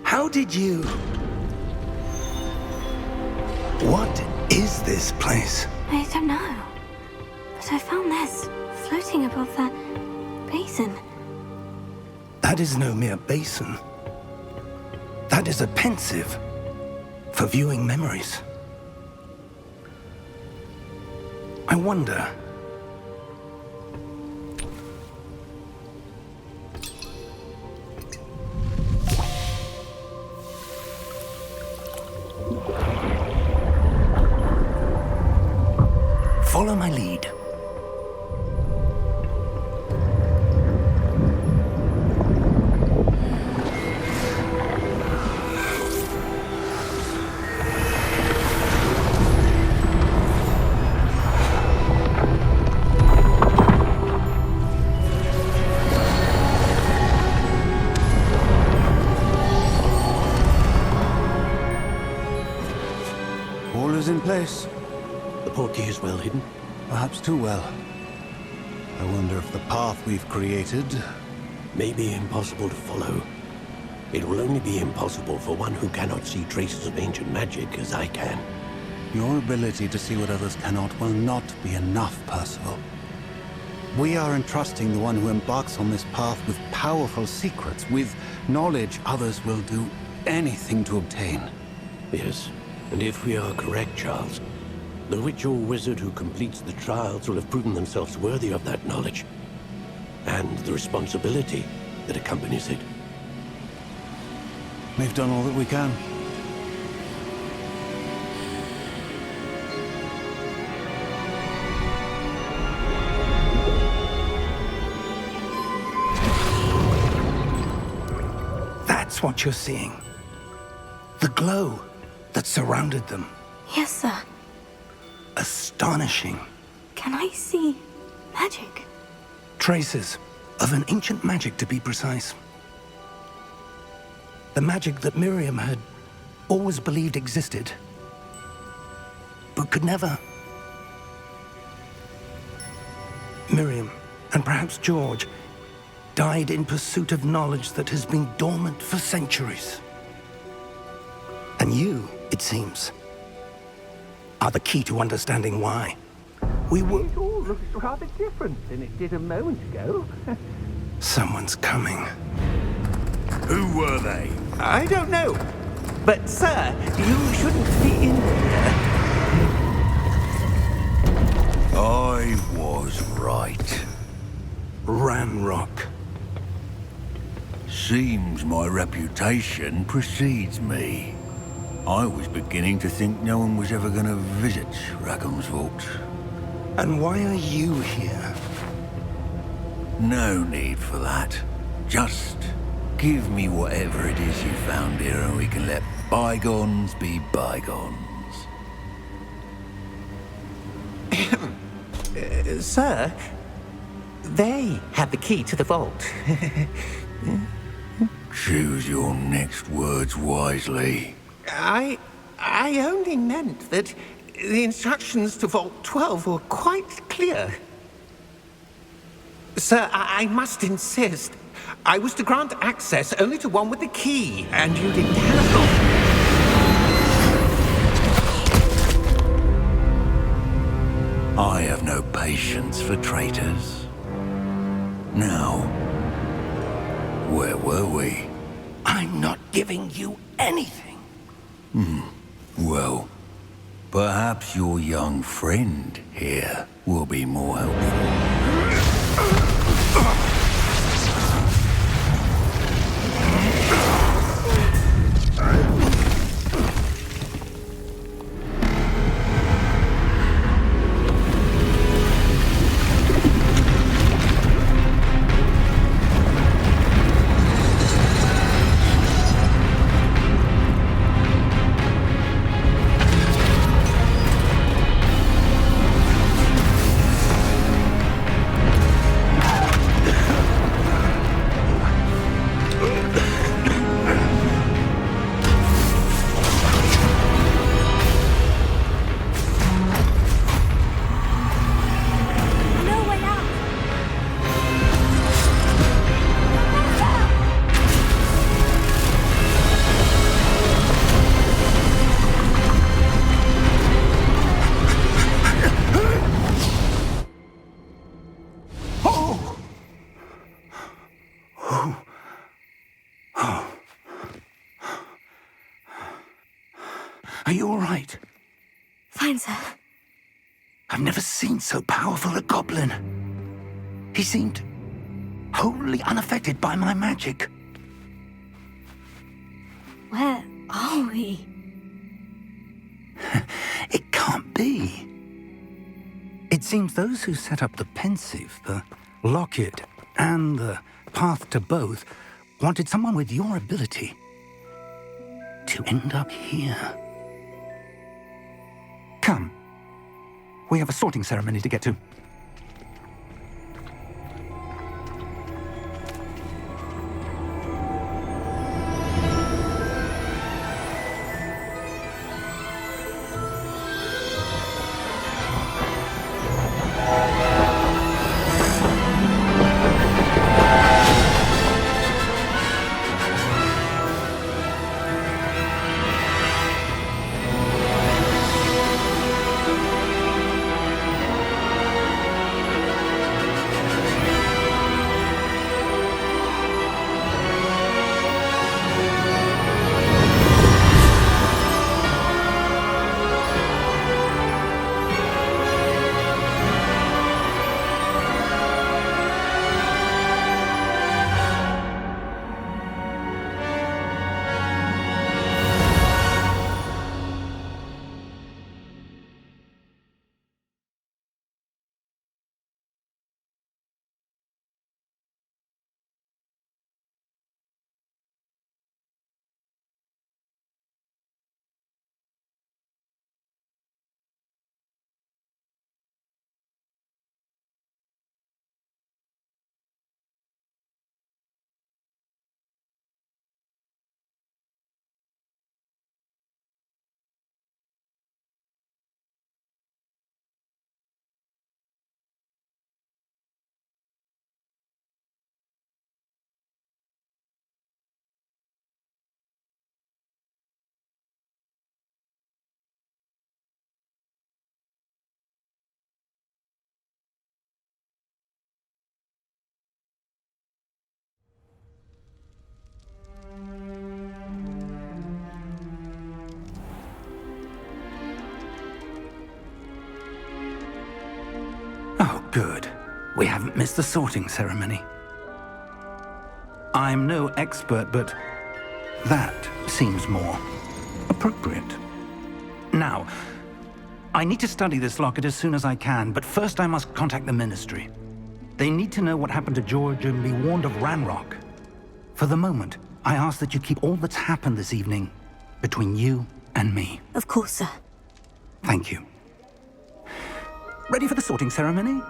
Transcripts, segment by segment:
How did you... What is this place? I don't know. But I found this floating above that basin. That is no mere basin. That is a pensive for viewing memories. I wonder... Follow my lead. All is in place. The portkey is well hidden. Perhaps too well. I wonder if the path we've created... May be impossible to follow. It will only be impossible for one who cannot see traces of ancient magic as I can. Your ability to see what others cannot will not be enough, Percival. We are entrusting the one who embarks on this path with powerful secrets, with knowledge others will do anything to obtain. Yes, and if we are correct, Charles, the witch or wizard who completes the trials will have proven themselves worthy of that knowledge, and the responsibility that accompanies it. We've done all that we can. That's what you're seeing. The glow that surrounded them. Yes, sir. Astonishing. Can I see magic? Traces of an ancient magic, to be precise. The magic that Miriam had always believed existed, but could never. Miriam, and perhaps George, died in pursuit of knowledge that has been dormant for centuries. And you, it seems, are the key to understanding why. We were... It all looks rather different than it did a moment ago. Someone's coming. Who were they? I don't know. But, sir, you shouldn't be in here. I was right. Ranrock. Seems my reputation precedes me. I was beginning to think no one was ever going to visit Rackham's vault. And why are you here? No need for that. Just give me whatever it is you found here and we can let bygones be bygones. Sir, they have the key to the vault. Choose your next words wisely. I only meant that the instructions to Vault 12 were quite clear. Sir, I must insist. I was to grant access only to one with the key, and you didn't have... I have no patience for traitors. Now, where were we? I'm not giving you anything. Well, perhaps your young friend here will be more helpful. Are you all right? Fine, sir. I've never seen so powerful a goblin. He seemed wholly unaffected by my magic. Where are we? It can't be. It seems those who set up the pensive, the locket, and the path to both wanted someone with your ability to end up here. Come. We have a sorting ceremony to get to. Oh, good. We haven't missed the sorting ceremony. I'm no expert, but that seems more appropriate. Now, I need to study this locket as soon as I can, but first I must contact the Ministry. They need to know what happened to George and be warned of Ranrock. For the moment, I ask that you keep all that's happened this evening between you and me. Of course, sir. Thank you. Ready for the sorting ceremony?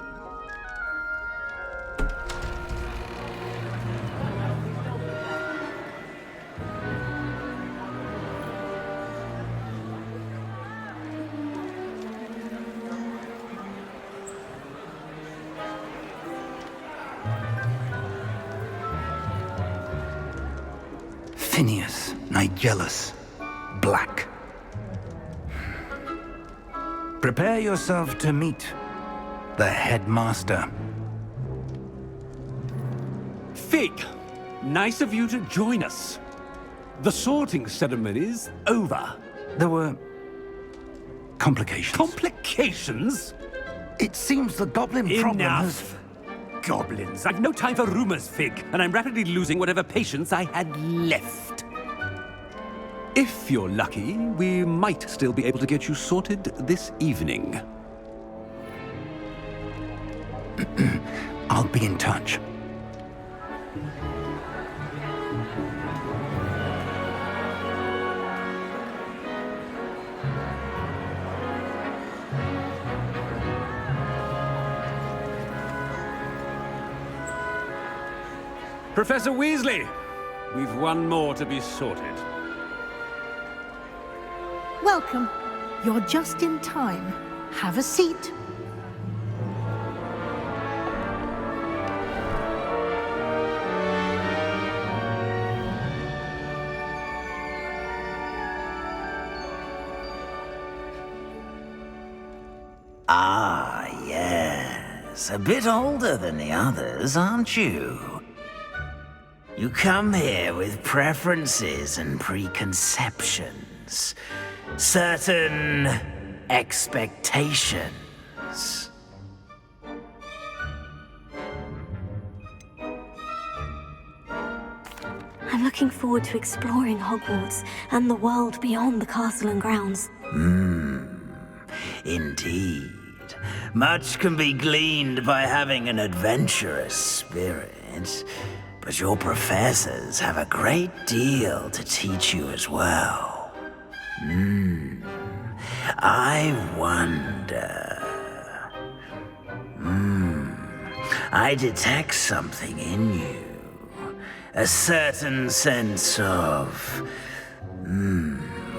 Phineas, Nigellus, Black. Prepare yourself to meet the headmaster. Fig, nice of you to join us. The sorting ceremony's over. There were complications. Complications? It seems the goblin problem has... Enough. Goblins. I've no time for rumors, Fig, and I'm rapidly losing whatever patience I had left. If you're lucky, we might still be able to get you sorted this evening. I'll be in touch. Professor Weasley, we've one more to be sorted. Welcome. You're just in time. Have a seat. Ah, yes. A bit older than the others, aren't you? You come here with preferences and preconceptions. certain expectations. I'm looking forward to exploring Hogwarts and the world beyond the castle and grounds. Indeed. Much can be gleaned by having an adventurous spirit, but your professors have a great deal to teach you as well. I wonder... I detect something in you. A certain sense of...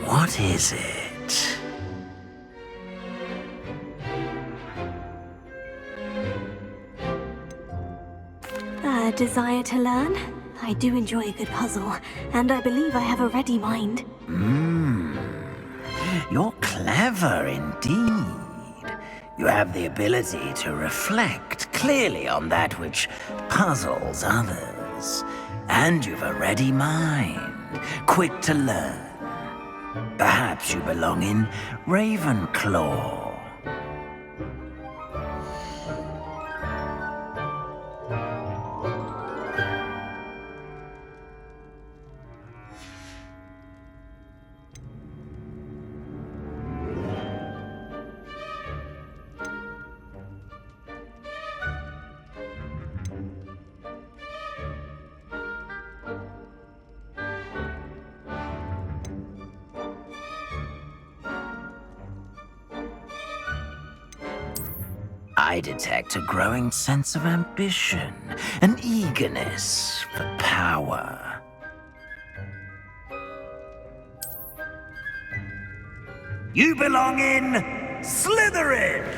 what is it? A desire to learn? I do enjoy a good puzzle, and I believe I have a ready mind. You're clever indeed. You have the ability to reflect clearly on that which puzzles others. And you've a ready mind, quick to learn. Perhaps you belong in Ravenclaw. I detect a growing sense of ambition, an eagerness for power. You belong in Slytherin!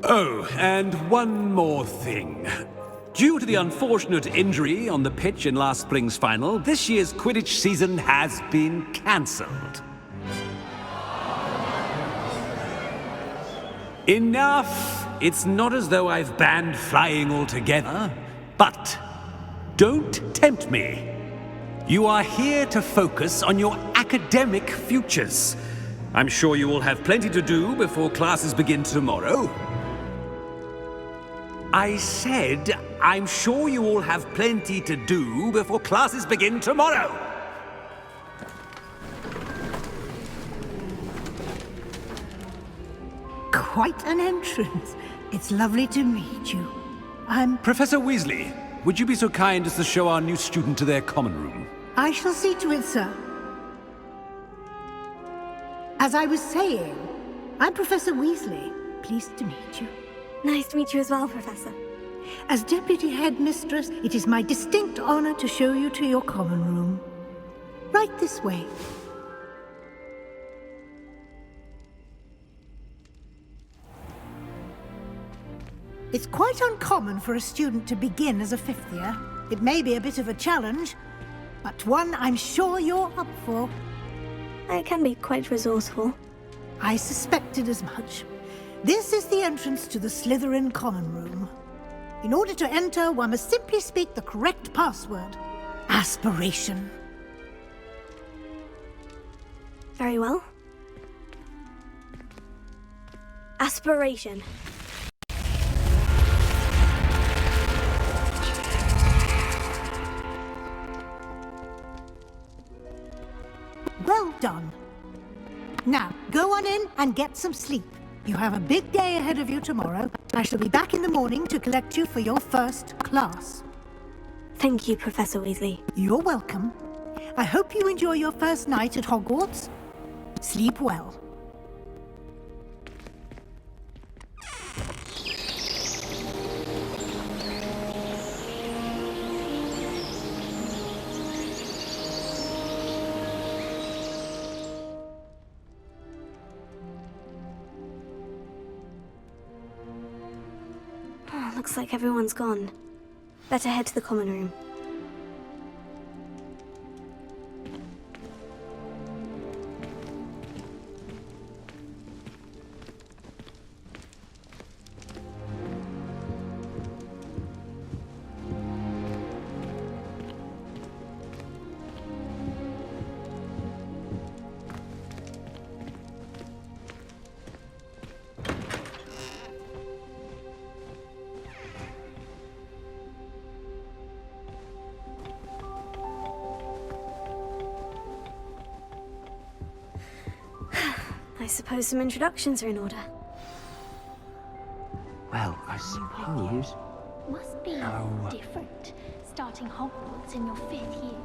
Oh, and one more thing. Due to the unfortunate injury on the pitch in last spring's final, this year's Quidditch season has been cancelled. Enough! It's not as though I've banned flying altogether, but don't tempt me. You are here to focus on your academic futures. I'm sure you will have plenty to do before classes begin tomorrow. I said, I'm sure you all have plenty to do before classes begin tomorrow. Quite an entrance. It's lovely to meet you. Professor Weasley, would you be so kind as to show our new student to their common room? I shall see to it, sir. As I was saying, I'm Professor Weasley. Pleased to meet you. Nice to meet you as well, Professor. As Deputy Headmistress, it is my distinct honor to show you to your common room. Right this way. It's quite uncommon for a student to begin as a fifth year. It may be a bit of a challenge, but one I'm sure you're up for. I can be quite resourceful. I suspected as much. This is the entrance to the Slytherin common room. In order to enter, one must simply speak the correct password. Aspiration. Very well. Aspiration. Well done. Now, go on in and get some sleep. You have a big day ahead of you tomorrow. I shall be back in the morning to collect you for your first class. Thank you, Professor Weasley. You're welcome. I hope you enjoy your first night at Hogwarts. Sleep well. Looks like everyone's gone. Better head to the common room. I suppose some introductions are in order. Well, I suppose... Must be different, starting Hogwarts in your 5th year.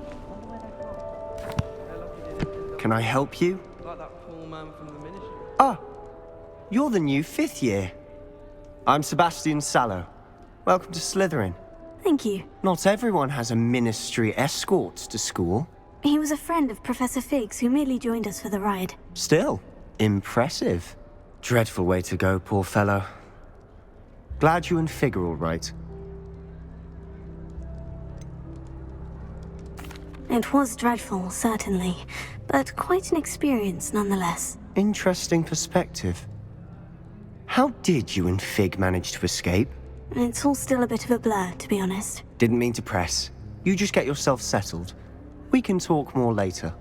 Can I help you? Ah, you're the new 5th year. I'm Sebastian Sallow. Welcome to Slytherin. Thank you. Not everyone has a ministry escort to school. He was a friend of Professor Fig's who merely joined us for the ride. Still, impressive. Dreadful way to go, poor fellow. Glad you and Fig are all right. It was dreadful, certainly, but quite an experience nonetheless. Interesting perspective. How did you and Fig manage to escape? It's all still a bit of a blur, to be honest. Didn't mean to press. You just get yourself settled. We can talk more later.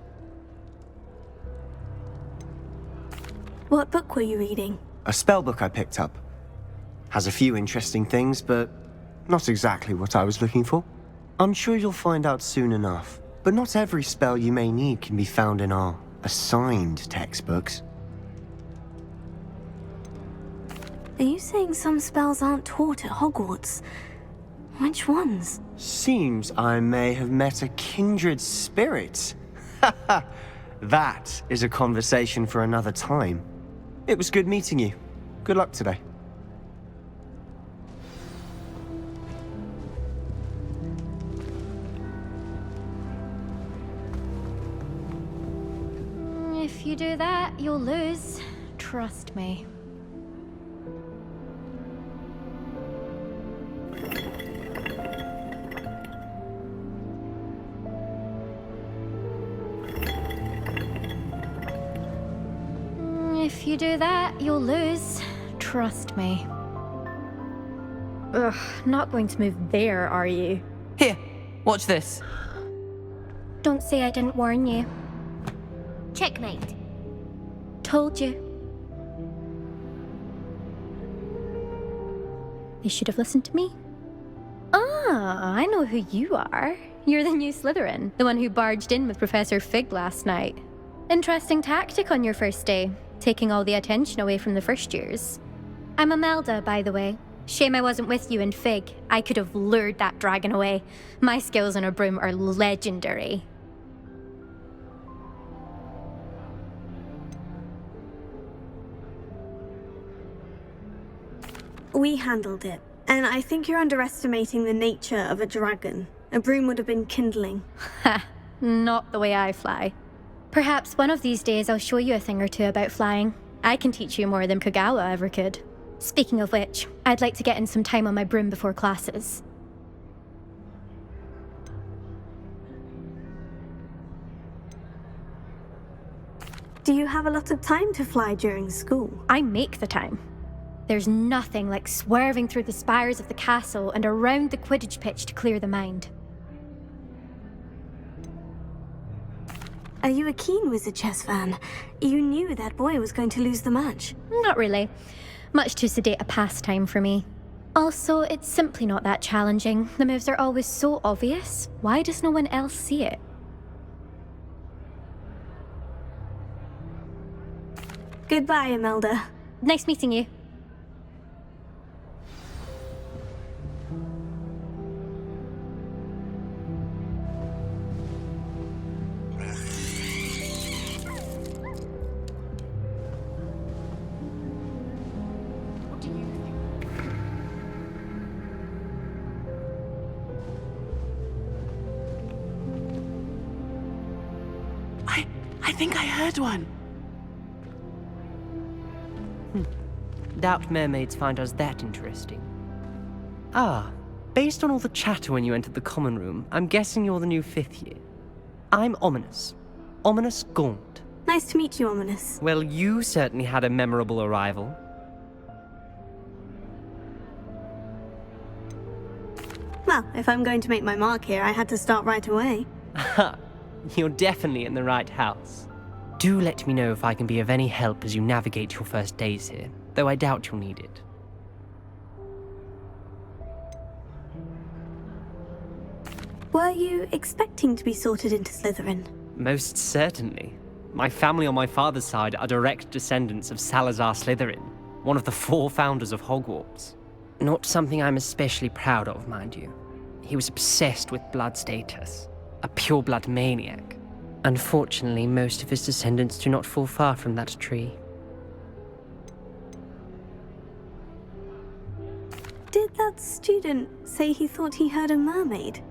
What book were you reading? A spell book I picked up. Has a few interesting things, but not exactly what I was looking for. I'm sure you'll find out soon enough. But not every spell you may need can be found in our assigned textbooks. Are you saying some spells aren't taught at Hogwarts? Which ones? Seems I may have met a kindred spirit. That is a conversation for another time. It was good meeting you. Good luck today. If you do that, you'll lose. Trust me. If you do that, you'll lose. Trust me. Ugh, not going to move there, are you? Here, watch this. Don't say I didn't warn you. Checkmate. Told you. They should have listened to me. Ah, I know who you are. You're the new Slytherin, the one who barged in with Professor Fig last night. Interesting tactic on your first day, taking all the attention away from the first years. I'm Imelda, by the way. Shame I wasn't with you and Fig. I could have lured that dragon away. My skills on a broom are legendary. We handled it, and I think you're underestimating the nature of a dragon. A broom would have been kindling. Ha, not the way I fly. Perhaps one of these days I'll show you a thing or two about flying. I can teach you more than Kagawa ever could. Speaking of which, I'd like to get in some time on my broom before classes. Do you have a lot of time to fly during school? I make the time. There's nothing like swerving through the spires of the castle and around the Quidditch pitch to clear the mind. Are you a keen Wizard chess fan? You knew that boy was going to lose the match. Not really. Much too sedate a pastime for me. Also, it's simply not that challenging. The moves are always so obvious. Why does no one else see it? Goodbye, Imelda. Nice meeting you. I think I heard one. Doubt mermaids find us that interesting. Ah, based on all the chatter when you entered the common room, I'm guessing you're the new 5th year. I'm Ominous. Ominous Gaunt. Nice to meet you, Ominous. Well, you certainly had a memorable arrival. Well, if I'm going to make my mark here, I had to start right away. Ha! You're definitely in the right house. Do let me know if I can be of any help as you navigate your first days here, though I doubt you'll need it. Were you expecting to be sorted into Slytherin? Most certainly. My family on my father's side are direct descendants of Salazar Slytherin, one of the 4 founders of Hogwarts. Not something I'm especially proud of, mind you. He was obsessed with blood status, a pure-blood maniac. Unfortunately, most of his descendants do not fall far from that tree. Did that student say he thought he heard a mermaid?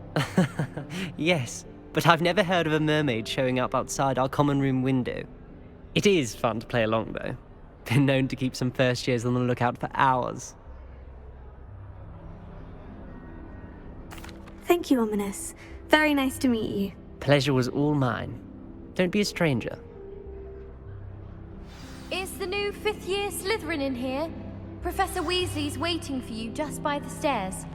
Yes, but I've never heard of a mermaid showing up outside our common room window. It is fun to play along, though. Been known to keep some first years on the lookout for hours. Thank you, Ominous. Very nice to meet you. Pleasure was all mine. Don't be a stranger. Is the new 5th year Slytherin in here? Professor Weasley's waiting for you just by the stairs.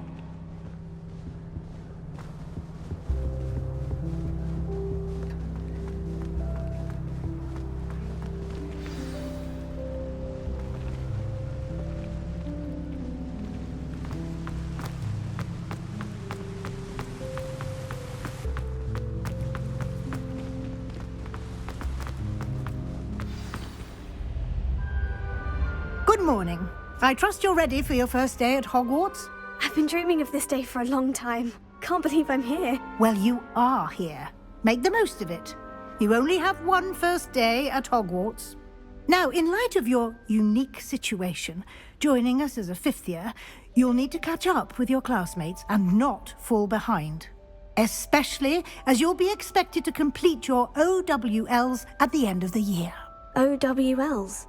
Good morning. I trust you're ready for your first day at Hogwarts? I've been dreaming of this day for a long time. Can't believe I'm here. Well, you are here. Make the most of it. You only have one first day at Hogwarts. Now, in light of your unique situation, joining us as a 5th year, you'll need to catch up with your classmates and not fall behind. Especially as you'll be expected to complete your OWLs at the end of the year. OWLs?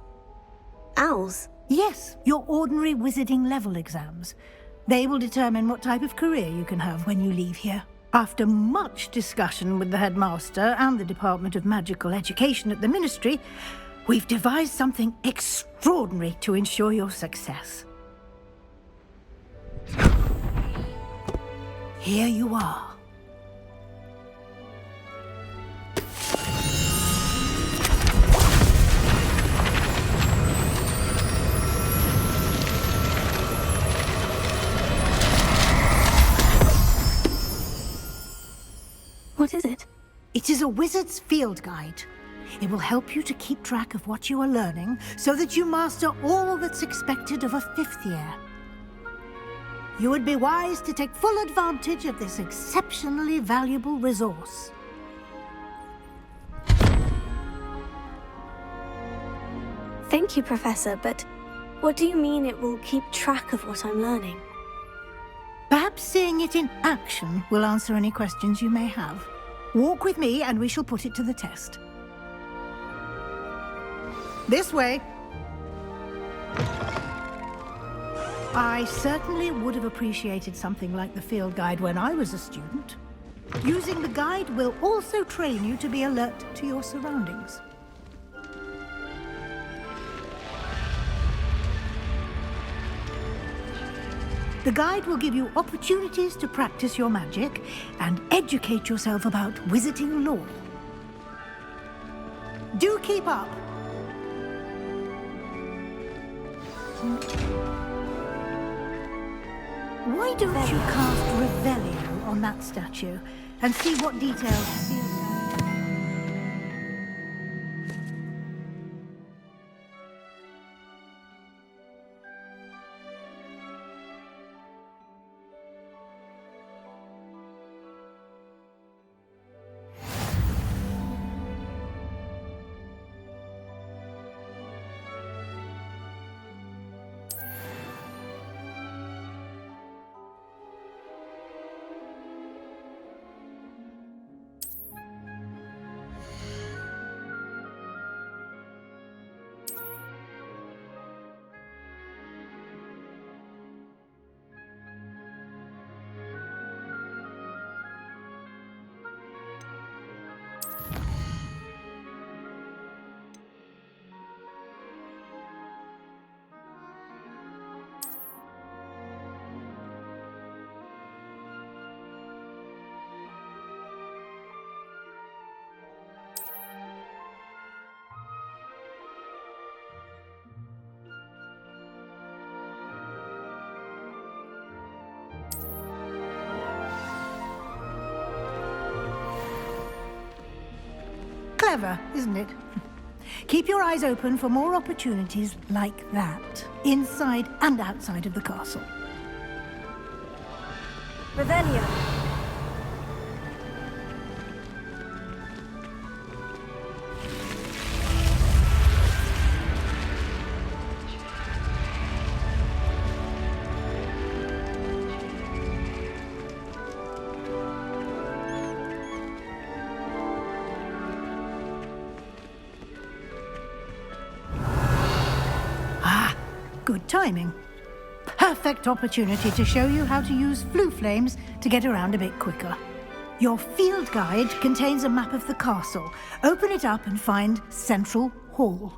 Owls? Yes, your ordinary wizarding level exams. They will determine what type of career you can have when you leave here. After much discussion with the headmaster and the Department of Magical Education at the Ministry, we've devised something extraordinary to ensure your success. Here you are. What is it? It is a wizard's field guide. It will help you to keep track of what you are learning so that you master all that's expected of a 5th year. You would be wise to take full advantage of this exceptionally valuable resource. Thank you, Professor, but what do you mean it will keep track of what I'm learning? Perhaps seeing it in action will answer any questions you may have. Walk with me and we shall put it to the test. This way. I certainly would have appreciated something like the field guide when I was a student. Using the guide will also train you to be alert to your surroundings. The guide will give you opportunities to practice your magic and educate yourself about wizarding lore. Do keep up! Why don't you cast Revelio on that statue and see what details... Clever, isn't it? Keep your eyes open for more opportunities like that, inside and outside of the castle. Revelio. Good timing. Perfect opportunity to show you how to use flue flames to get around a bit quicker. Your field guide contains a map of the castle. Open it up and find Central Hall.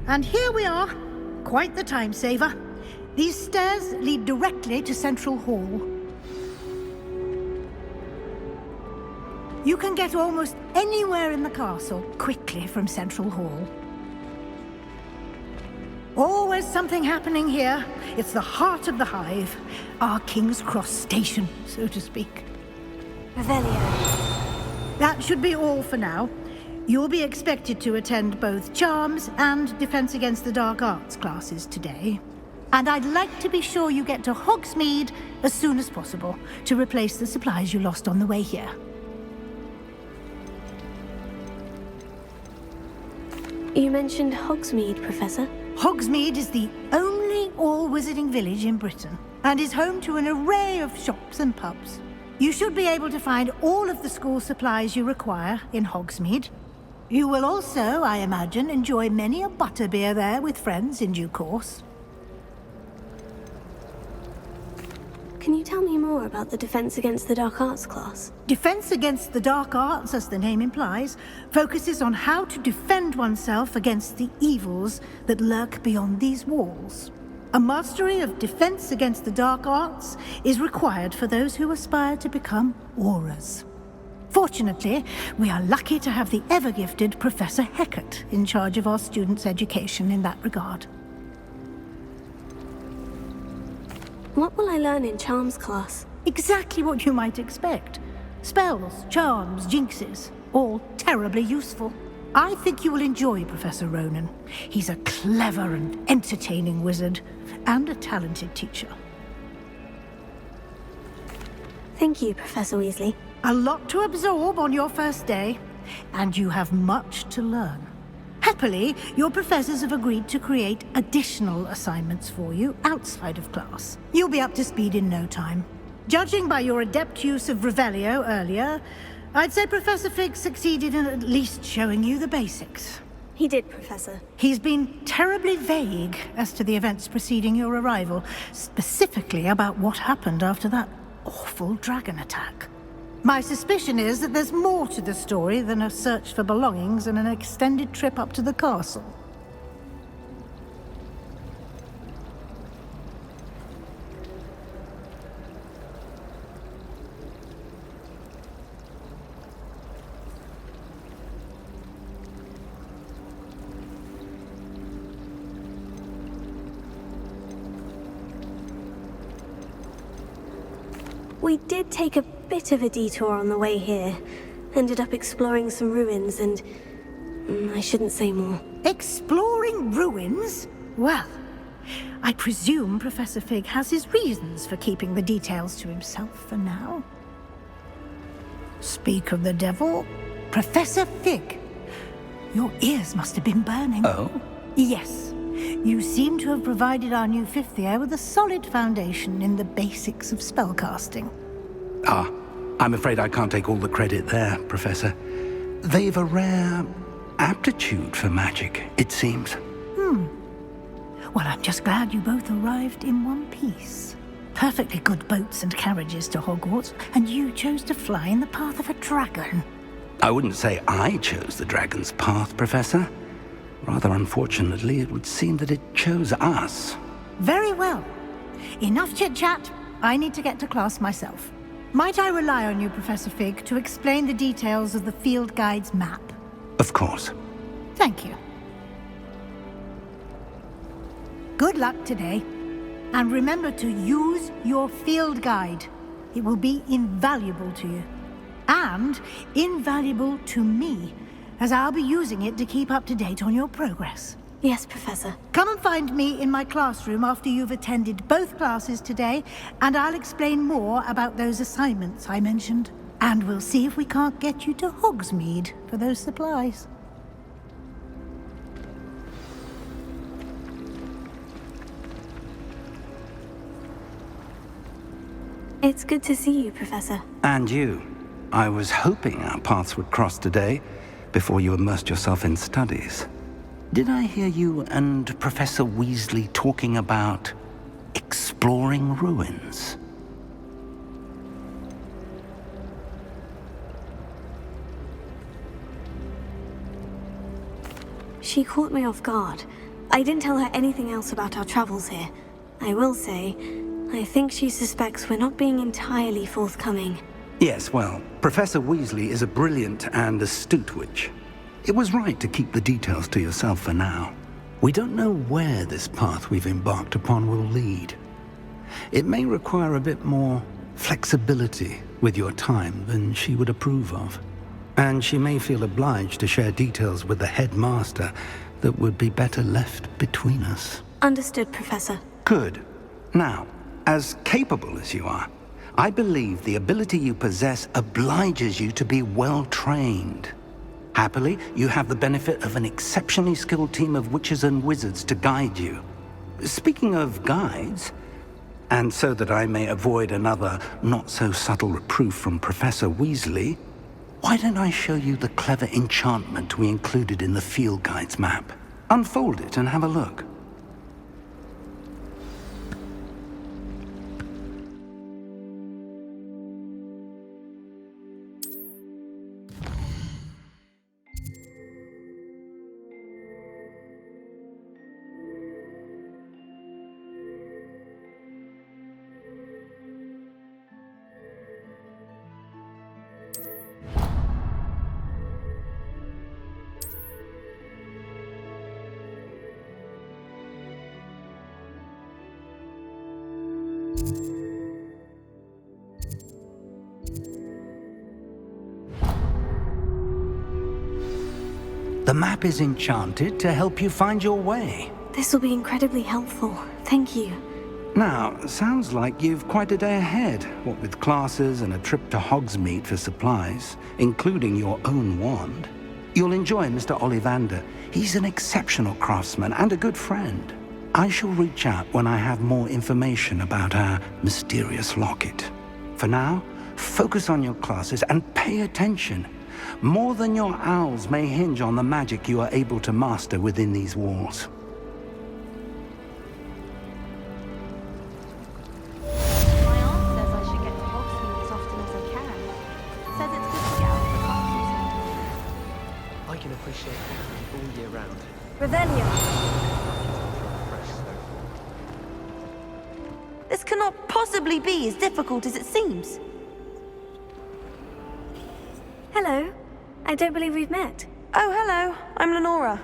And here we are. Quite the time saver. These stairs lead directly to Central Hall. You can get almost anywhere in the castle quickly from Central Hall. Always something happening here. It's the heart of the hive. Our King's Cross station, so to speak. Revelio. That should be all for now. You'll be expected to attend both Charms and Defense Against the Dark Arts classes today. And I'd like to be sure you get to Hogsmeade as soon as possible to replace the supplies you lost on the way here. You mentioned Hogsmeade, Professor. Hogsmeade is the only all-wizarding village in Britain and is home to an array of shops and pubs. You should be able to find all of the school supplies you require in Hogsmeade. You will also, I imagine, enjoy many a butterbeer there with friends in due course. Can you tell me more about the Defense Against the Dark Arts class? Defense Against the Dark Arts, as the name implies, focuses on how to defend oneself against the evils that lurk beyond these walls. A mastery of Defense Against the Dark Arts is required for those who aspire to become Aurors. Fortunately, we are lucky to have the ever-gifted Professor Hecat in charge of our students' education in that regard. What will I learn in Charms class? Exactly what you might expect. Spells, charms, jinxes, all terribly useful. I think you will enjoy Professor Ronan. He's a clever and entertaining wizard, and a talented teacher. Thank you, Professor Weasley. A lot to absorb on your first day, and you have much to learn. Happily, your professors have agreed to create additional assignments for you outside of class. You'll be up to speed in no time. Judging by your adept use of Revelio earlier, I'd say Professor Fig succeeded in at least showing you the basics. He did, Professor. He's been terribly vague as to the events preceding your arrival, specifically about what happened after that awful dragon attack. My suspicion is that there's more to the story than a search for belongings and an extended trip up to the castle. We did take a bit of a detour on the way here. Ended up exploring some ruins and... I shouldn't say more. Exploring ruins? Well, I presume Professor Fig has his reasons for keeping the details to himself for now. Speak of the devil, Professor Fig. Your ears must have been burning. Oh? Yes. You seem to have provided our new fifth year with a solid foundation in the basics of spellcasting. Ah, I'm afraid I can't take all the credit there, Professor. They've a rare aptitude for magic, it seems. Well, I'm just glad you both arrived in one piece. Perfectly good boats and carriages to Hogwarts, and you chose to fly in the path of a dragon. I wouldn't say I chose the dragon's path, Professor. Rather unfortunately, it would seem that it chose us. Very well. Enough chit-chat. I need to get to class myself. Might I rely on you, Professor Fig, to explain the details of the field guide's map? Of course. Thank you. Good luck today. And remember to use your field guide. It will be invaluable to you. And invaluable to me, as I'll be using it to keep up to date on your progress. Yes, Professor. Come and find me in my classroom after you've attended both classes today, and I'll explain more about those assignments I mentioned. And we'll see if we can't get you to Hogsmeade for those supplies. It's good to see you, Professor. And you. I was hoping our paths would cross today, before you immersed yourself in studies. Did I hear you and Professor Weasley talking about exploring ruins? She caught me off guard. I didn't tell her anything else about our travels here. I will say, I think she suspects we're not being entirely forthcoming. Yes, well, Professor Weasley is a brilliant and astute witch. It was right to keep the details to yourself for now. We don't know where this path we've embarked upon will lead. It may require a bit more flexibility with your time than she would approve of. And she may feel obliged to share details with the headmaster that would be better left between us. Understood, Professor. Good. Now, as capable as you are, I believe the ability you possess obliges you to be well trained. Happily, you have the benefit of an exceptionally skilled team of witches and wizards to guide you. Speaking of guides, and so that I may avoid another not-so-subtle reproof from Professor Weasley, why don't I show you the clever enchantment we included in the field guide's map? Unfold it and have a look. The map is enchanted to help you find your way. This will be incredibly helpful. Thank you. Now, sounds like you've quite a day ahead, what with classes and a trip to Hogsmeade for supplies, including your own wand. You'll enjoy Mr. Ollivander. He's an exceptional craftsman and a good friend. I shall reach out when I have more information about our mysterious locket. For now, focus on your classes and pay attention. More than your owls may hinge on the magic you are able to master within these walls. My aunt says I should get to Hogsmeade as often as I can. Says it's good to get out of the castle. I can appreciate it all year round. Revelio. This cannot possibly be as difficult as it seems. Hello. I don't believe we've met. Oh, hello. I'm Lenora.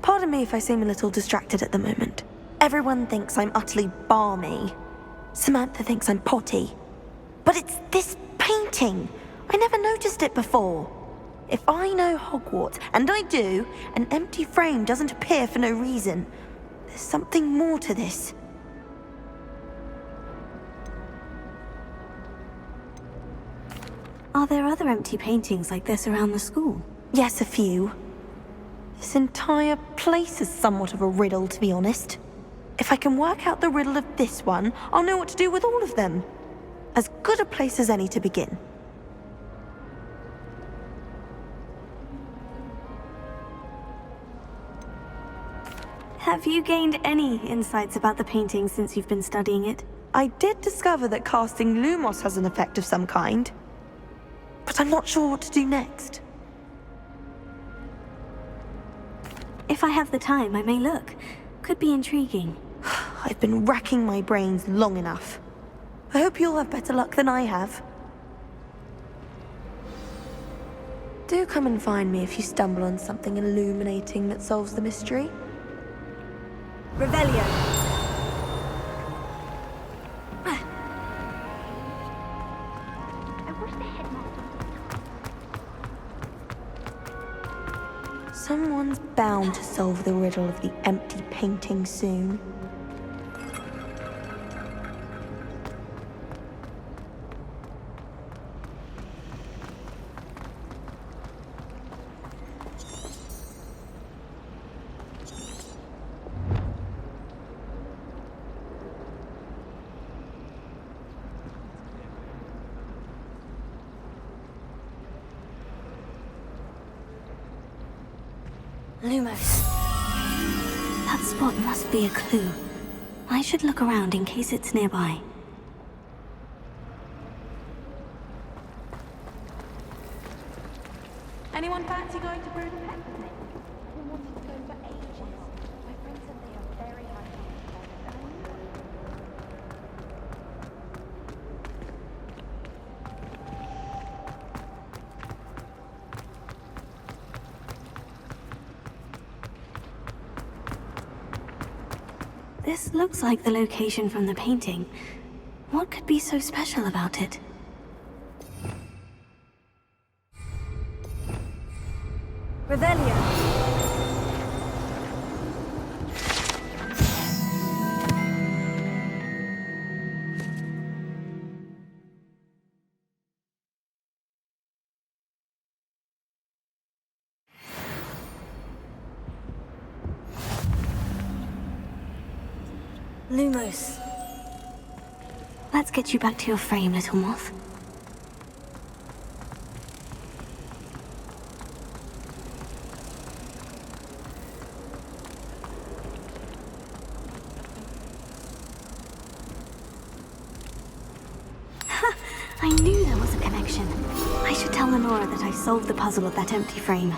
Pardon me if I seem a little distracted at the moment. Everyone thinks I'm utterly balmy. Samantha thinks I'm potty. But it's this painting. I never noticed it before. If I know Hogwarts, and I do, an empty frame doesn't appear for no reason. There's something more to this. Are there other empty paintings like this around the school? Yes, a few. This entire place is somewhat of a riddle, to be honest. If I can work out the riddle of this one, I'll know what to do with all of them. As good a place as any to begin. Have you gained any insights about the painting since you've been studying it? I did discover that casting Lumos has an effect of some kind. But I'm not sure what to do next. If I have the time, I may look. Could be intriguing. I've been racking my brains long enough. I hope you'll have better luck than I have. Do come and find me if you stumble on something illuminating that solves the mystery. Revelio. Someone's bound to solve the riddle of the empty painting soon. Lumos. That spot must be a clue. I should look around in case it's nearby. Anyone fancy going to Broden Pet with me? I've been wanting to go for ages. My friend said they are very high. This looks like the location from the painting. What could be so special about it? Revelio. Lumos. Let's get you back to your frame, little moth. Ha! I knew there was a connection. I should tell Lenora that I solved the puzzle of that empty frame.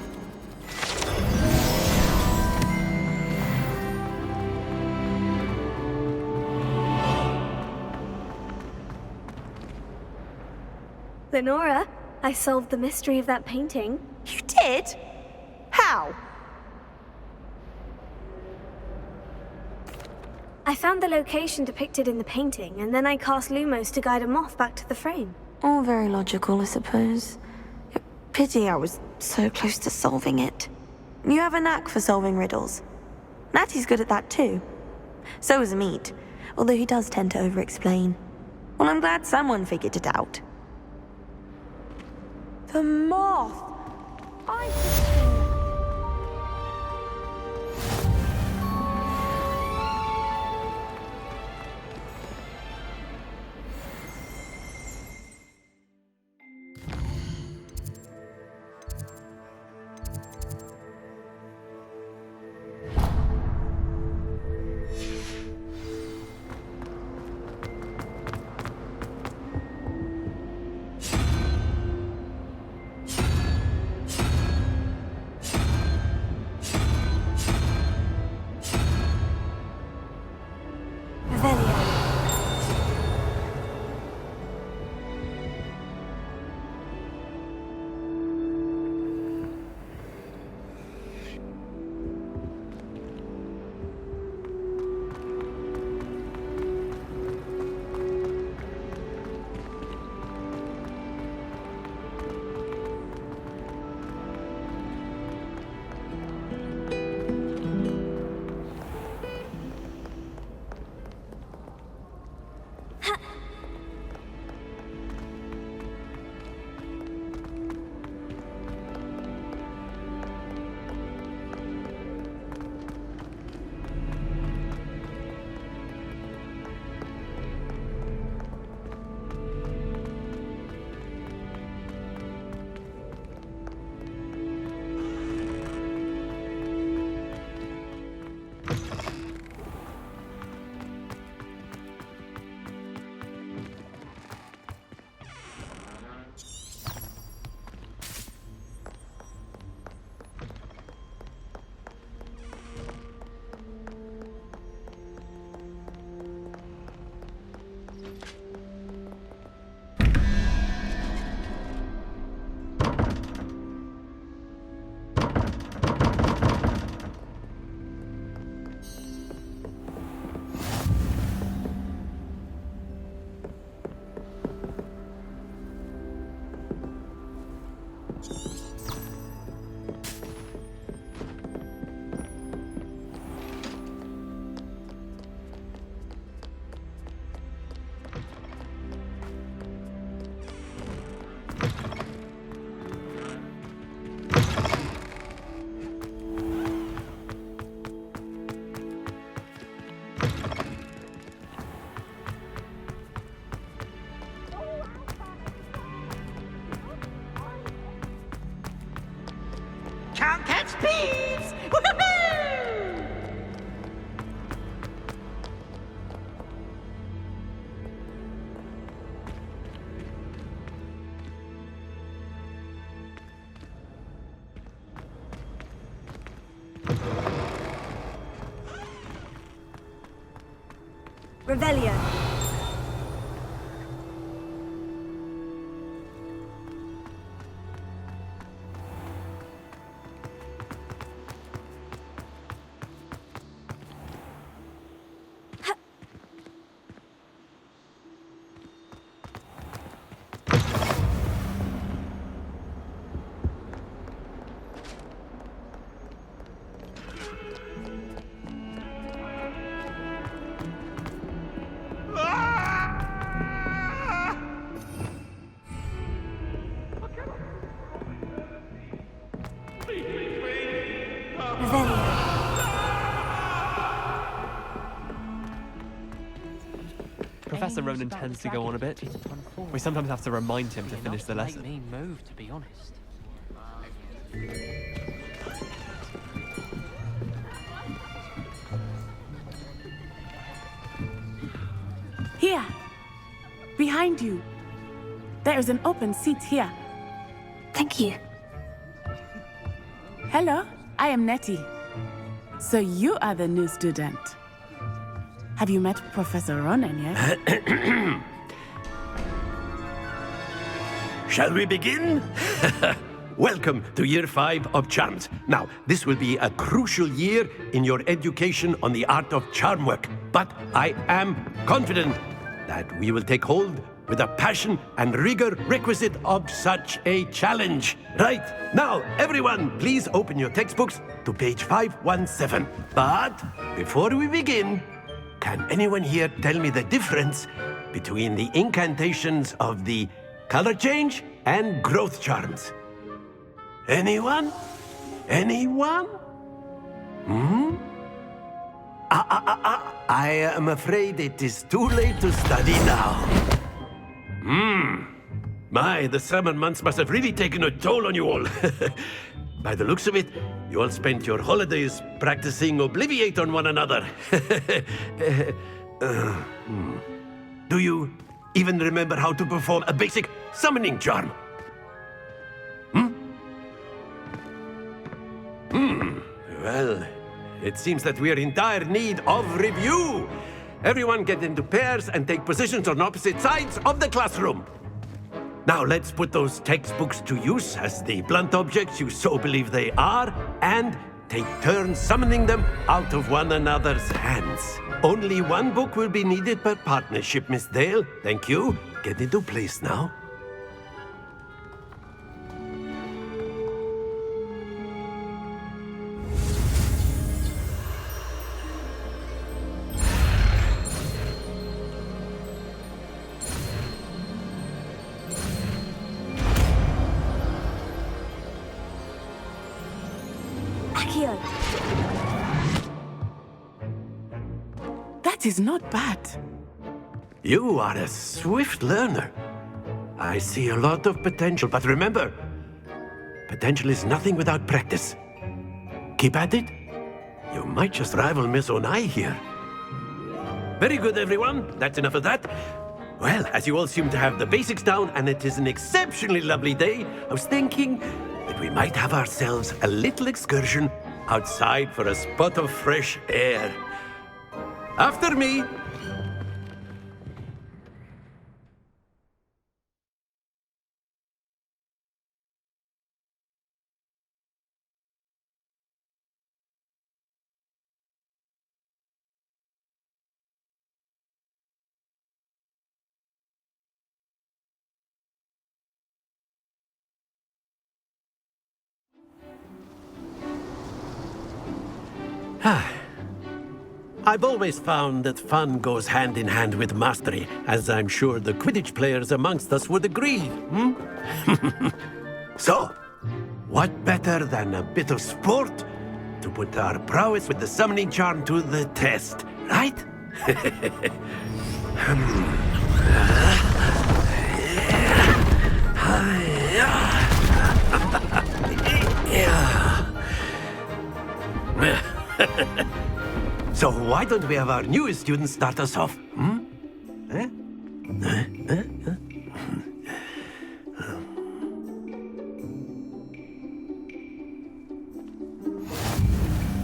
Lenora, I solved the mystery of that painting. You did? How? I found the location depicted in the painting, and then I cast Lumos to guide a moth back to the frame. All very logical, I suppose. Pity I was so close to solving it. You have a knack for solving riddles. Natty's good at that too. So is Amit, although he does tend to over-explain. Well, I'm glad someone figured it out. The moth! Can't catch thieves! Woohoo! Revelio. Professor Ronan tends to go on a bit. We sometimes have to remind him to finish the lesson. Me move, to be honest. Here! Behind you! There is an open seat here. Thank you. Hello, I am Nettie. So you are the new student. Have you met Professor Ronan yet? Shall we begin? Welcome to Year 5 of Charms. Now, this will be a crucial year in your education on the art of charm work, but I am confident that we will take hold with the passion and rigor requisite of such a challenge. Right, now, everyone, please open your textbooks to page 517. But before we begin, can anyone here tell me the difference between the incantations of the color change and growth charms? Anyone? Anyone? Hmm? I am afraid it is too late to study now. My, the summer months must have really taken a toll on you all. By the looks of it, you all spent your holidays practicing Obliviate on one another. Do you even remember how to perform a basic summoning charm? Well, it seems that we are in dire need of review. Everyone get into pairs and take positions on opposite sides of the classroom. Now let's put those textbooks to use as the blunt objects you so believe they are, and take turns summoning them out of one another's hands. Only one book will be needed per partnership, Miss Dale. Thank you. Get into place now. That is not bad. You are a swift learner. I see a lot of potential, but remember, potential is nothing without practice. Keep at it. You might just rival Miss Onai here. Very good, everyone. That's enough of that. Well, as you all seem to have the basics down, and it is an exceptionally lovely day, I was thinking that we might have ourselves a little excursion outside for a spot of fresh air. After me. I've always found that fun goes hand in hand with mastery, as I'm sure the Quidditch players amongst us would agree, So, what better than a bit of sport to put our prowess with the summoning charm to the test, right? So why don't we have our newest student start us off?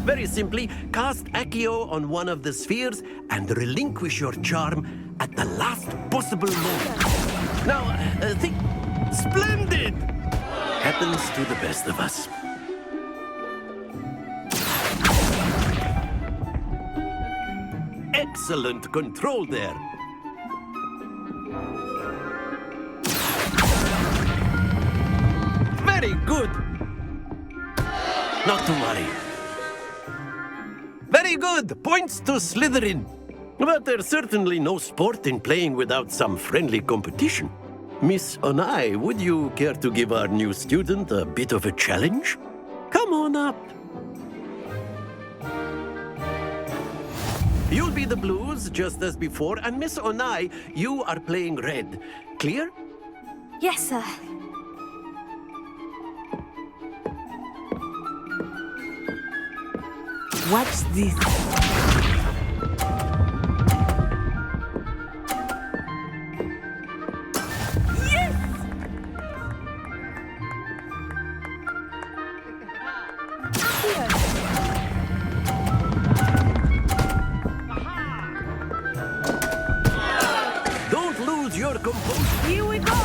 Very simply, cast Accio on one of the spheres and relinquish your charm at the last possible moment. Now, think... Splendid! Happens to the best of us. Excellent control there. Very good. Not to worry. Very good. Points to Slytherin. But there's certainly no sport in playing without some friendly competition. Miss Onai, would you care to give our new student a bit of a challenge? Come on up. You'll be the blues, just as before, and Miss Onai, you are playing red. Clear? Yes, sir. Watch this. Your composure. Here we go.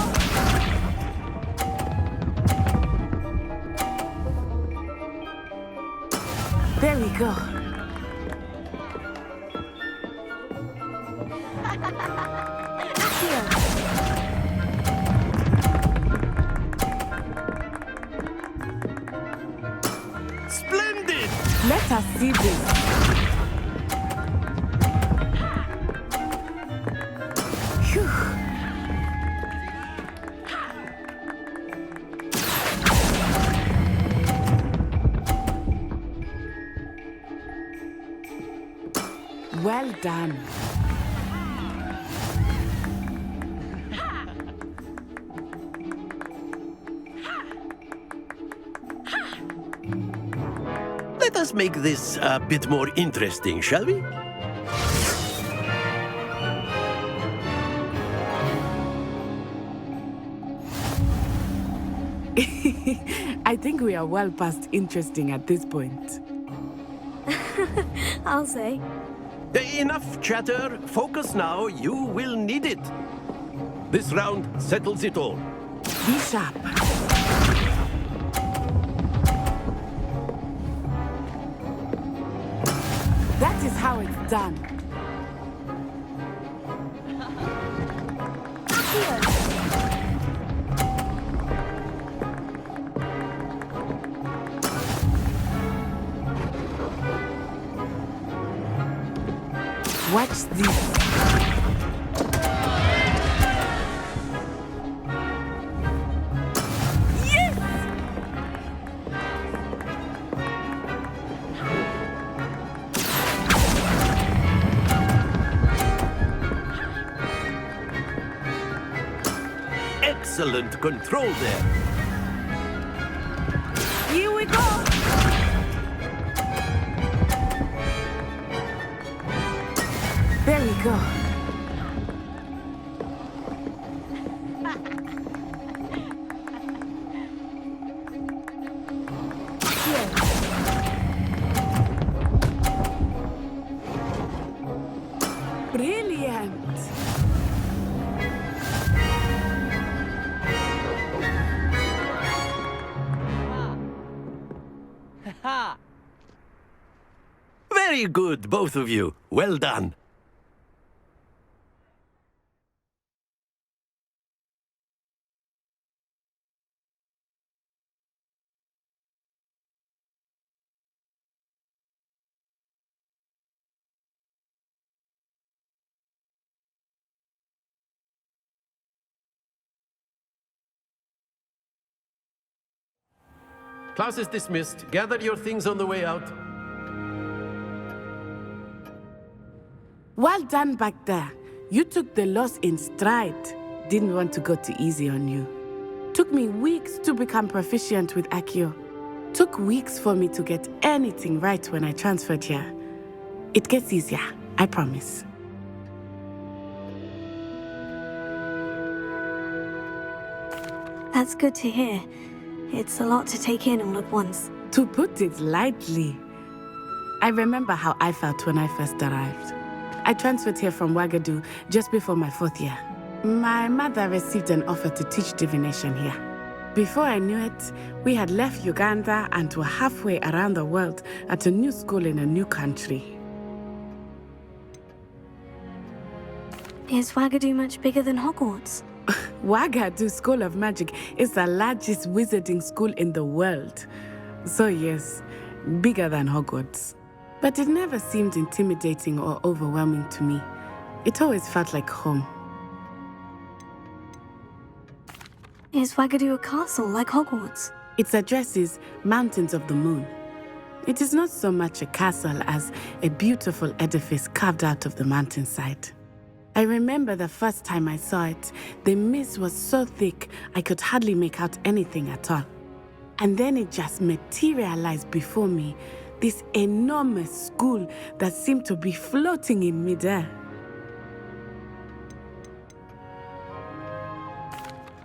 There we go. Splendid! Let us see this. Well done. Let us make this a bit more interesting, shall we? I think we are well past interesting at this point. I'll say. Enough chatter. Focus now. You will need it. This round settles it all. Be sharp. That is how it's done. Watch this. Excellent control there. Here we go. There we go. Brilliant. Very good, both of you. Well done. Class is dismissed. Gather your things on the way out. Well done back there. You took the loss in stride. Didn't want to go too easy on you. Took me weeks to become proficient with Accio. Took weeks for me to get anything right when I transferred here. It gets easier, I promise. That's good to hear. It's a lot to take in all at once. To put it lightly, I remember how I felt when I first arrived. I transferred here from Ouagadougou just before my 4th year. My mother received an offer to teach divination here. Before I knew it, we had left Uganda and were halfway around the world at a new school in a new country. Is Ouagadougou much bigger than Hogwarts? Ouagadougou School of Magic is the largest wizarding school in the world. So yes, bigger than Hogwarts. But it never seemed intimidating or overwhelming to me. It always felt like home. Is Ouagadougou a castle like Hogwarts? Its address is Mountains of the Moon. It is not so much a castle as a beautiful edifice carved out of the mountainside. I remember the first time I saw it, the mist was so thick I could hardly make out anything at all. And then it just materialized before me, this enormous school that seemed to be floating in midair.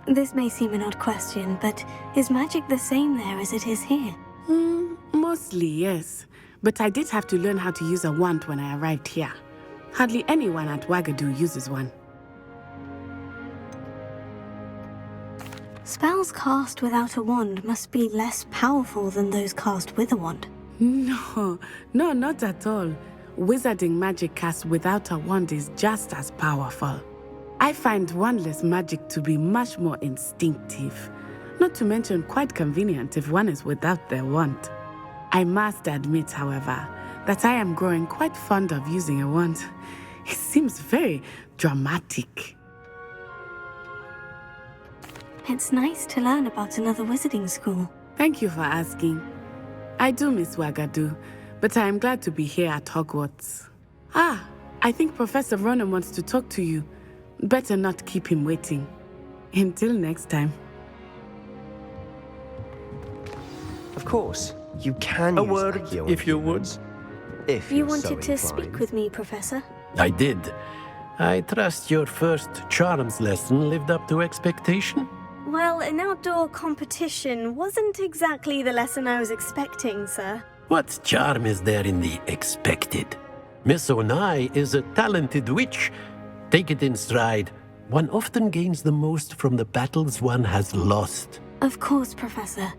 This may seem an odd question, but is magic the same there as it is here? Mostly, yes. But I did have to learn how to use a wand when I arrived here. Hardly anyone at Ouagadougou uses one. Spells cast without a wand must be less powerful than those cast with a wand. No, not at all. Wizarding magic cast without a wand is just as powerful. I find wandless magic to be much more instinctive. Not to mention quite convenient if one is without their wand. I must admit, however, that I am growing quite fond of using a wand. It seems very dramatic. It's nice to learn about another wizarding school. Thank you for asking. I do miss Ouagadougou, but I am glad to be here at Hogwarts. Ah, I think Professor Ronan wants to talk to you. Better not keep him waiting. Until next time. Of course, you can A use word, Accio on if you would. humans, if You you're so wanted to inclined. speak with me, Professor? I did. I trust your first charms lesson lived up to expectation? Well, an outdoor competition wasn't exactly the lesson I was expecting, sir. What charm is there in the expected? Miss Onai is a talented witch. Take it in stride. One often gains the most from the battles one has lost. Of course, Professor.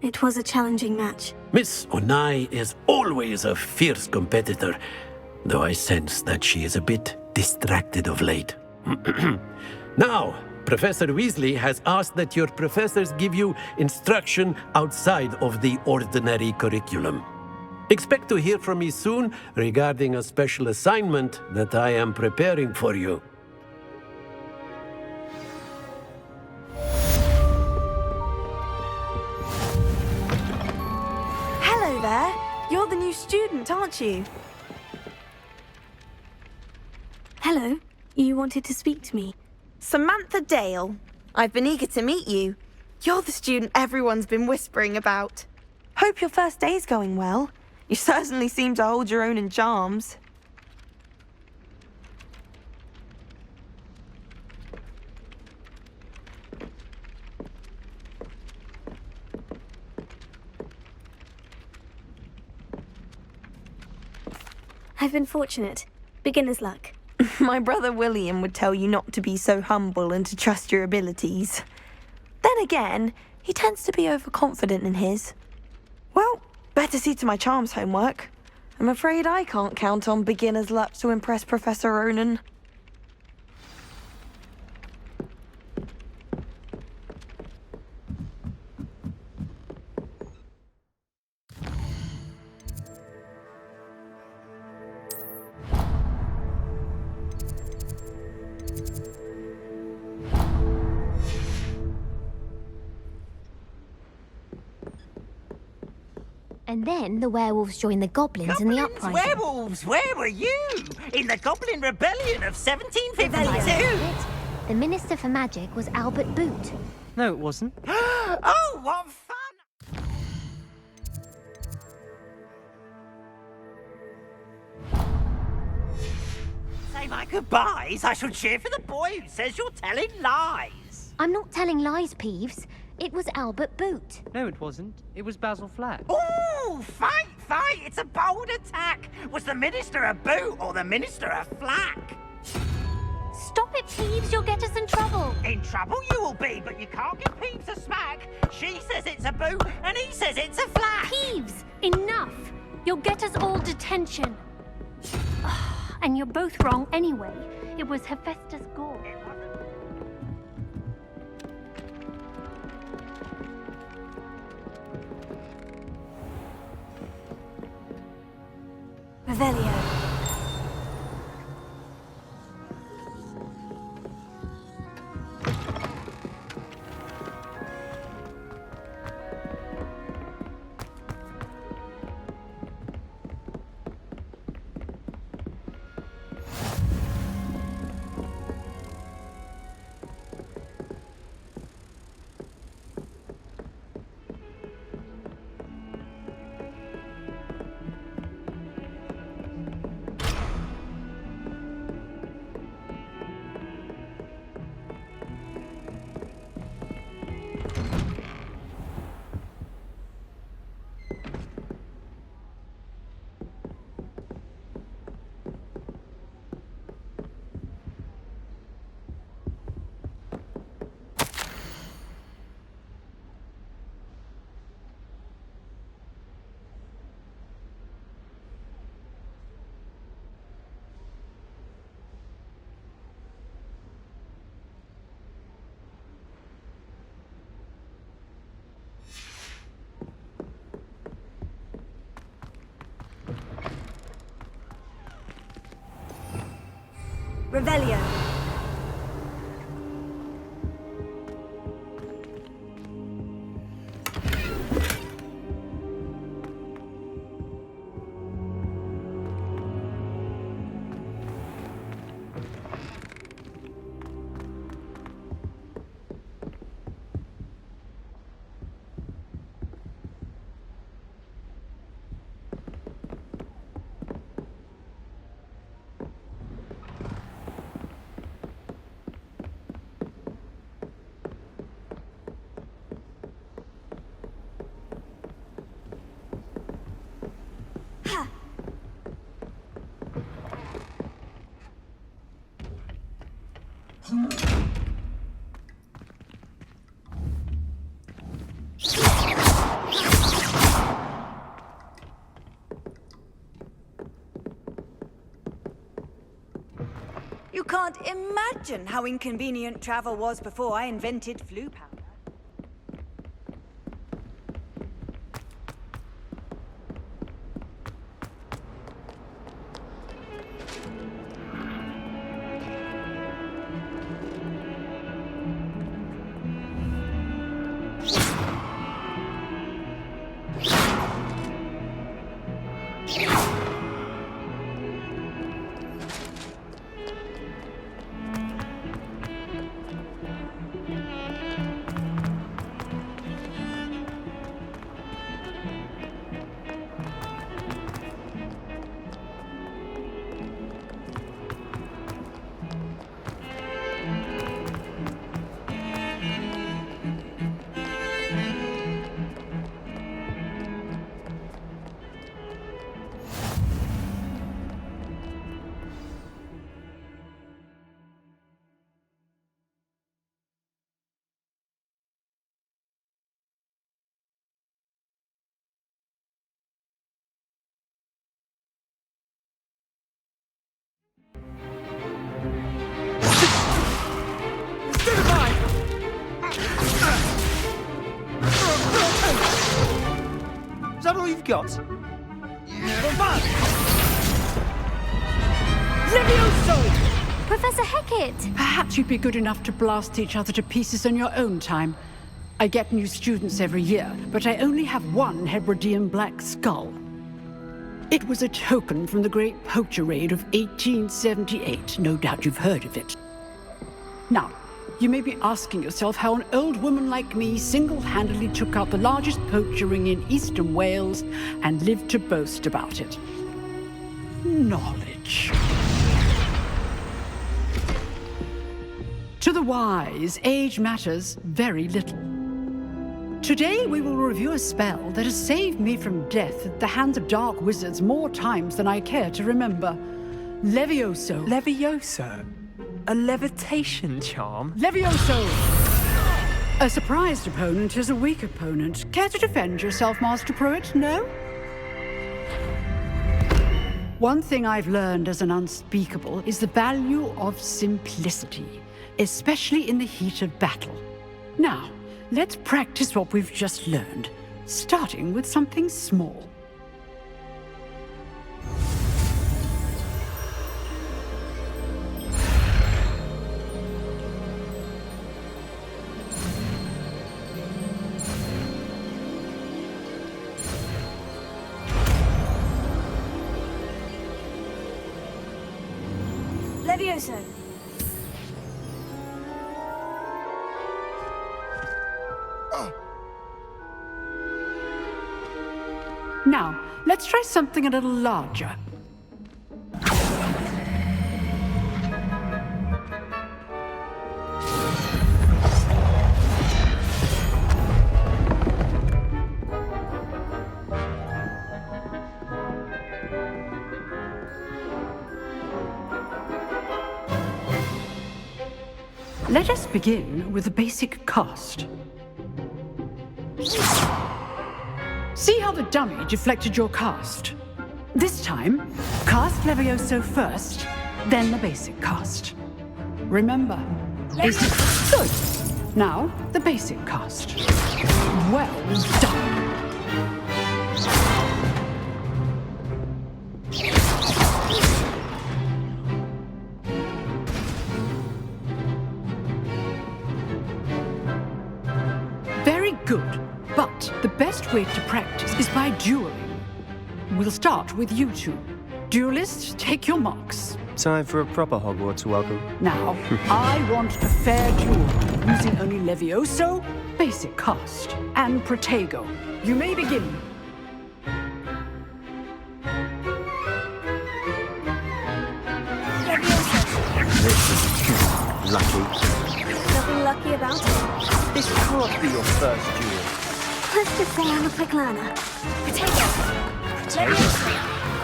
It was a challenging match. Miss Onai is always a fierce competitor, though I sense that she is a bit distracted of late. Now, Professor Weasley has asked that your professors give you instruction outside of the ordinary curriculum. Expect to hear from me soon regarding a special assignment that I am preparing for you. Hello there. You're the new student, aren't you? Hello. You wanted to speak to me? Samantha Dale. I've been eager to meet you. You're the student everyone's been whispering about. Hope your first day's going well. You certainly seem to hold your own in charms. I've been fortunate. Beginner's luck. My brother William would tell you not to be so humble and to trust your abilities. Then again, he tends to be overconfident in his. Well, better see to my charms homework. I'm afraid I can't count on beginner's luck to impress Professor Ronan. And then the werewolves joined the goblins in the uprising. Werewolves, where were you? In the Goblin Rebellion of 1752? The Minister for Magic was Albert Boot. No, it wasn't. Oh, what fun! Say my goodbyes. I shall cheer for the boy who says you're telling lies. I'm not telling lies, Peeves. It was Albert Boot. No, it wasn't. It was Basil Flack. Ooh, fight, fight! It's a bold attack. Was the Minister a boot or the Minister a flack? Stop it, Peeves. You'll get us in trouble. In trouble you will be, but you can't give Peeves a smack. She says it's a boot, and he says it's a flack. Peeves, enough. You'll get us all detention. And you're both wrong anyway. It was Hephaestus Gore. Revelio. Revelio. You can't imagine how inconvenient travel was before I invented flu powder. Is that all you've got? Levioso! Professor Hecat! Perhaps you'd be good enough to blast each other to pieces in your own time. I get new students every year, but I only have one Hebridean black skull. It was a token from the Great Poacher Raid of 1878. No doubt you've heard of it. Now, you may be asking yourself how an old woman like me single-handedly took out the largest poacher ring in eastern Wales and lived to boast about it. Knowledge. To the wise, age matters very little. Today we will review a spell that has saved me from death at the hands of dark wizards more times than I care to remember. Levioso. Levioso? A levitation charm? Levioso! A surprised opponent is a weak opponent. Care to defend yourself, Master Pruitt? No? One thing I've learned as an unspeakable is the value of simplicity, especially in the heat of battle. Now, let's practice what we've just learned, starting with something small. Levioso! Now, let's try something a little larger. Let us begin with the basic cast. See how the dummy deflected your cast? This time, cast Levioso first, then the basic cast. Remember, basic... Good! Now, the basic cast. Well done! Very good. But the best way to practice is by dueling. We'll start with you two. Duelists, take your marks. Time for a proper Hogwarts welcome. Now, I want a fair duel, using only Levioso, basic cast, and Protego. You may begin. This is lucky. Nothing lucky about it. This can't be your first duel. Let's just say I'm a quick learner.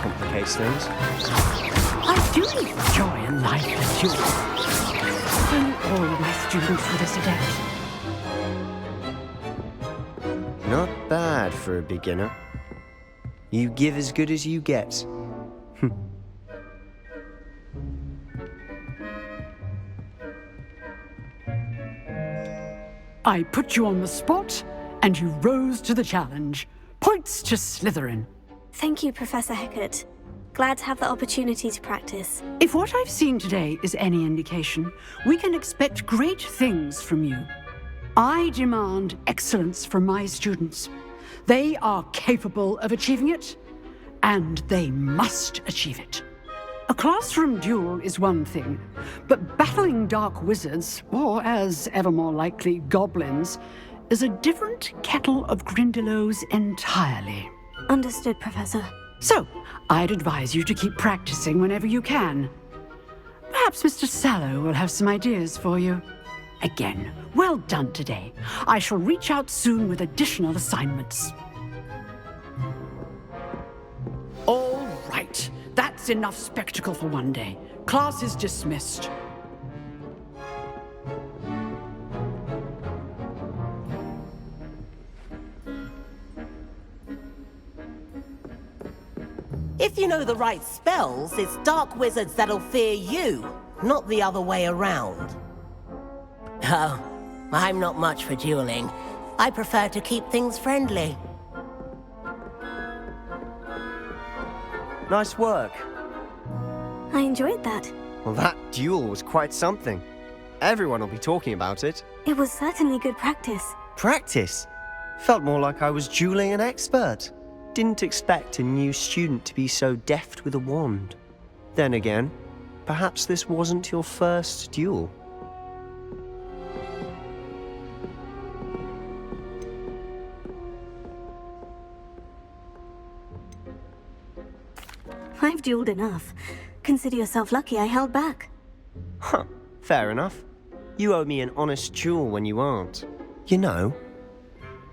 Complicates things. I do enjoy a lively duel. Only control of my students with this adept. Not bad for a beginner. You give as good as you get. I put you on the spot, and you rose to the challenge. Points to Slytherin. Thank you, Professor Hecat. Glad to have the opportunity to practice. If what I've seen today is any indication, we can expect great things from you. I demand excellence from my students. They are capable of achieving it, and they must achieve it. A classroom duel is one thing, but battling dark wizards, or as ever more likely, goblins, is a different kettle of Grindylows entirely. Understood, Professor. So, I'd advise you to keep practicing whenever you can. Perhaps Mr. Sallow will have some ideas for you. Again, well done today. I shall reach out soon with additional assignments. All right. That's enough spectacle for one day. Class is dismissed. If you know the right spells, it's dark wizards that'll fear you, not the other way around. Oh, I'm not much for dueling. I prefer to keep things friendly. Nice work. I enjoyed that. Well, that duel was quite something. Everyone will be talking about it. It was certainly good practice. Practice? Felt more like I was dueling an expert. Didn't expect a new student to be so deft with a wand. Then again, perhaps this wasn't your first duel. I've dueled enough. Consider yourself lucky I held back. Huh, fair enough. You owe me an honest duel when you aren't. You know,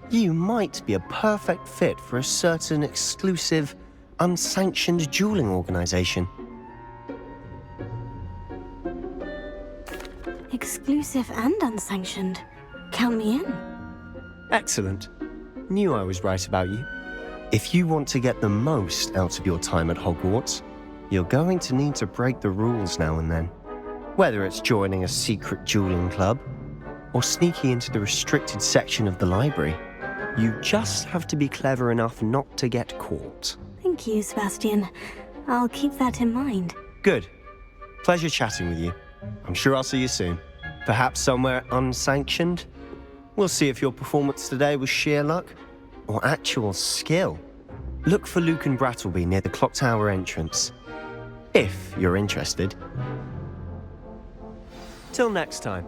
you might be a perfect fit for a certain exclusive, unsanctioned dueling organization. Exclusive and unsanctioned. Count me in. Excellent. Knew I was right about you. If you want to get the most out of your time at Hogwarts, you're going to need to break the rules now and then. Whether it's joining a secret dueling club, or sneaking into the restricted section of the library, you just have to be clever enough not to get caught. Thank you, Sebastian. I'll keep that in mind. Good. Pleasure chatting with you. I'm sure I'll see you soon. Perhaps somewhere unsanctioned? We'll see if your performance today was sheer luck or actual skill. Look for Luke and Brattleby near the clock tower entrance, if you're interested. Till next time.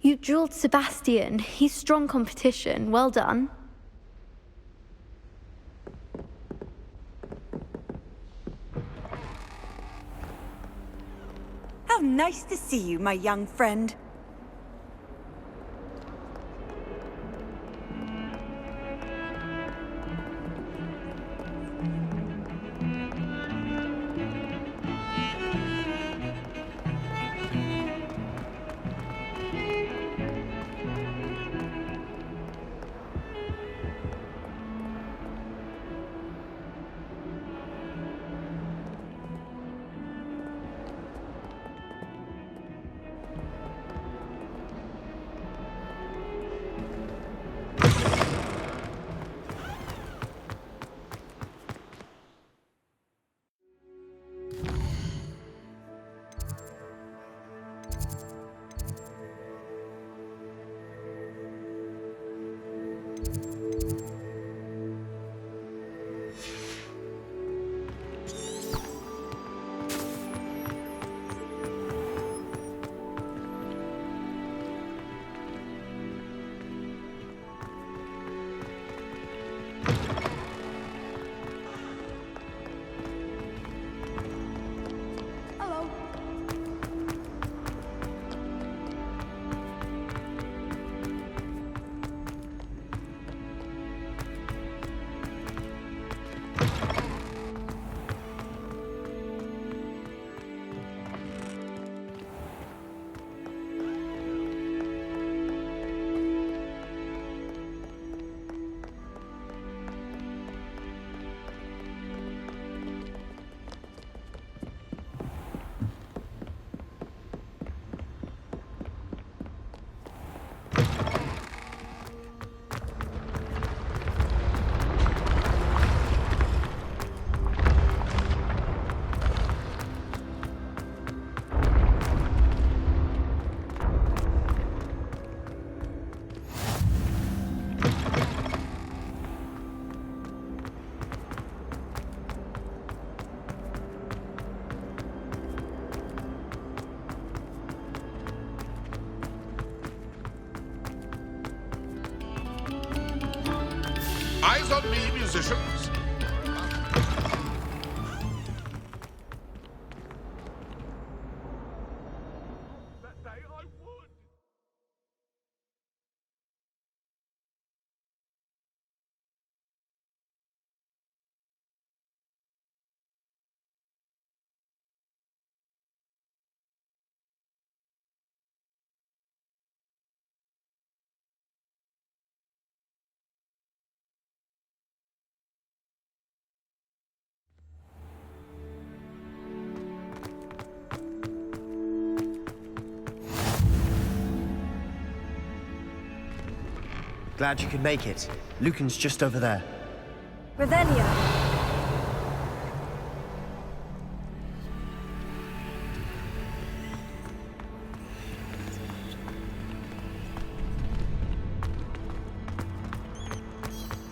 You drilled Sebastian. He's strong competition. Well done. How nice to see you, my young friend. Eyes on me, musicians. Glad you could make it. Lucan's just over there. Revelio.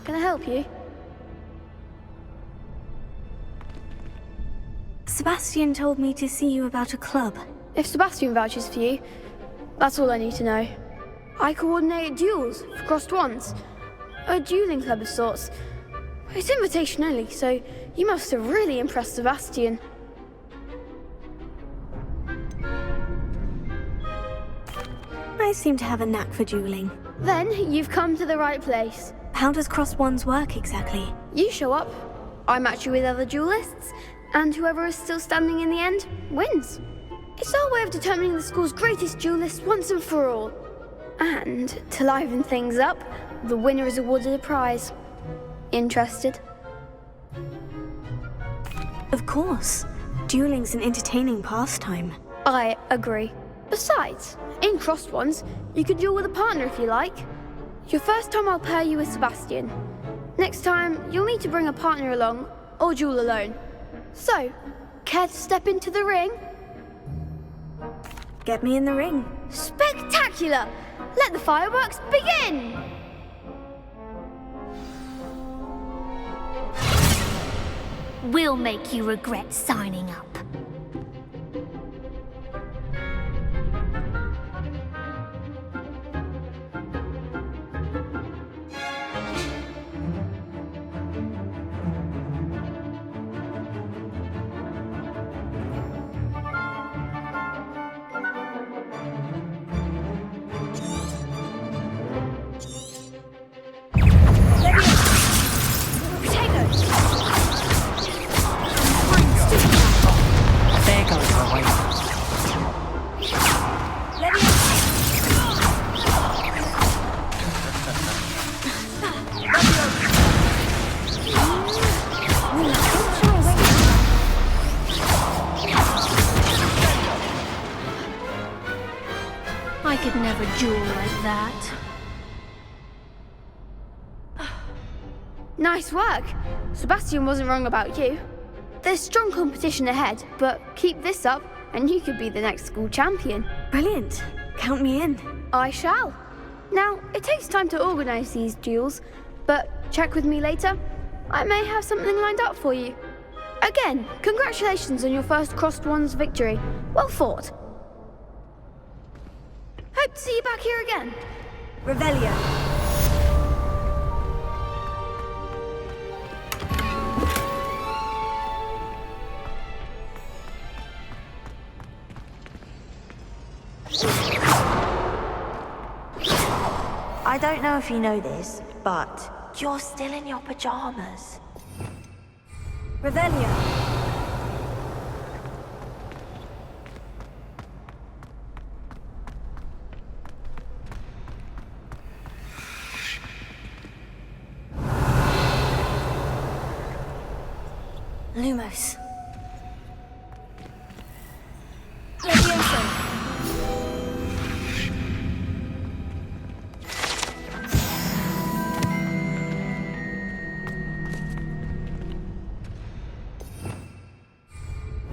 Can I help you? Sebastian told me to see you about a club. If Sebastian vouches for you, that's all I need to know. I coordinate duels for crossed wands. A dueling club of sorts. It's invitation only, so you must have really impressed Sebastian. I seem to have a knack for dueling. Then you've come to the right place. How does crossed wands work exactly? You show up, I match you with other duelists, and whoever is still standing in the end wins. It's our way of determining the school's greatest duelist once and for all. And, to liven things up, the winner is awarded a prize. Interested? Of course. Dueling's an entertaining pastime. I agree. Besides, in crossed ones, you could duel with a partner if you like. Your first time I'll pair you with Sebastian. Next time, you'll need to bring a partner along, or duel alone. So, care to step into the ring? Get me in the ring. Spectacular! Let the fireworks begin! We'll make you regret signing up. I could never duel like that. Nice work. Sebastian wasn't wrong about you. There's strong competition ahead, but keep this up and you could be the next school champion. Brilliant. Count me in. I shall. Now, it takes time to organize these duels, but check with me later. I may have something lined up for you. Again, congratulations on your first Crossed Wands victory. Well fought. Hope to see you back here again. Revelio. I don't know if you know this, but you're still in your pajamas. Revelio. Lumos. Levioso.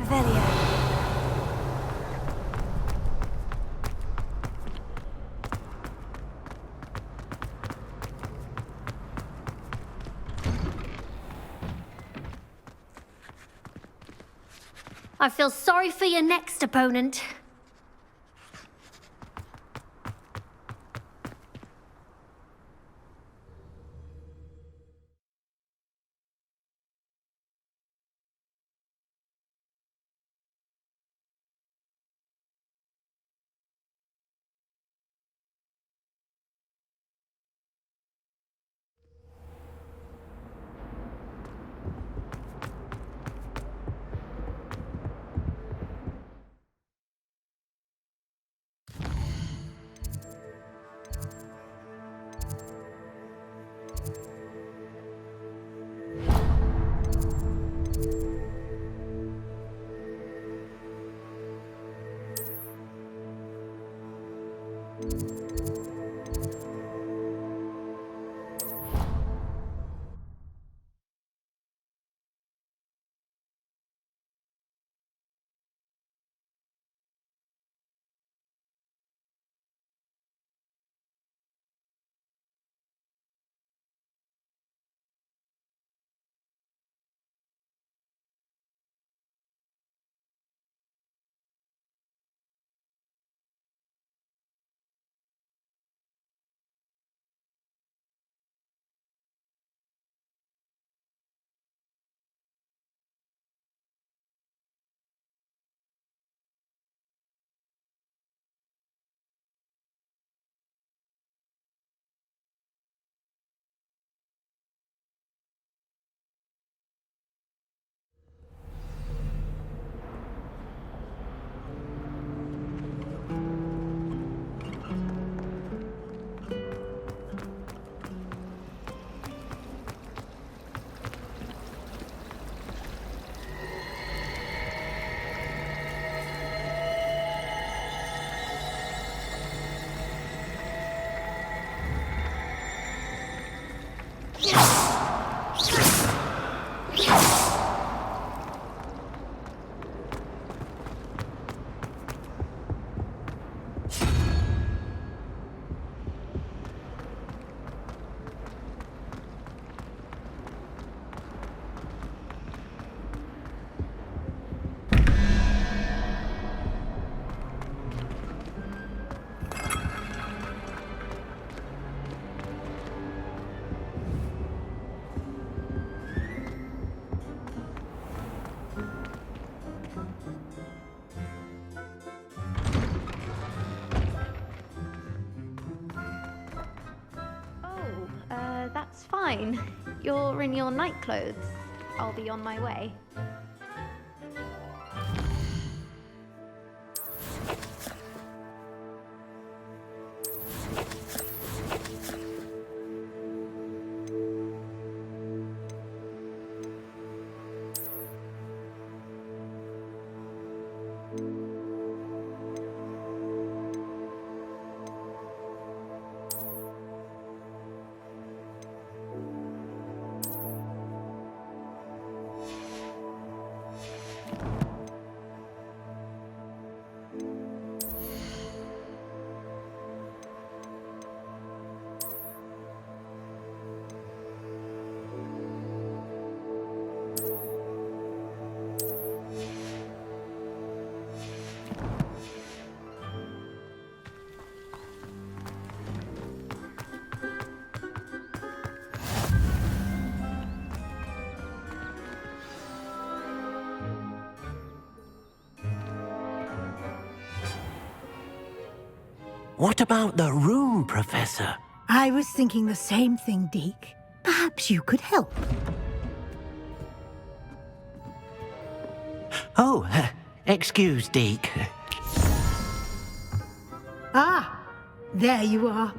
Revelio. I feel sorry for your next opponent. That's fine. You're in your night clothes. I'll be on my way. What about the room, Professor? I was thinking the same thing, Deke. Perhaps you could help. Oh, excuse, Deke. Ah, there you are.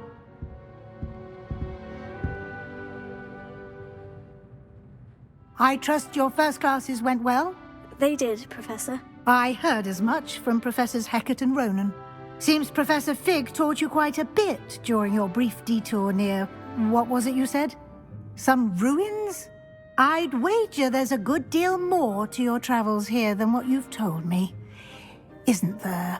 I trust your first classes went well? They did, Professor. I heard as much from Professors Hecat and Ronan. Seems Professor Fig taught you quite a bit during your brief detour near... what was it you said? Some ruins? I'd wager there's a good deal more to your travels here than what you've told me. Isn't there?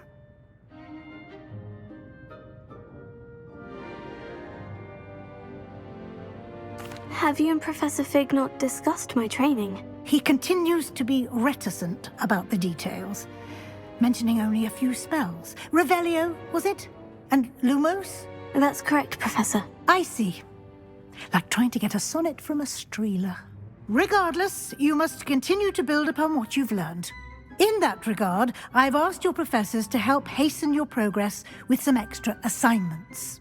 Have you and Professor Fig not discussed my training? He continues to be reticent about the details, mentioning only a few spells. Revelio, was it? And Lumos? That's correct, Professor. I see. Like trying to get a sonnet from a streeler. Regardless, you must continue to build upon what you've learned. In that regard, I've asked your professors to help hasten your progress with some extra assignments.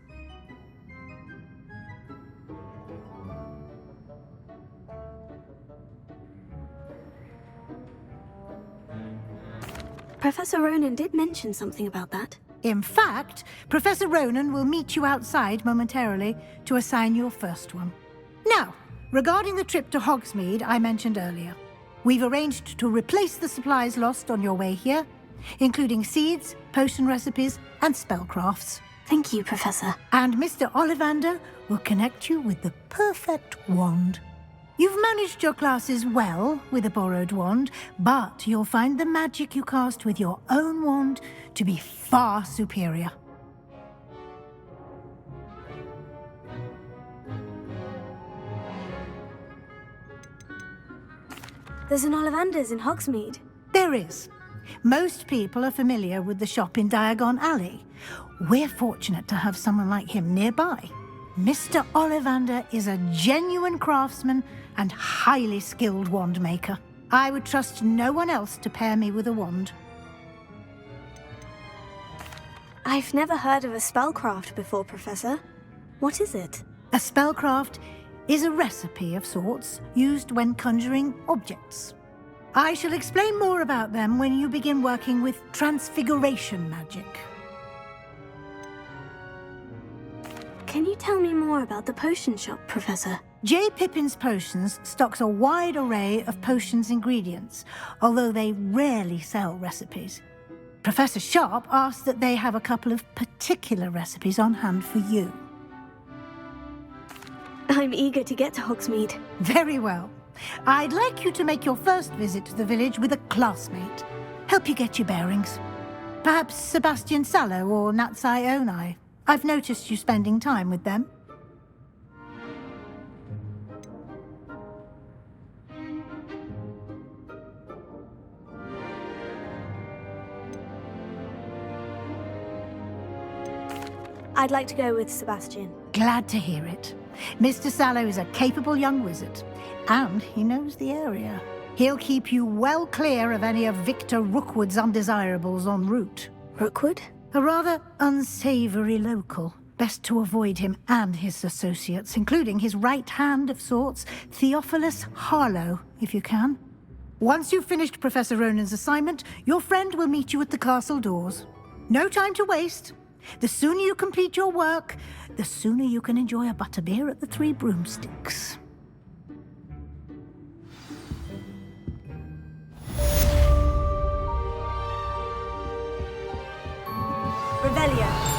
Professor Ronan did mention something about that. In fact, Professor Ronan will meet you outside momentarily to assign your first one. Now, regarding the trip to Hogsmeade I mentioned earlier, we've arranged to replace the supplies lost on your way here, including seeds, potion recipes, and spellcrafts. Thank you, Professor. And Mr. Ollivander will connect you with the perfect wand. You've managed your classes well with a borrowed wand, but you'll find the magic you cast with your own wand to be far superior. There's an Ollivander's in Hogsmeade. There is. Most people are familiar with the shop in Diagon Alley. We're fortunate to have someone like him nearby. Mr. Ollivander is a genuine craftsman and highly skilled wand maker. I would trust no one else to pair me with a wand. I've never heard of a spellcraft before, Professor. What is it? A spellcraft is a recipe of sorts used when conjuring objects. I shall explain more about them when you begin working with transfiguration magic. Can you tell me more about the potion shop, Professor? J. Pippin's Potions stocks a wide array of potions ingredients, although they rarely sell recipes. Professor Sharp asked that they have a couple of particular recipes on hand for you. I'm eager to get to Hogsmeade. Very well. I'd like you to make your first visit to the village with a classmate. Help you get your bearings. Perhaps Sebastian Sallow or Natsai Onai. I've noticed you spending time with them. I'd like to go with Sebastian. Glad to hear it. Mr. Sallow is a capable young wizard, and he knows the area. He'll keep you well clear of any of Victor Rookwood's undesirables en route. Rookwood? A rather unsavory local. Best to avoid him and his associates, including his right hand of sorts, Theophilus Harlow, if you can. Once you've finished Professor Ronan's assignment, your friend will meet you at the castle doors. No time to waste. The sooner you complete your work, the sooner you can enjoy a butterbeer at the Three Broomsticks. Revelio.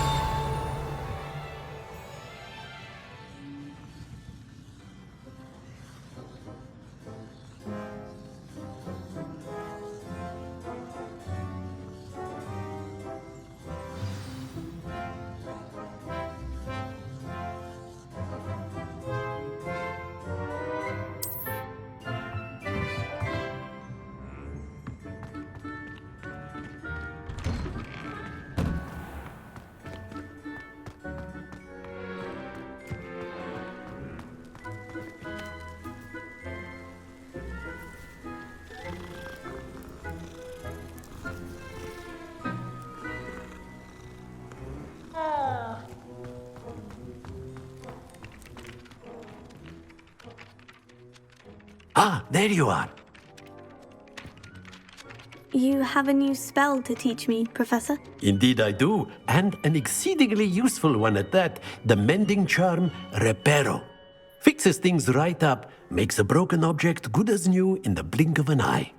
Ah, there you are. You have a new spell to teach me, Professor? Indeed I do, and an exceedingly useful one at that. The mending charm, Reparo. Fixes things right up, makes a broken object good as new in the blink of an eye.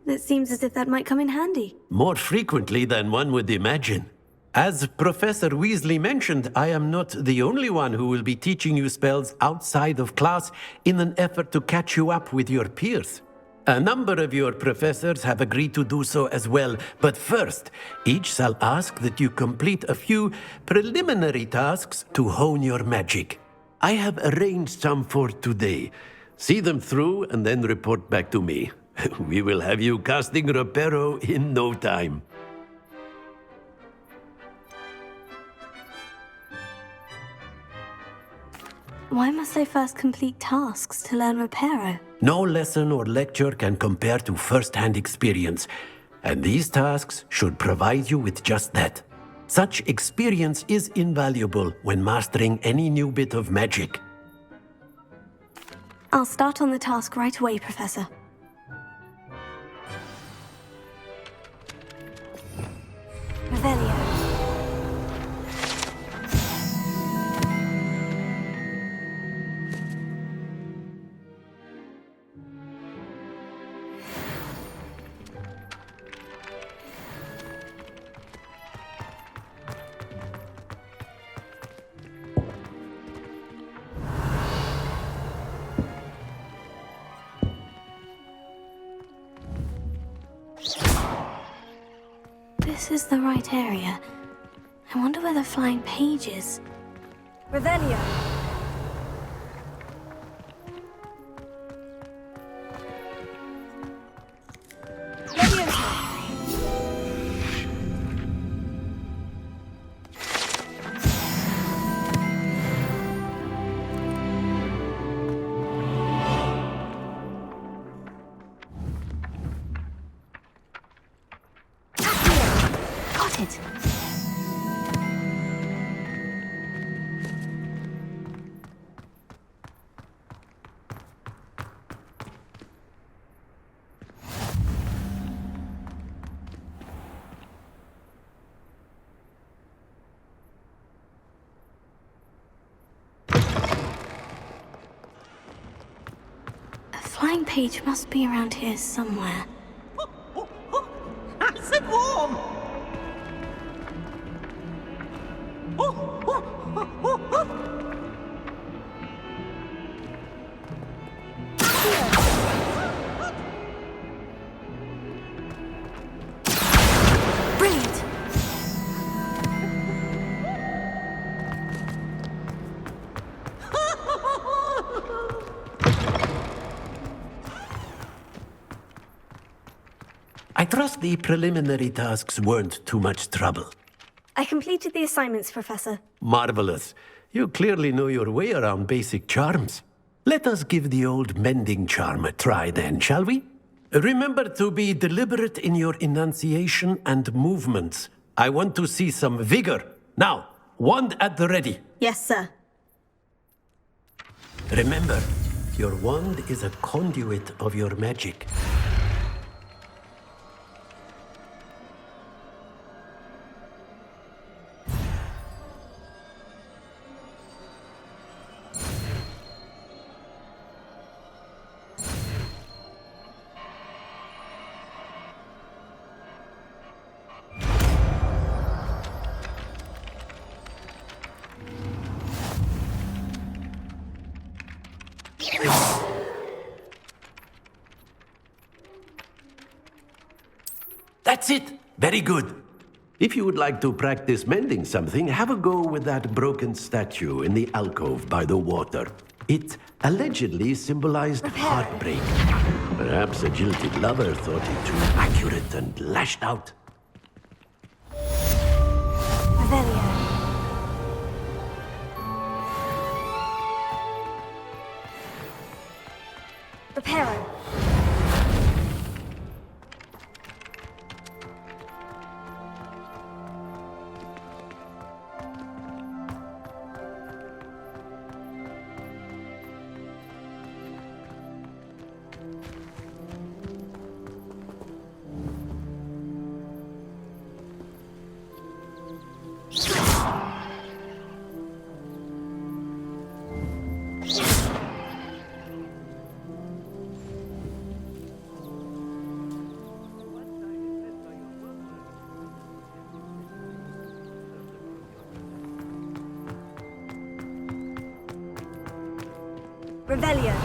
It seems as if that might come in handy. More frequently than one would imagine. As Professor Weasley mentioned, I am not the only one who will be teaching you spells outside of class in an effort to catch you up with your peers. A number of your professors have agreed to do so as well, but first, each shall ask that you complete a few preliminary tasks to hone your magic. I have arranged some for today. See them through and then report back to me. We will have you casting Reparo in no time. Why must I first complete tasks to learn Reparo? No lesson or lecture can compare to first-hand experience, and these tasks should provide you with just that. Such experience is invaluable when mastering any new bit of magic. I'll start on the task right away, Professor. Revelio. This is the right area. I wonder where the flying page is. Revelio. Flying page must be around here somewhere. Acid warm! Brilliant! I trust the preliminary tasks weren't too much trouble. I completed the assignments, Professor. Marvelous. You clearly know your way around basic charms. Let us give the old mending charm a try then, shall we? Remember to be deliberate in your enunciation and movements. I want to see some vigor. Now, wand at the ready. Yes, sir. Remember, your wand is a conduit of your magic. That's it! Very good. If you would like to practice mending something, have a go with that broken statue in the alcove by the water. It allegedly symbolized heartbreak. Perhaps a jilted lover thought it too accurate and lashed out. Revelio. Reparo. Revelio.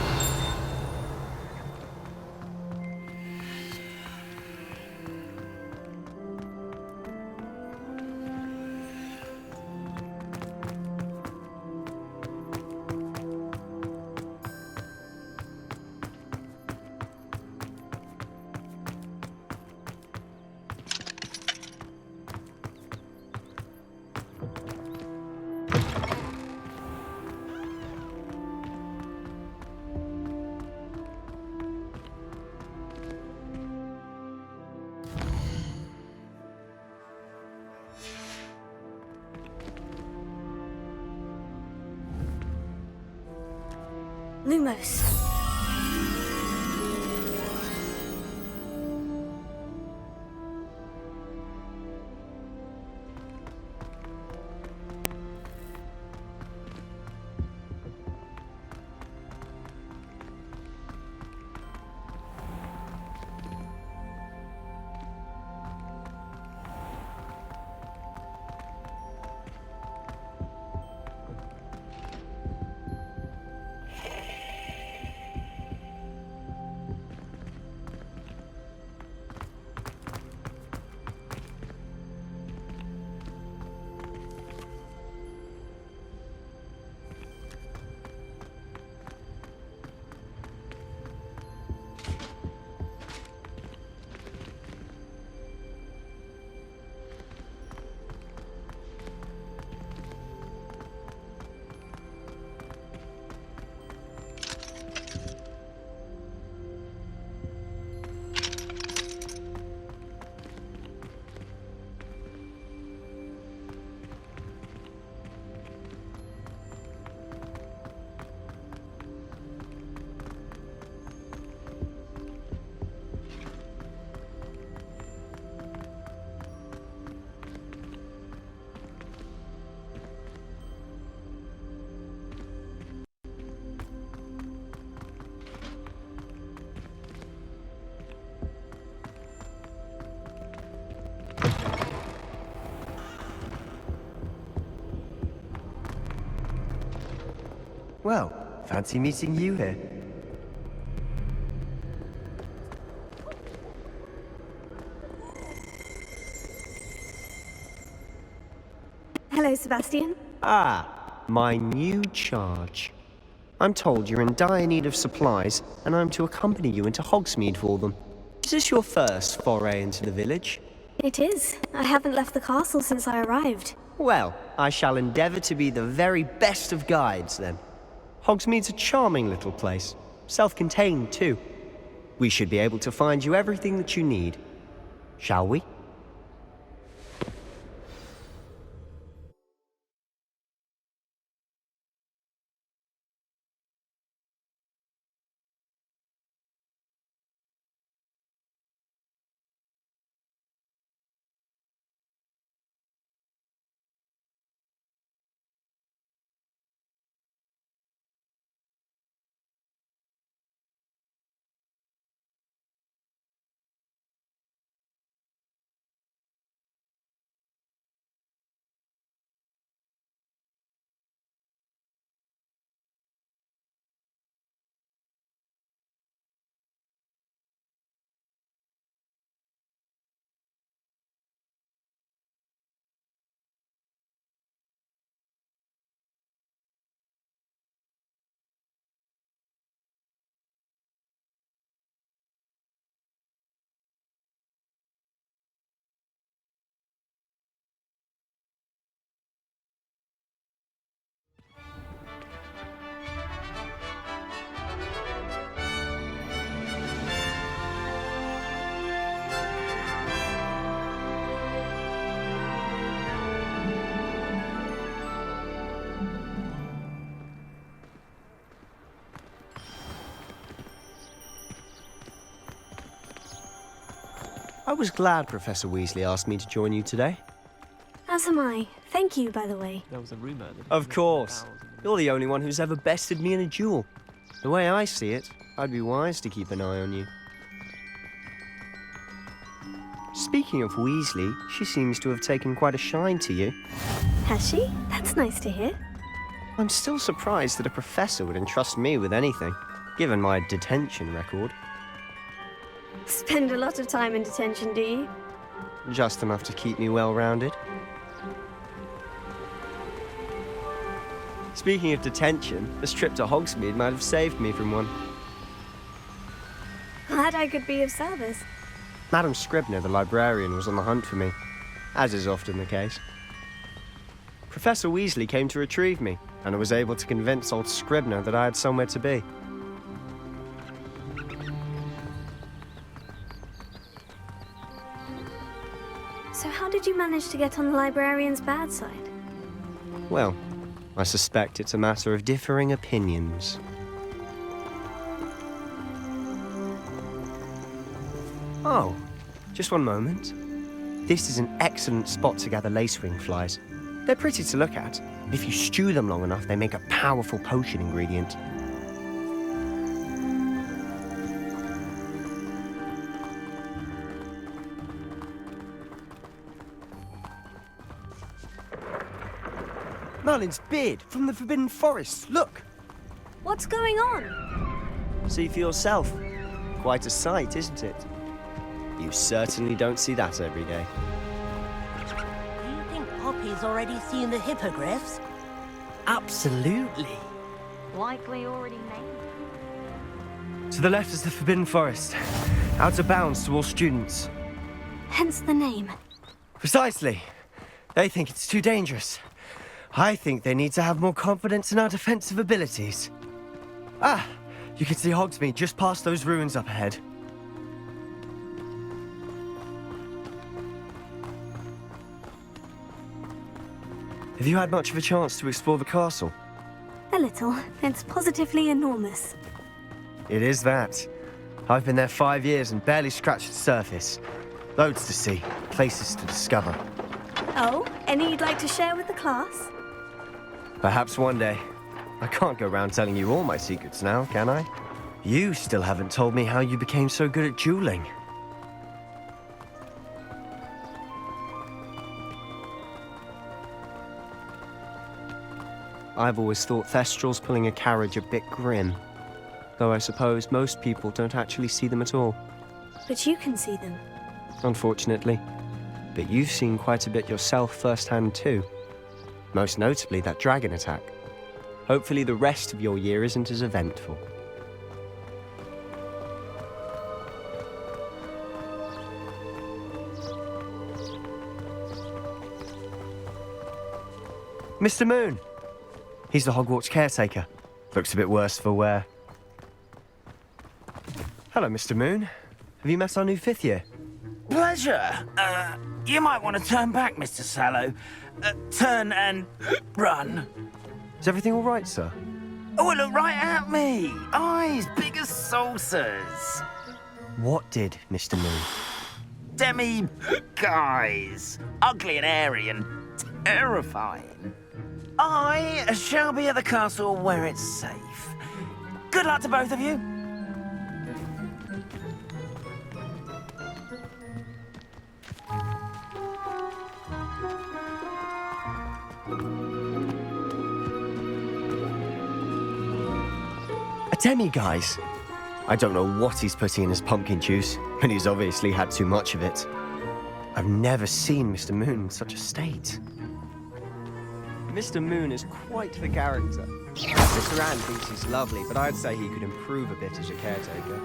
Lumos. Well, fancy meeting you here. Hello, Sebastian. Ah, my new charge. I'm told you're in dire need of supplies, and I'm to accompany you into Hogsmeade for them. Is this your first foray into the village? It is. I haven't left the castle since I arrived. Well, I shall endeavour to be the very best of guides, then. Hogsmeade's a charming little place. Self-contained, too. We should be able to find you everything that you need. Shall we? I was glad Professor Weasley asked me to join you today. As am I. Thank you, by the way. There was a rumour that... Of course. You're the only one who's ever bested me in a duel. The way I see it, I'd be wise to keep an eye on you. Speaking of Weasley, she seems to have taken quite a shine to you. Has she? That's nice to hear. I'm still surprised that a professor would entrust me with anything, given my detention record. Spend a lot of time in detention, do you? Just enough to keep me well-rounded. Speaking of detention, this trip to Hogsmeade might have saved me from one. Glad I could be of service. Madam Scribner, the librarian, was on the hunt for me, as is often the case. Professor Weasley came to retrieve me, and I was able to convince old Scribner that I had somewhere to be. So how did you manage to get on the librarian's bad side? Well, I suspect it's a matter of differing opinions. Oh, just one moment. This is an excellent spot to gather lacewing flies. They're pretty to look at. If you stew them long enough, they make a powerful potion ingredient. Merlin's beard from the Forbidden Forest. Look! What's going on? See for yourself. Quite a sight, isn't it? You certainly don't see that every day. Do you think Poppy's already seen the hippogriffs? Absolutely. Likely already named. To the left is the Forbidden Forest. Out of bounds to all students. Hence the name. Precisely. They think it's too dangerous. I think they need to have more confidence in our defensive abilities. Ah, you can see Hogsmeade just past those ruins up ahead. Have you had much of a chance to explore the castle? A little. It's positively enormous. It is that. I've been there 5 years and barely scratched the surface. Loads to see, places to discover. Oh, any you'd like to share with the class? Perhaps one day. I can't go around telling you all my secrets now, can I? You still haven't told me how you became so good at dueling. I've always thought Thestrals pulling a carriage a bit grim. Though I suppose most people don't actually see them at all. But you can see them. Unfortunately. But you've seen quite a bit yourself firsthand too. Most notably that dragon attack. Hopefully the rest of your year isn't as eventful. Mr. Moon! He's the Hogwarts caretaker. Looks a bit worse for wear. Hello, Mr. Moon. Have you met our new 5th year? Pleasure. You might want to turn back, Mr. Sallow. Turn and run. Is everything all right, sir? Oh, look right at me. Eyes big as saucers. What did, Mr. Moon? Guys. Ugly and airy and terrifying. I shall be at the castle where it's safe. Good luck to both of you. A demi-guise? I don't know what he's putting in his pumpkin juice, but he's obviously had too much of it. I've never seen Mr. Moon in such a state. Mr. Moon is quite the character. Mr. Anne thinks he's lovely, but I'd say he could improve a bit as a caretaker.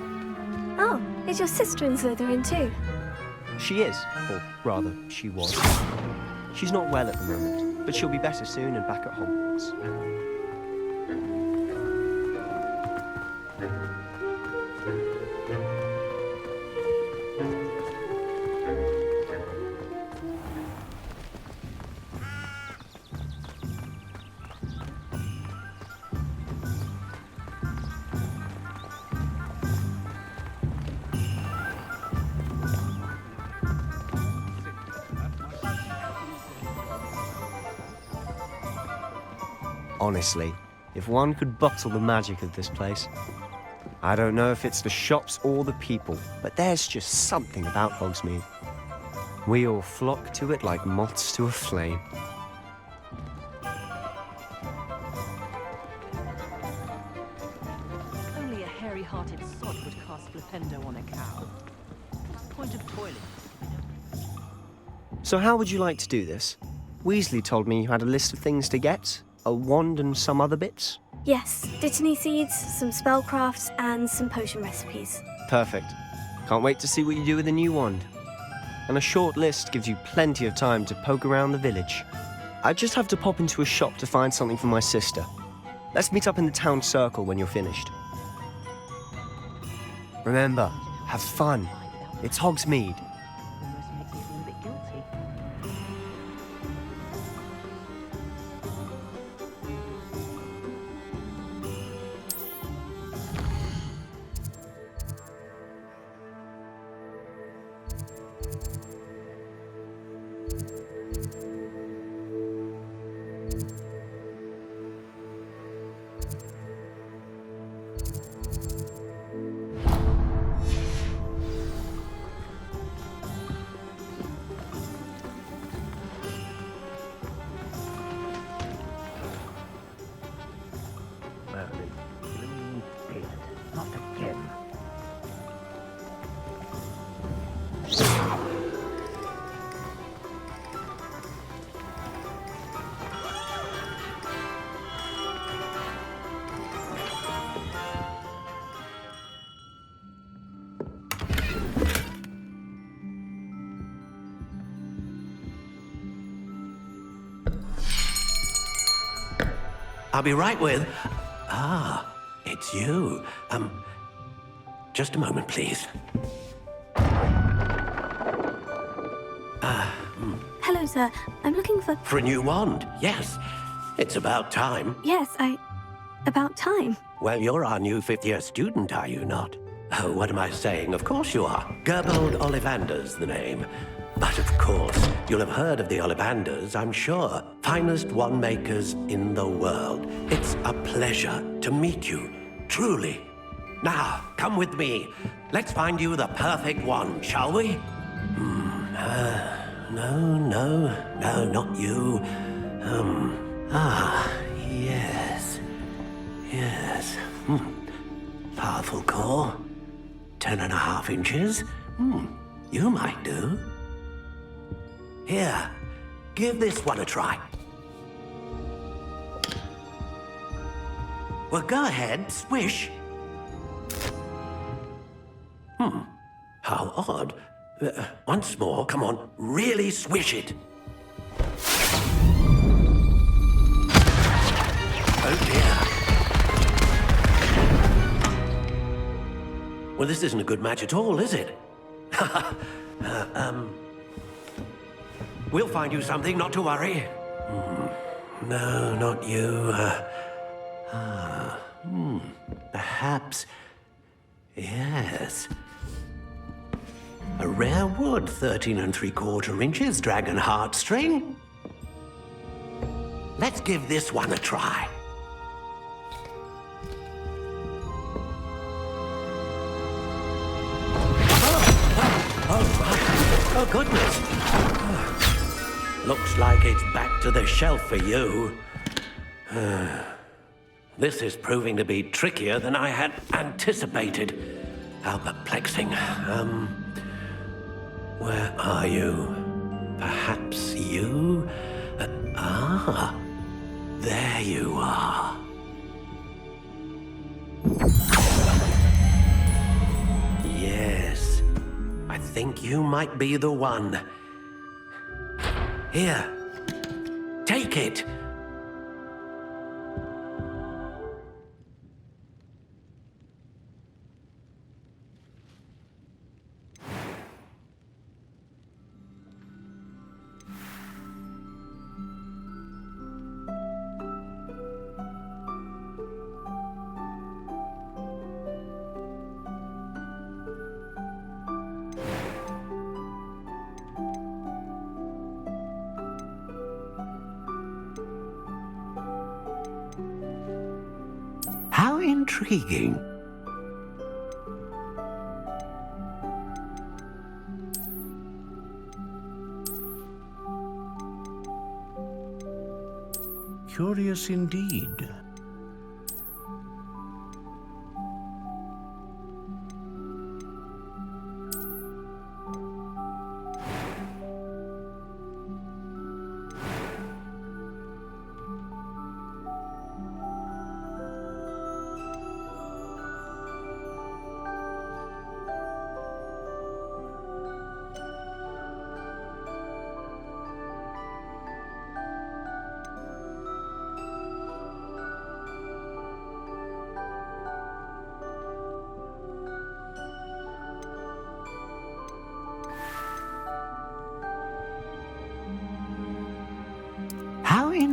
Oh, is your sister in Slytherin too? She is, or rather, she was. She's not well at the moment, but she'll be better soon and back at Hogwarts. Honestly, if one could bottle the magic of this place. I don't know if it's the shops or the people, but there's just something about Hogsmeade. We all flock to it like moths to a flame. hearted sod would cast flipendo on a cow. Point of toilet. So how would you like to do this? Weasley told me you had a list of things to get, a wand and some other bits. Yes, dittany seeds, some spellcrafts, and some potion recipes. Perfect. Can't wait to see what you do with the new wand. And a short list gives you plenty of time to poke around the village. I just have to pop into a shop to find something for my sister. Let's meet up in the town circle when you're finished. Remember, have fun. It's Hogsmeade. Almost makes me feel a bit guilty. Not again. I'll be right with... Ah, it's you. Just a moment, please. Hello, sir. I'm looking for... For a new wand, yes. It's about time. Yes, about time. Well, you're our new fifth-year student, are you not? Oh, what am I saying? Of course you are. Gerbold Ollivander's the name. But of course, you'll have heard of the Ollivanders, I'm sure. Finest wand makers in the world. It's a pleasure to meet you, truly. Now, come with me. Let's find you the perfect wand, shall we? No, not you. Yes. Powerful core. 10.5 inches. You might do. Here, give this one a try. Well, go ahead, swish. How odd. Once more, come on, really swish it. Oh dear. Well, this isn't a good match at all, is it? We'll find you something, not to worry. No, not you. Perhaps... Yes. A rare wood, 13 3/4 inches, dragon heartstring. Let's give this one a try. Oh, goodness. Looks like it's back to the shelf for you. This is proving to be trickier than I had anticipated. How perplexing. Where are you? Perhaps you? There you are. Yes, I think you might be the one. Here, take it. How intriguing. Curious indeed.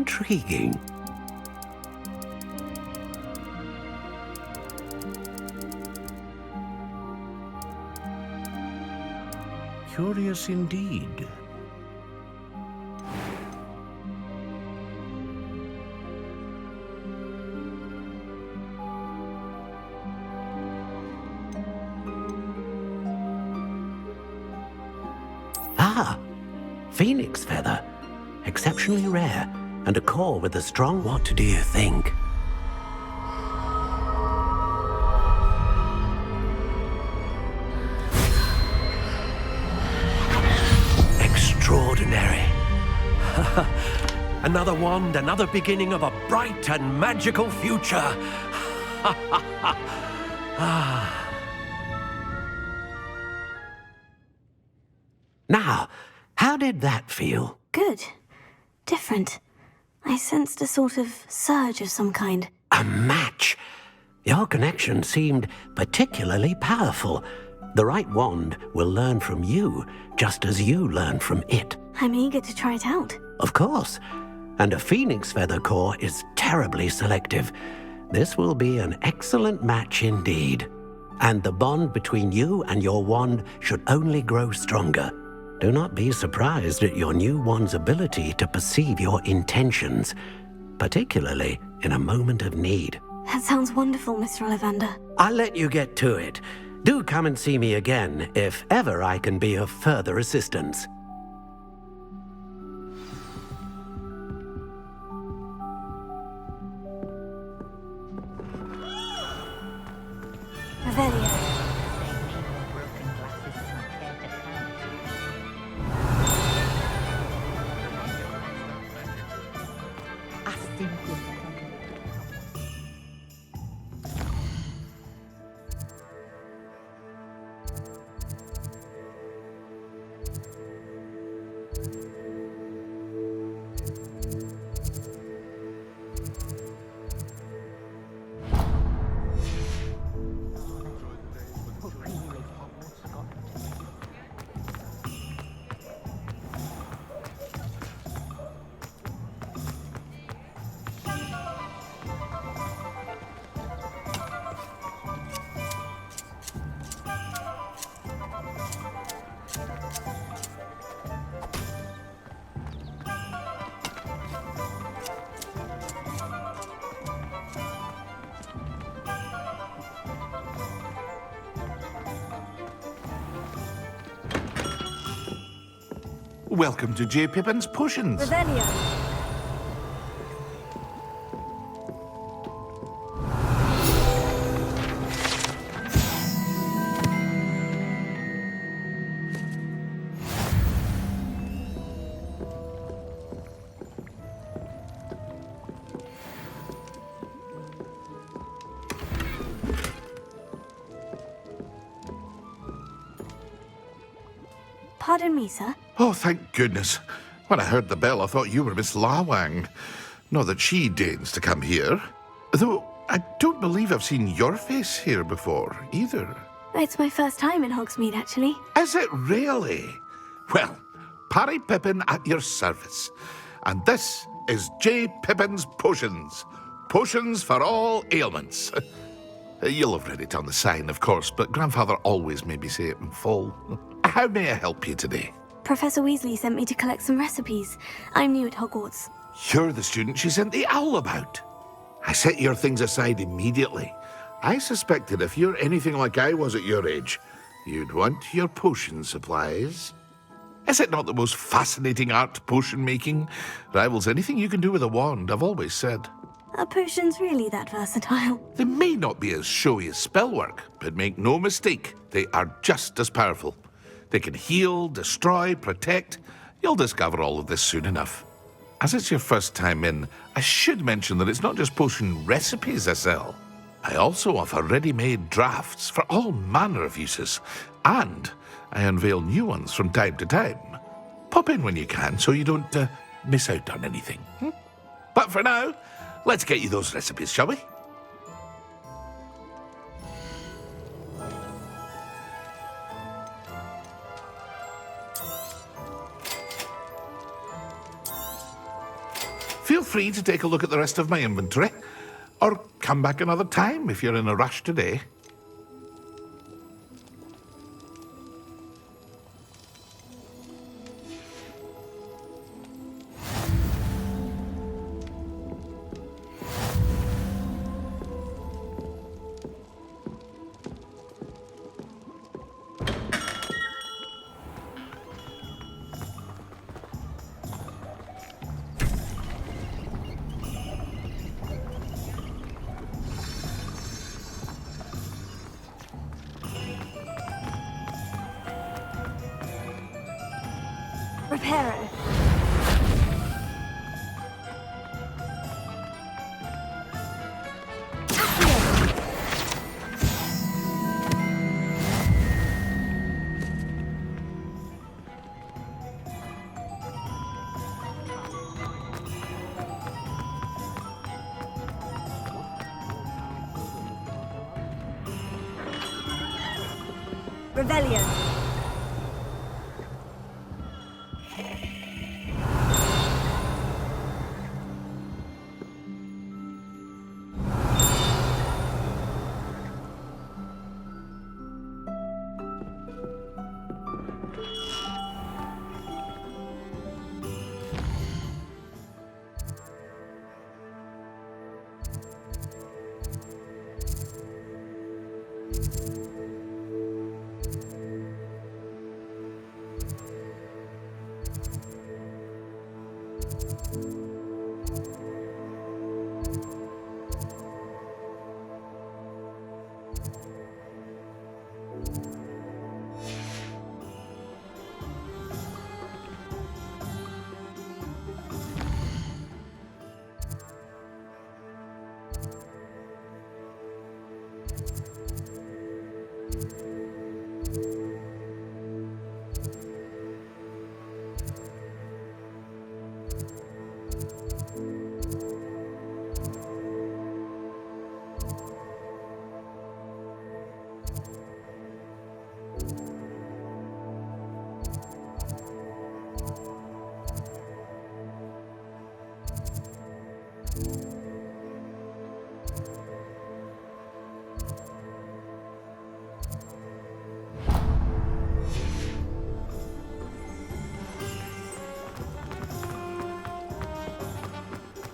Intriguing. Curious indeed. Ah, phoenix feather. Exceptionally rare, and a core with a strong... What do you think? Extraordinary. Another wand, another beginning of a bright and magical future. Now, how did that feel? Good. Different. I sensed a sort of surge of some kind. A match. Your connection seemed particularly powerful. The right wand will learn from you, just as you learn from it. I'm eager to try it out. Of course. And a phoenix feather core is terribly selective. This will be an excellent match indeed. And the bond between you and your wand should only grow stronger. Do not be surprised at your new wand's ability to perceive your intentions, particularly in a moment of need. That sounds wonderful, Mr. Ollivander. I'll let you get to it. Do come and see me again if ever I can be of further assistance. Revelio. Welcome to J. Pippin's Potions. Revelio. Pardon me, sir. Oh, thank goodness. When I heard the bell, I thought you were Miss Lawang. Not that she deigns to come here. Though, I don't believe I've seen your face here before, either. It's my first time in Hogsmeade, actually. Is it really? Well, Parry Pippin at your service. And this is J. Pippin's Potions. Potions for all ailments. You'll have read it on the sign, of course, but Grandfather always made me say it in full. How may I help you today? Professor Weasley sent me to collect some recipes. I'm new at Hogwarts. You're the student she sent the owl about. I set your things aside immediately. I suspected if you're anything like I was at your age, you'd want your potion supplies. Is it not the most fascinating art, potion making? Rivals anything you can do with a wand, I've always said. Are potions really that versatile? They may not be as showy as spellwork, but make no mistake, they are just as powerful. They can heal, destroy, protect. You'll discover all of this soon enough. As it's your first time in, I should mention that it's not just potion recipes I sell. I also offer ready-made drafts for all manner of uses, and I unveil new ones from time to time. Pop in when you can so you don't miss out on anything. But for now, let's get you those recipes, shall we? Feel free free to take a look at the rest of my inventory. Or come back another time if you're in a rush today. Reparo. Revelio.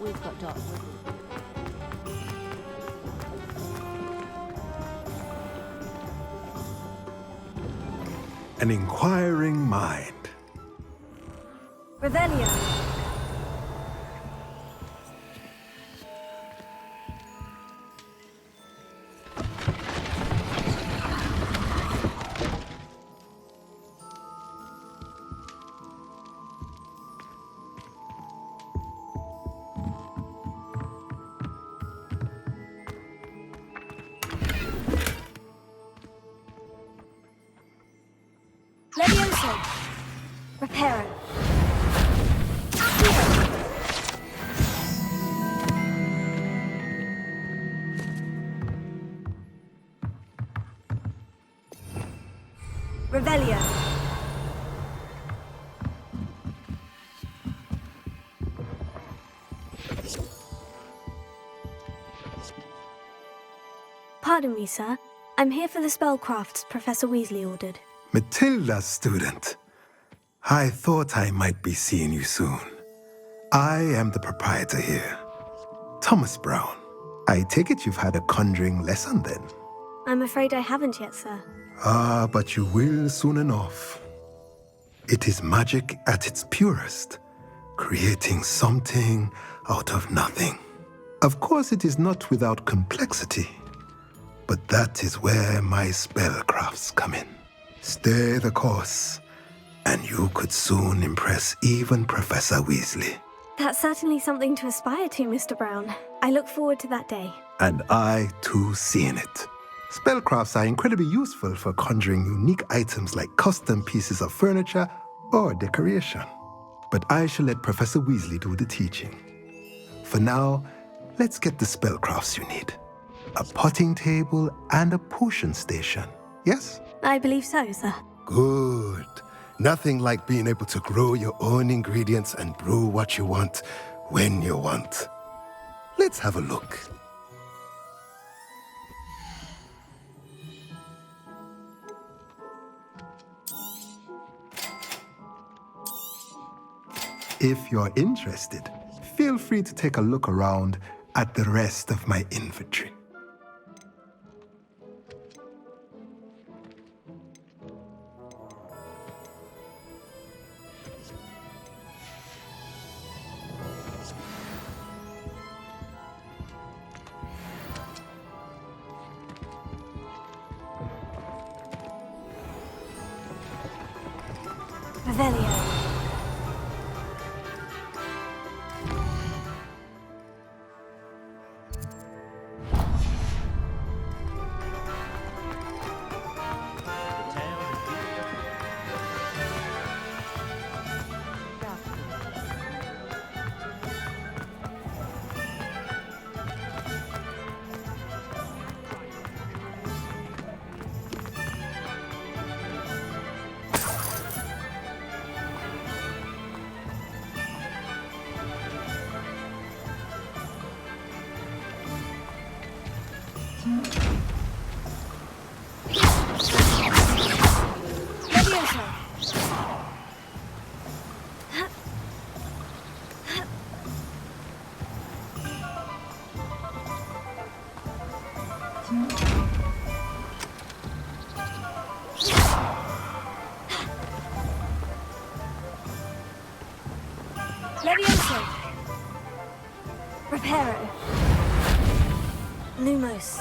We've got Doc. An inquiring mind. Revelio. Levioso. Reparo. Revelio. Pardon me, sir. I'm here for the spellcrafts Professor Weasley ordered. Matilda's student. I thought I might be seeing you soon. I am the proprietor here, Thomas Brown. I take it you've had a conjuring lesson then? I'm afraid I haven't yet, sir. Ah, but you will soon enough. It is magic at its purest, creating something out of nothing. Of course, it is not without complexity, but that is where my spellcrafts come in. Stay the course, and you could soon impress even Professor Weasley. That's certainly something to aspire to, Mr. Brown. I look forward to that day. And I, too, seeing it. Spellcrafts are incredibly useful for conjuring unique items like custom pieces of furniture or decoration. But I shall let Professor Weasley do the teaching. For now, let's get the spellcrafts you need. A potting table and a potion station, yes? I believe so, sir. Good. Nothing like being able to grow your own ingredients and brew what you want when you want. Let's have a look. If you're interested, feel free to take a look around at the rest of my inventory. Revelio. Levioso. Reparo. Lumos.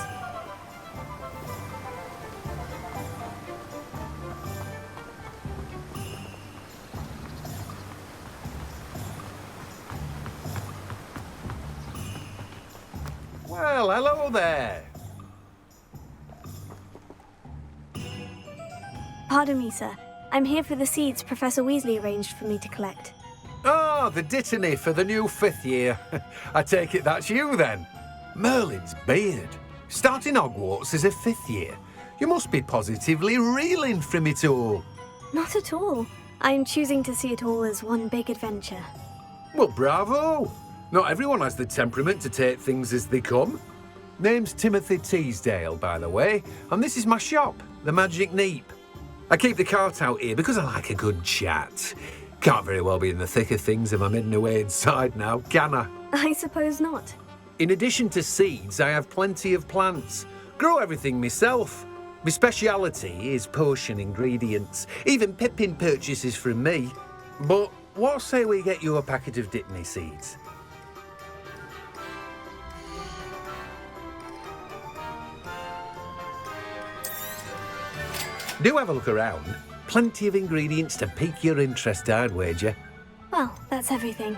Well, hello there. Pardon me, sir. I'm here for the seeds Professor Weasley arranged for me to collect. Oh, the dittany for the new 5th year. I take it that's you then. Merlin's beard. Starting Hogwarts as a 5th year. You must be positively reeling from it all. Not at all. I'm choosing to see it all as one big adventure. Well, bravo. Not everyone has the temperament to take things as they come. Name's Timothy Teasdale, by the way, and this is my shop, the Magic Neep. I keep the cart out here because I like a good chat. Can't very well be in the thick of things if I'm hidden away inside now, can I? I suppose not. In addition to seeds, I have plenty of plants. Grow everything myself. My speciality is potion ingredients. Even Pippin purchases from me. But what say we get you a packet of Dittany seeds? Do have a look around. Plenty of ingredients to pique your interest, I'd wager. Well, that's everything.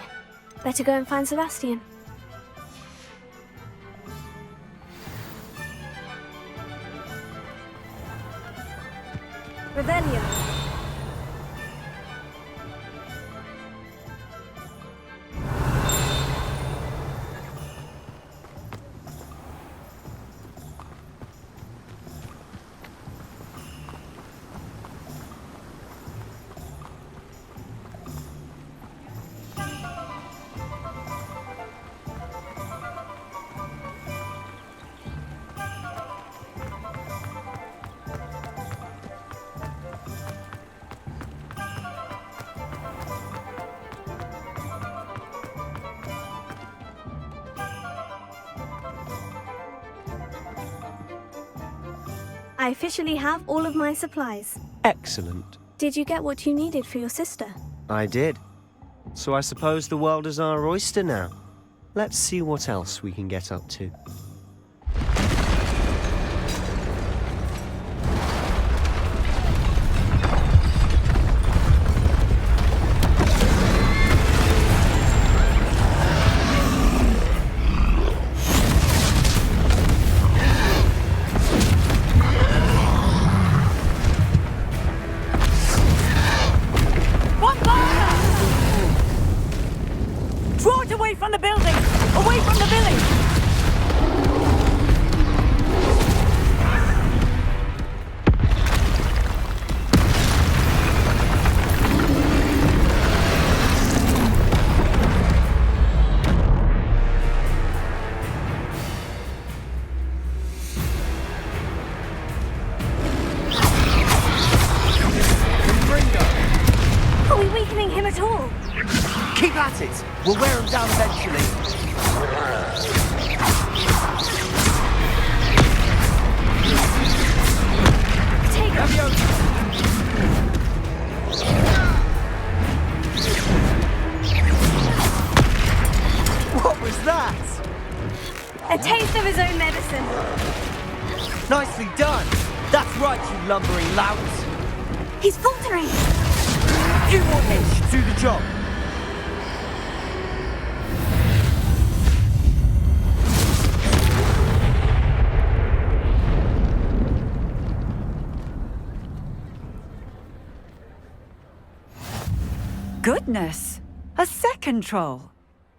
Better go and find Sebastian. Revelio. I officially have all of my supplies. Excellent. Did you get what you needed for your sister? I did. So I suppose the world is our oyster now. Let's see what else we can get up to. A taste of his own medicine. Nicely done. That's right, you lumbering louts. He's faltering. Few more hits should do the job. Goodness! A second troll.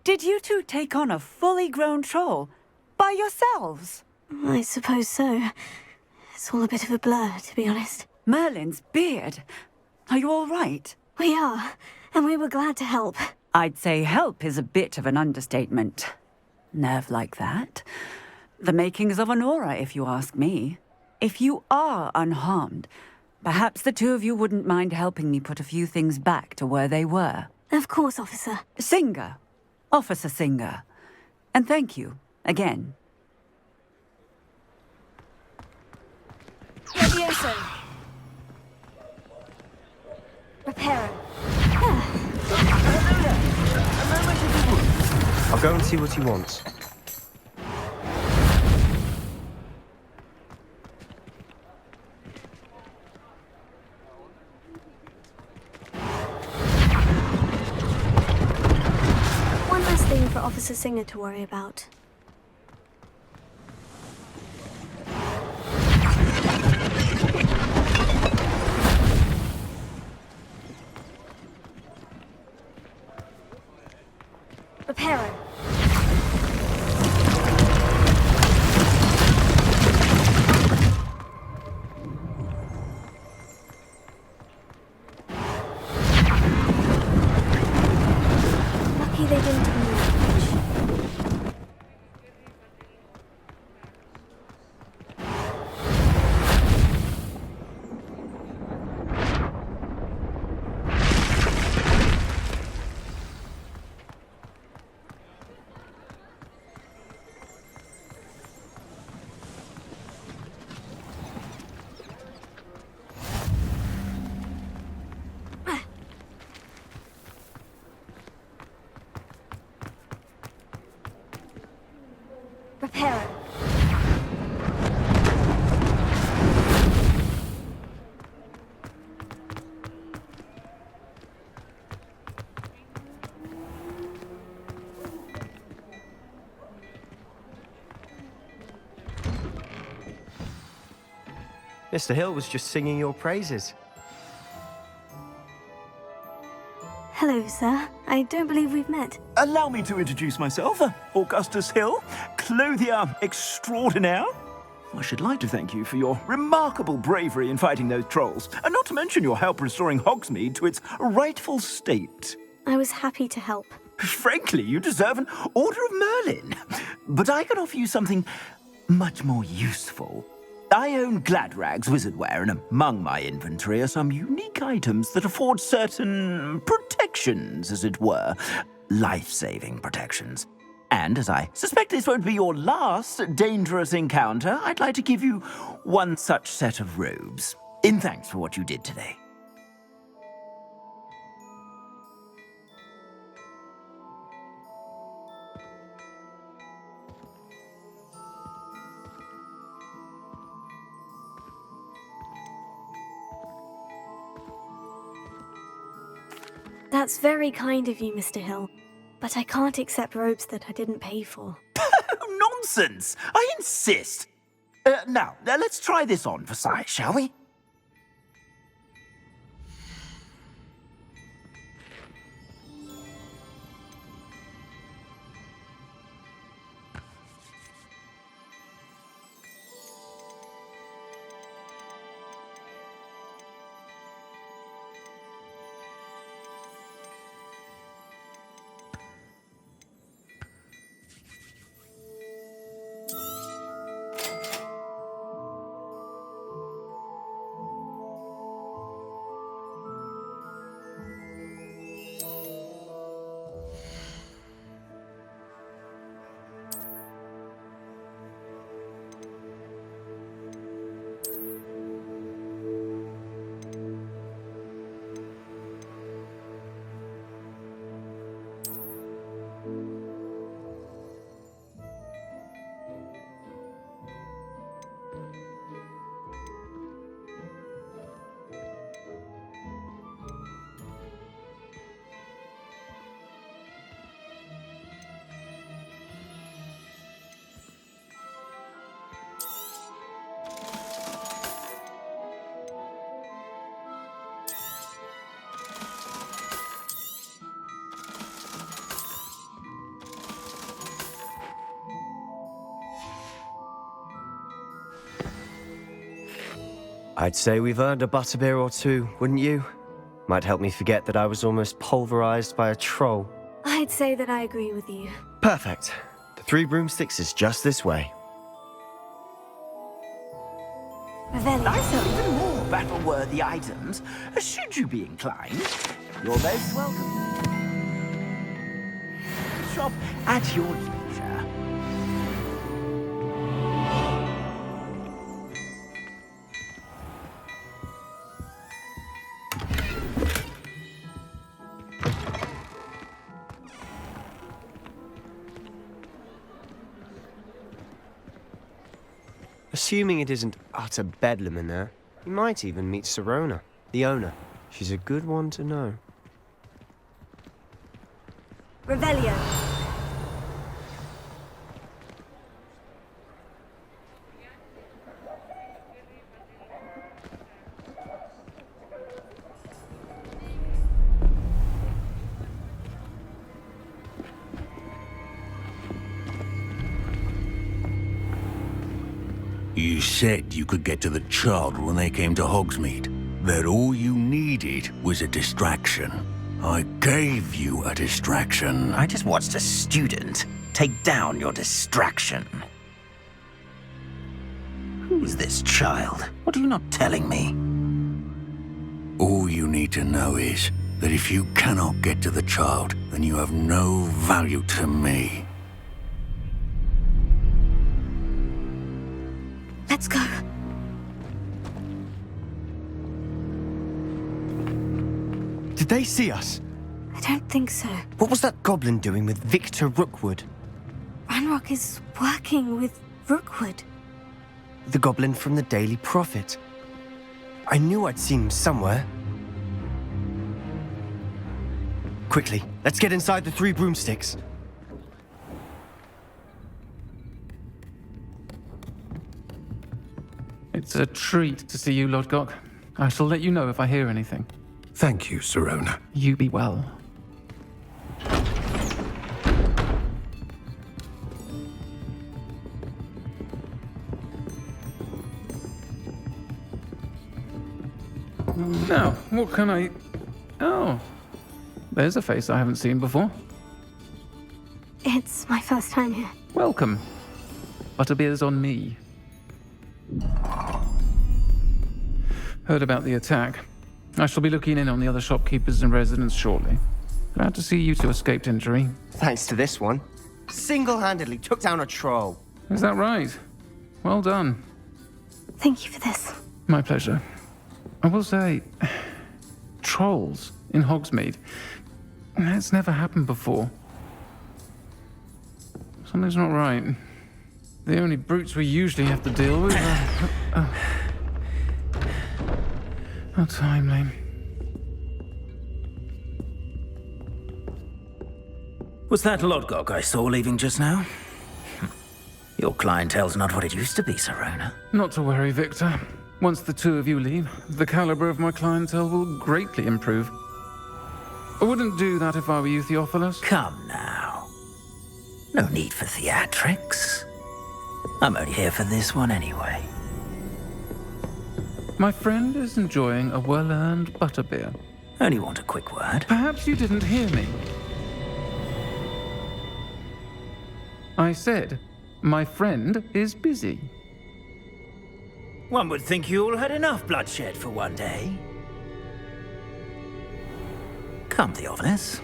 Did you two take on a fully grown troll by yourselves? I suppose so. It's all a bit of a blur, to be honest. Merlin's beard. Are you all right? We are, and we were glad to help. I'd say help is a bit of an understatement. Nerve like that. The makings of an aura, if you ask me. If you are unharmed, perhaps the two of you wouldn't mind helping me put a few things back to where they were. Of course, officer. Singer. Officer Singer. And thank you, again. Levioso. Reparo. I'll go and see what he wants. One last thing for Officer Singer to worry about. Reparo. Lucky they didn't move much. Reparo. Mr. Hill was just singing your praises. Hello, sir. I don't believe we've met. Allow me to introduce myself, Augustus Hill, clothier extraordinaire. I should like to thank you for your remarkable bravery in fighting those trolls, and not to mention your help restoring Hogsmeade to its rightful state. I was happy to help. Frankly, you deserve an Order of Merlin. But I can offer you something much more useful. I own Gladrag's wizardware, and among my inventory are some unique items that afford certain protections, as it were. Life-saving protections. And as I suspect this won't be your last dangerous encounter, I'd like to give you one such set of robes, in thanks for what you did today. That's very kind of you, Mr. Hill. But I can't accept robes that I didn't pay for. Nonsense! I insist! Now, let's try this on for size, shall we? I'd say we've earned a butterbeer or two, wouldn't you? Might help me forget that I was almost pulverized by a troll. I'd say that I agree with you. Perfect. The Three Broomsticks is just this way. Revelio. I sell even more battle-worthy items, should you be inclined. You're most welcome. Shop at your leisure. Assuming it isn't utter bedlam in there, you might even meet Sirona, the owner. She's a good one to know. Revelio. You said you could get to the child when they came to Hogsmeade. That all you needed was a distraction. I gave you a distraction. I just watched a student take down your distraction. Who is this child? What are you not telling me? All you need to know is that if you cannot get to the child, then you have no value to me. Let's go. Did they see us? I don't think so. What was that goblin doing with Victor Rookwood? Ranrock is working with Rookwood. The goblin from the Daily Prophet. I knew I'd seen him somewhere. Quickly, let's get inside the Three Broomsticks. It's a treat to see you, Lodgok. I shall let you know if I hear anything. Thank you, Sirona. You be well. Now, what can I... Oh, there's a face I haven't seen before. It's my first time here. Welcome. Butterbeer's on me. Heard about the attack. I shall be looking in on the other shopkeepers and residents shortly. Glad to see you two escaped injury. Thanks to this one. Single-handedly took down a troll. Is that right? Well done. Thank you for this. My pleasure. I will say, trolls in Hogsmeade. That's never happened before. Something's not right. The only brutes we usually have to deal with are... How timely. Was that Lodgok I saw leaving just now? Your clientele's not what it used to be, Sirona. Not to worry, Victor. Once the two of you leave, the caliber of my clientele will greatly improve. I wouldn't do that if I were you, Theophilus. Come now. No need for theatrics. I'm only here for this one anyway. My friend is enjoying a well-earned butterbeer. Only want a quick word. Perhaps you didn't hear me. I said, my friend is busy. One would think you all had enough bloodshed for one day. Come, Theophilus.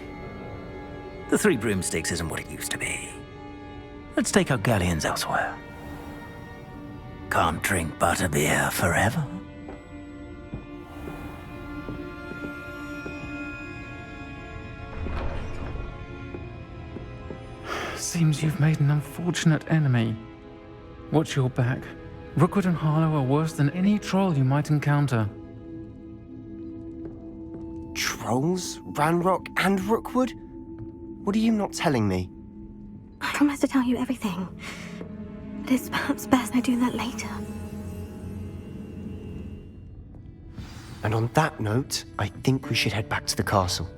The Three Broomsticks isn't what it used to be. Let's take our galleons elsewhere. Can't drink butterbeer forever. Seems you've made an unfortunate enemy. Watch your back. Rookwood and Harlow are worse than any troll you might encounter. Trolls? Ranrock and Rookwood? What are you not telling me? I promised to tell you everything. But it's perhaps best I do that later. And on that note, I think we should head back to the castle.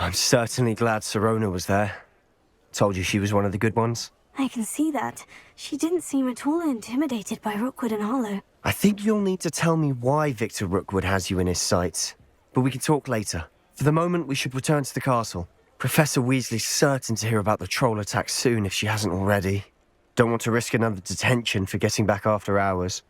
I'm certainly glad Sirona was there. Told you she was one of the good ones. I can see that. She didn't seem at all intimidated by Rookwood and Harlow. I think you'll need to tell me why Victor Rookwood has you in his sights. But we can talk later. For the moment, we should return to the castle. Professor Weasley's certain to hear about the troll attack soon if she hasn't already. Don't want to risk another detention for getting back after hours.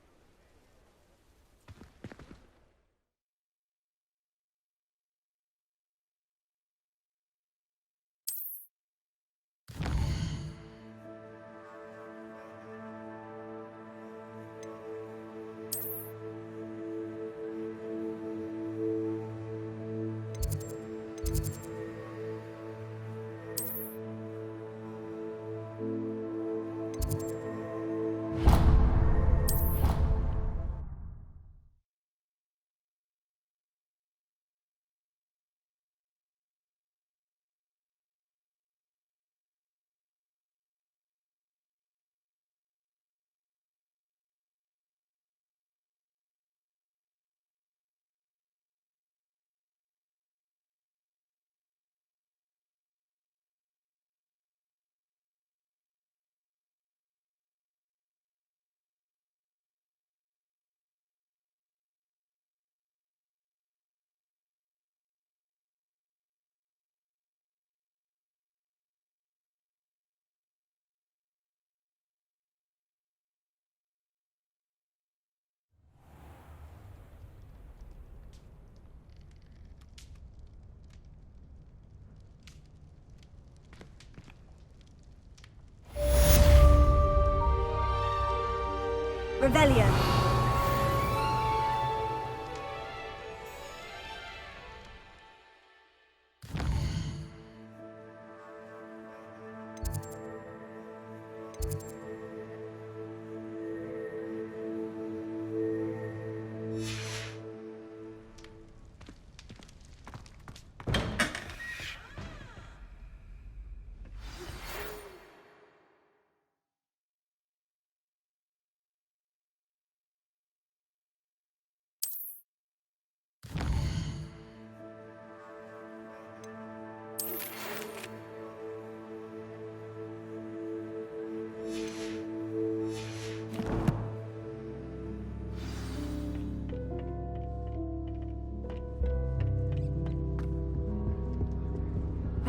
Revelio.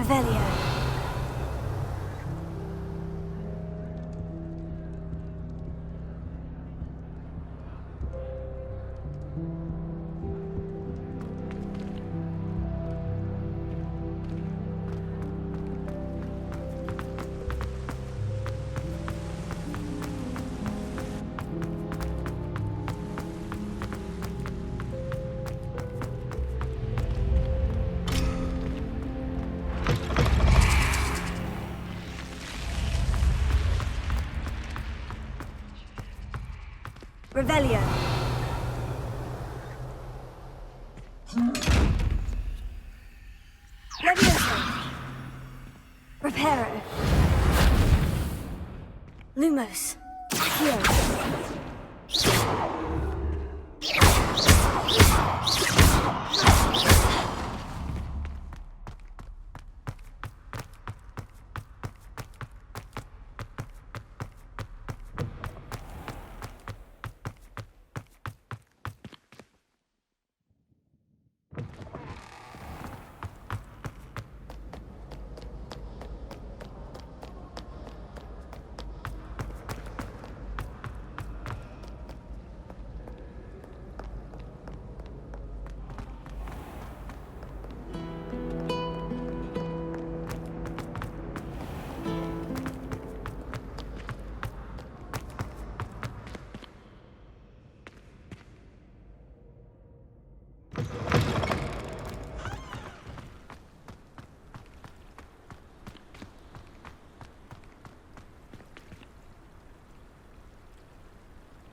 Revelio. Revelio. Levioso. Reparo. Lumos. Accio.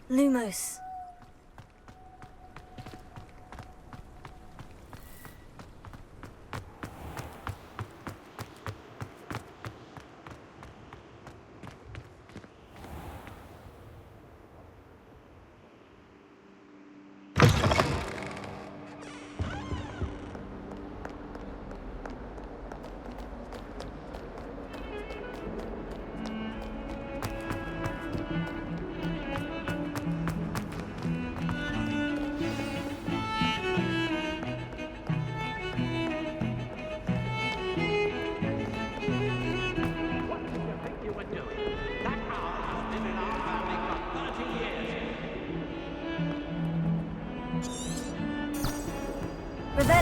Lumos.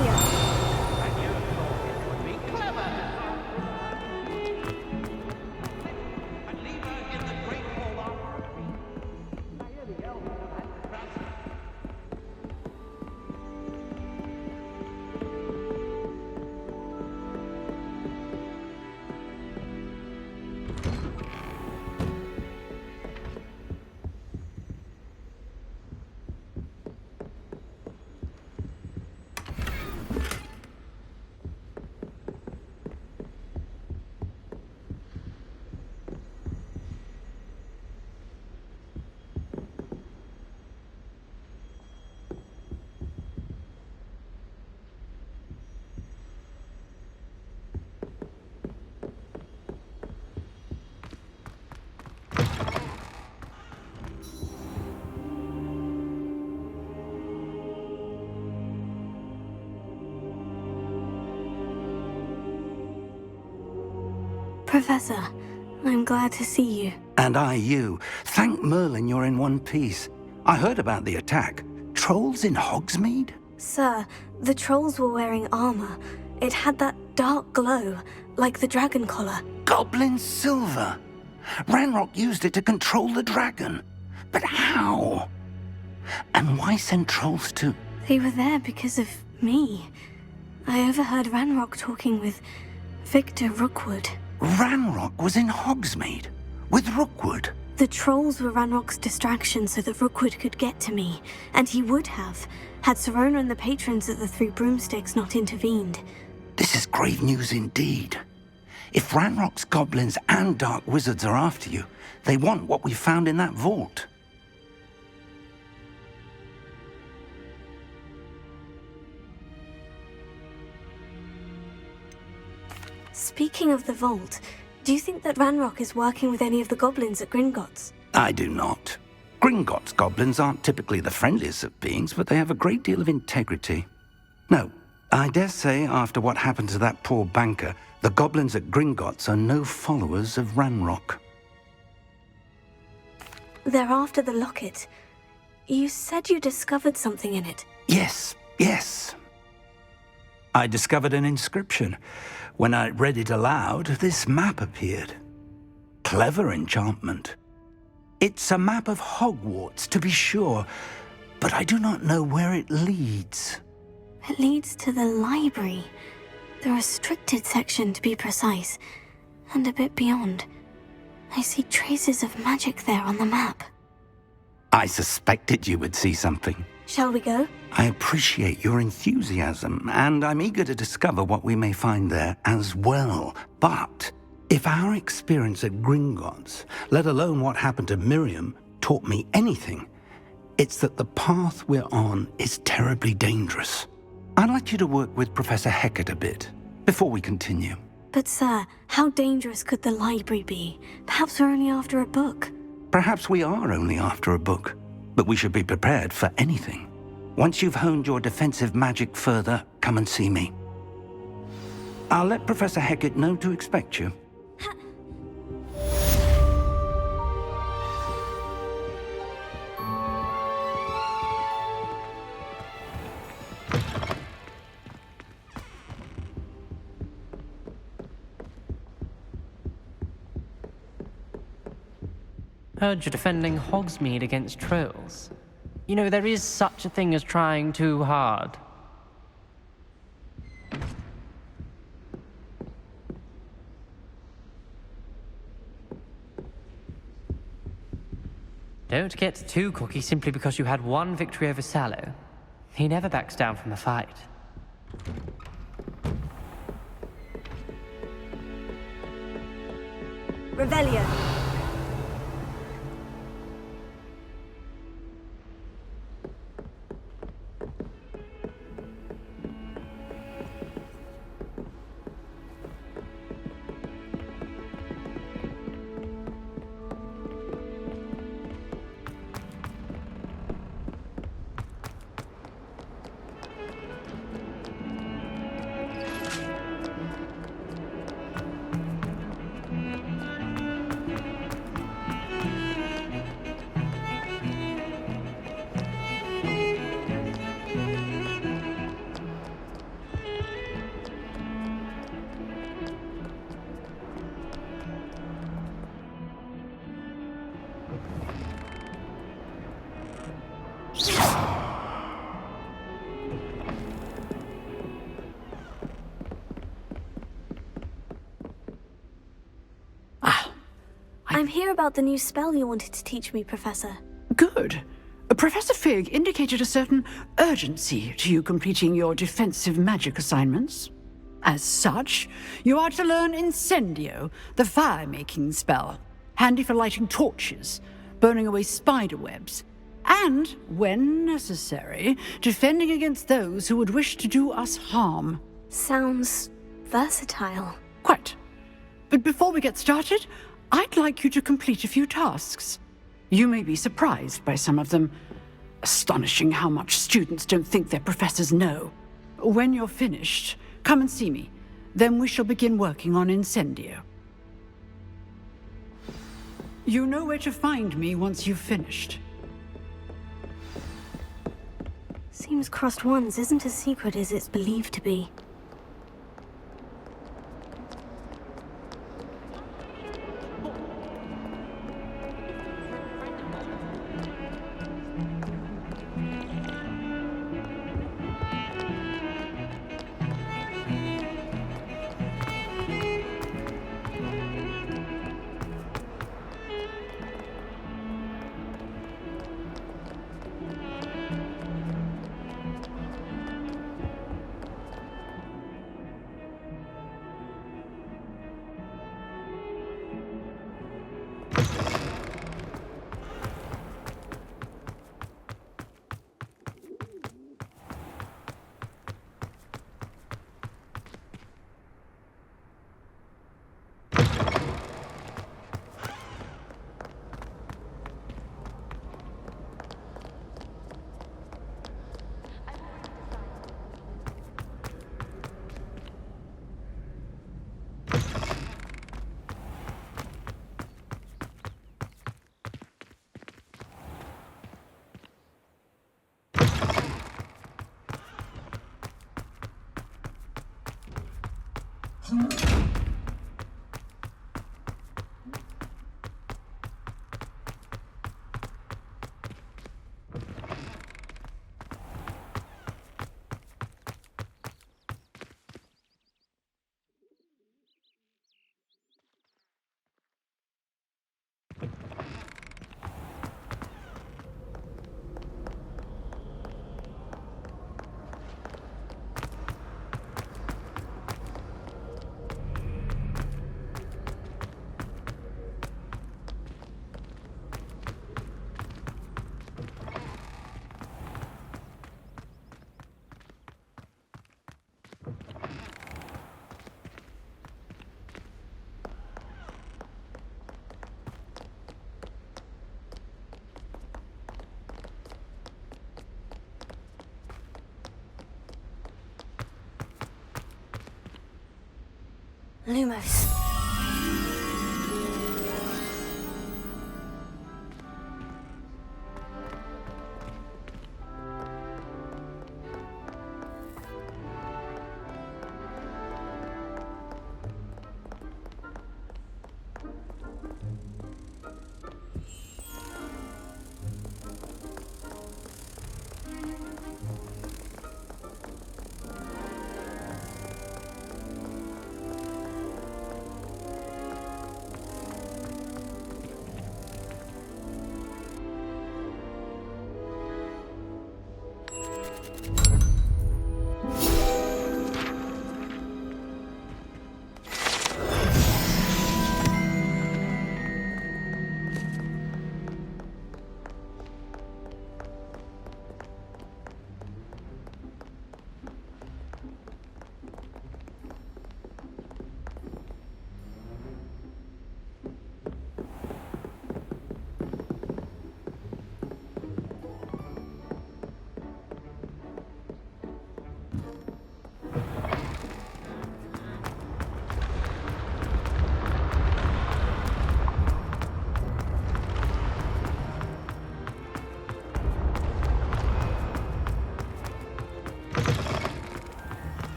Revelio. Professor, I'm glad to see you. And I you. Thank Merlin you're in one piece. I heard about the attack. Trolls in Hogsmeade? Sir, the trolls were wearing armor. It had that dark glow, like the dragon collar. Goblin silver. Ranrock used it to control the dragon. But how? And why send trolls to... They were there because of me. I overheard Ranrock talking with Victor Rookwood. Ranrock was in Hogsmeade? With Rookwood? The trolls were Ranrock's distraction so that Rookwood could get to me. And he would have, had Serona and the patrons at the Three Broomsticks not intervened. This is grave news indeed. If Ranrock's goblins and dark wizards are after you, they want what we found in that vault. Speaking of the vault, do you think that Ranrock is working with any of the goblins at Gringotts? I do not. Gringotts goblins aren't typically the friendliest of beings, but they have a great deal of integrity. No, I dare say after what happened to that poor banker, the goblins at Gringotts are no followers of Ranrock. They're after the locket. You said you discovered something in it. Yes. I discovered an inscription. When I read it aloud, this map appeared. Clever enchantment. It's a map of Hogwarts, to be sure, but I do not know where it leads. It leads to the library. The restricted section, to be precise, and a bit beyond. I see traces of magic there on the map. I suspected you would see something. Shall we go? I appreciate your enthusiasm, and I'm eager to discover what we may find there as well. But if our experience at Gringotts, let alone what happened to Miriam, taught me anything, it's that the path we're on is terribly dangerous. I'd like you to work with Professor Hecat a bit, before we continue. But sir, how dangerous could the library be? Perhaps we're only after a book. Perhaps we are only after a book, but we should be prepared for anything. Once you've honed your defensive magic further, come and see me. I'll let Professor Hecat know to expect you. Heard you're defending Hogsmeade against trolls. You know, there is such a thing as trying too hard. Don't get too cocky simply because you had one victory over Sallow. He never backs down from a fight. Revelio. I'm here about the new spell you wanted to teach me, Professor. Good. Professor Fig indicated a certain urgency to you completing your defensive magic assignments. As such, you are to learn Incendio, the fire-making spell, handy for lighting torches, burning away spider webs, and, when necessary, defending against those who would wish to do us harm. Sounds versatile. Quite. But before we get started, I'd like you to complete a few tasks. You may be surprised by some of them. Astonishing how much students don't think their professors know. When you're finished, come and see me. Then we shall begin working on Incendio. You know where to find me once you've finished. Seems crossed wands isn't as secret as it's believed to be. Lumos.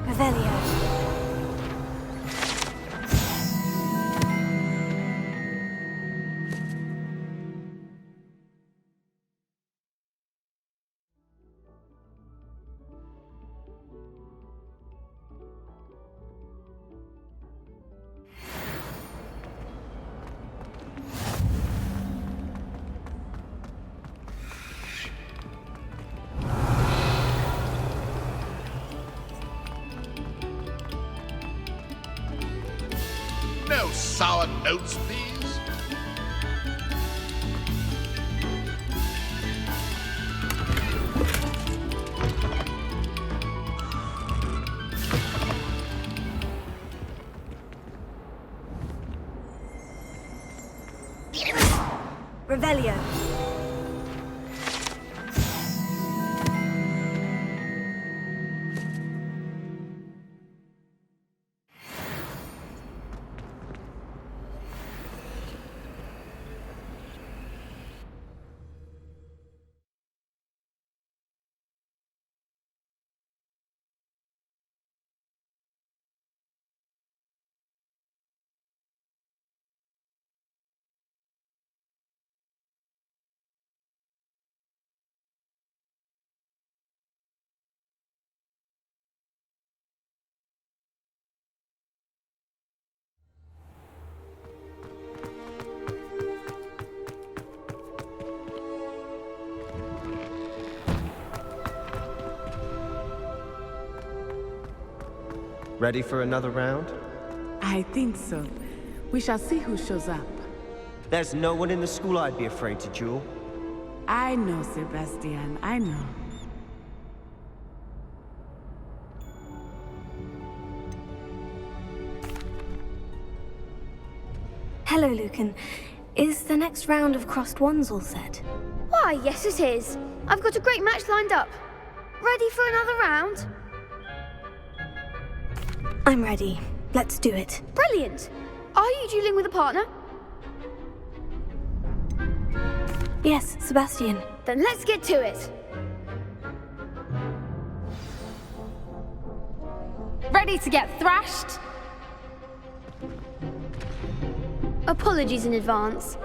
Revelio. No sour notes, please. Revelio. Ready for another round? I think so. We shall see who shows up. There's no one in the school I'd be afraid to duel. I know, Sebastian, I know. Hello, Lucan. Is the next round of crossed ones all set? Why, yes it is. I've got a great match lined up. Ready for another round? I'm ready. Let's do it. Brilliant. Are you dueling with a partner? Yes, Sebastian. Then let's get to it. Ready to get thrashed? Apologies in advance.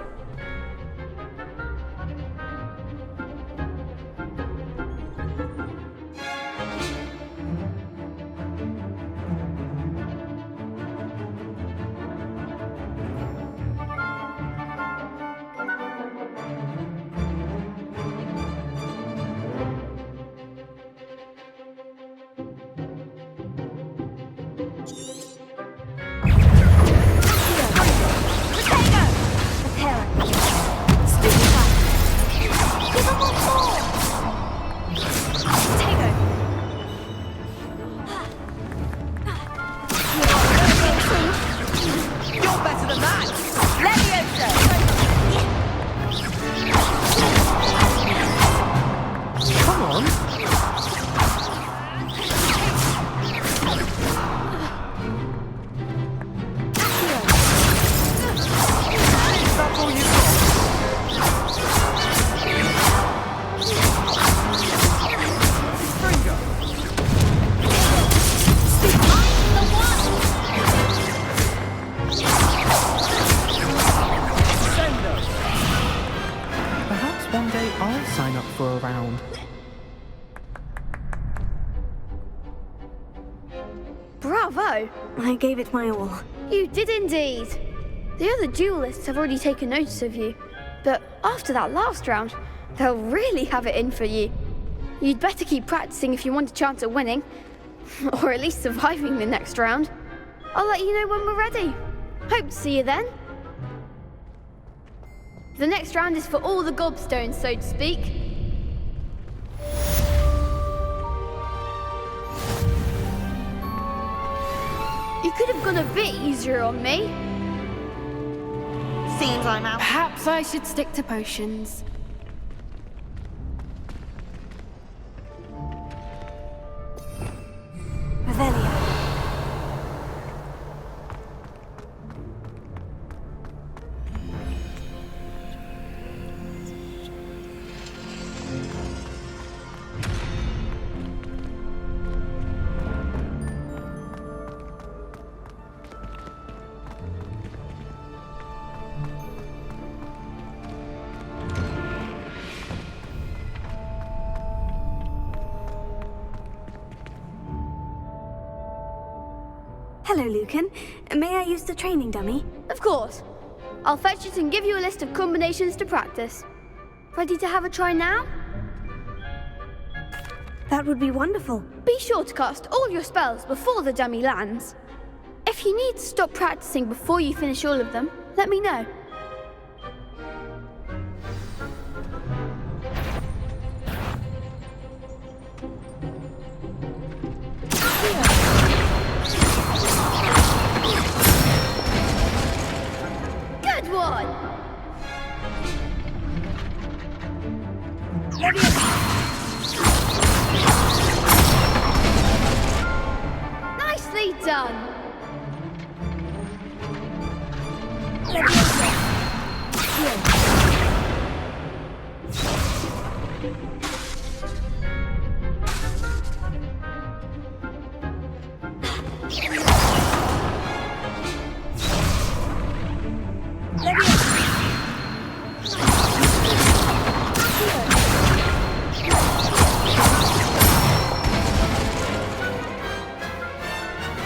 Bravo! I gave it my all. You did indeed. The other duelists have already taken notice of you, but after that last round, they'll really have it in for you. You'd better keep practicing if you want a chance at winning, or at least surviving the next round. I'll let you know when we're ready. Hope to see you then. The next round is for all the gobstones, so to speak. You could have gone a bit easier on me. Seems I'm out. Perhaps I should stick to potions. Revelio. Hello, Lucan. May I use the training dummy? Of course. I'll fetch it and give you a list of combinations to practice. Ready to have a try now? That would be wonderful. Be sure to cast all your spells before the dummy lands. If you need to stop practicing before you finish all of them, let me know. Good one! Nicely done!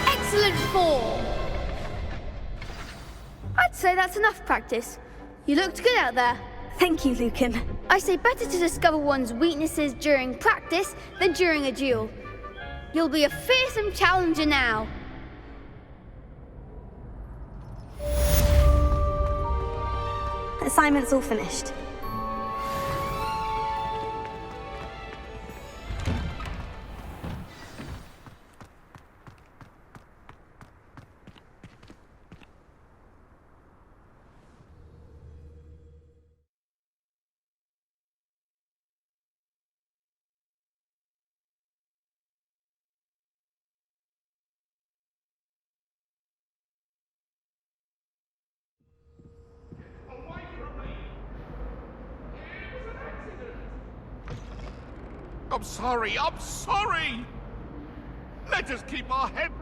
Excellent form! I'd say that's enough practice. You looked good out there. Thank you, Lucan. I say better to discover one's weaknesses during practice than during a duel. You'll be a fearsome challenger now. Assignment's all finished. I'm sorry, I'm sorry! Let us keep our heads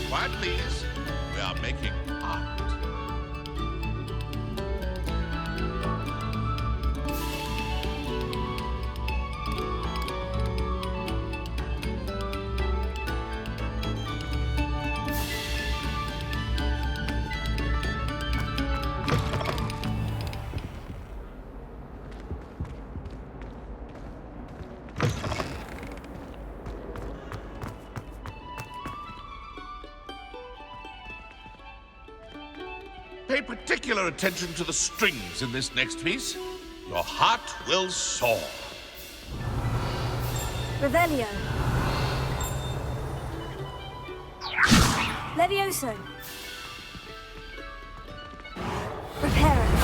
Quiet, please. We are making art. Pay particular attention to the strings in this next piece. Your heart will soar. Revelio. Levioso. Reparo.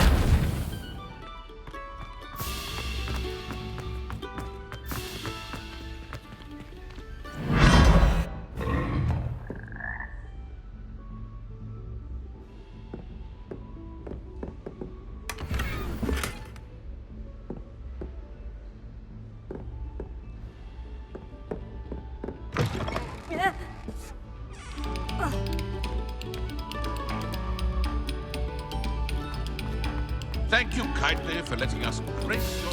Thank you kindly for letting us grace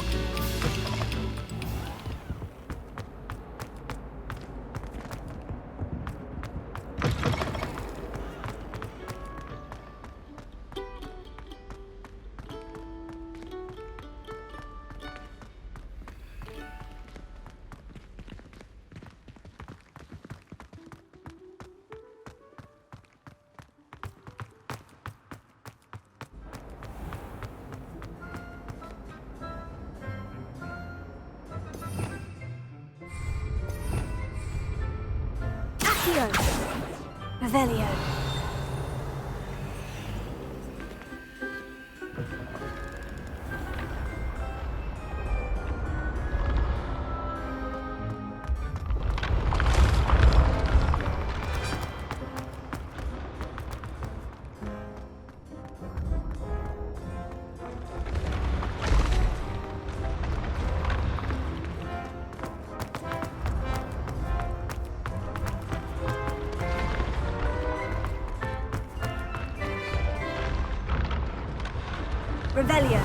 your... Revelio. Revelio.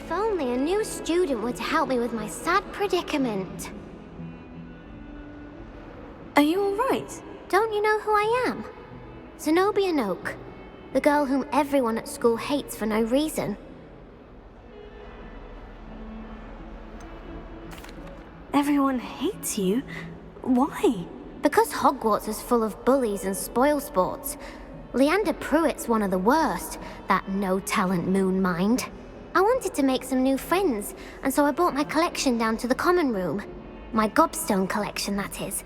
If only a new student were to help me with my sad predicament. Are you alright? Don't you know who I am? Zenobia Noak, the girl whom everyone at school hates for no reason. Everyone hates you? Why? Because Hogwarts is full of bullies and spoilsports. Leander Pruitt's one of the worst, that no-talent moon mind. I wanted to make some new friends, and so I brought my collection down to the common room. My gobstone collection, that is.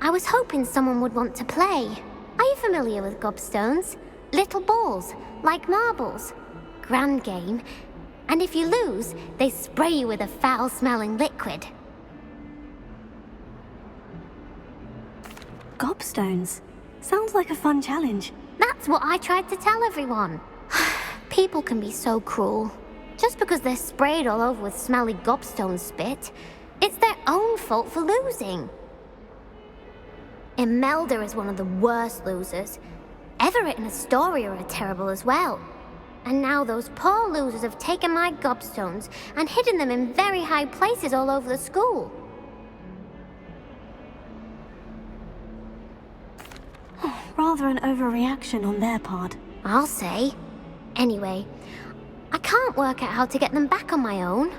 I was hoping someone would want to play. Are you familiar with gobstones? Little balls, like marbles. Grand game. And if you lose, they spray you with a foul-smelling liquid. Gobstones? Sounds like a fun challenge. That's what I tried to tell everyone. People can be so cruel. Just because they're sprayed all over with smelly gobstone spit, it's their own fault for losing. Imelda is one of the worst losers. Everett and Astoria are terrible as well. And now those poor losers have taken my gobstones and hidden them in very high places all over the school. Rather an overreaction on their part. I'll say. Anyway, I can't work out how to get them back on my own.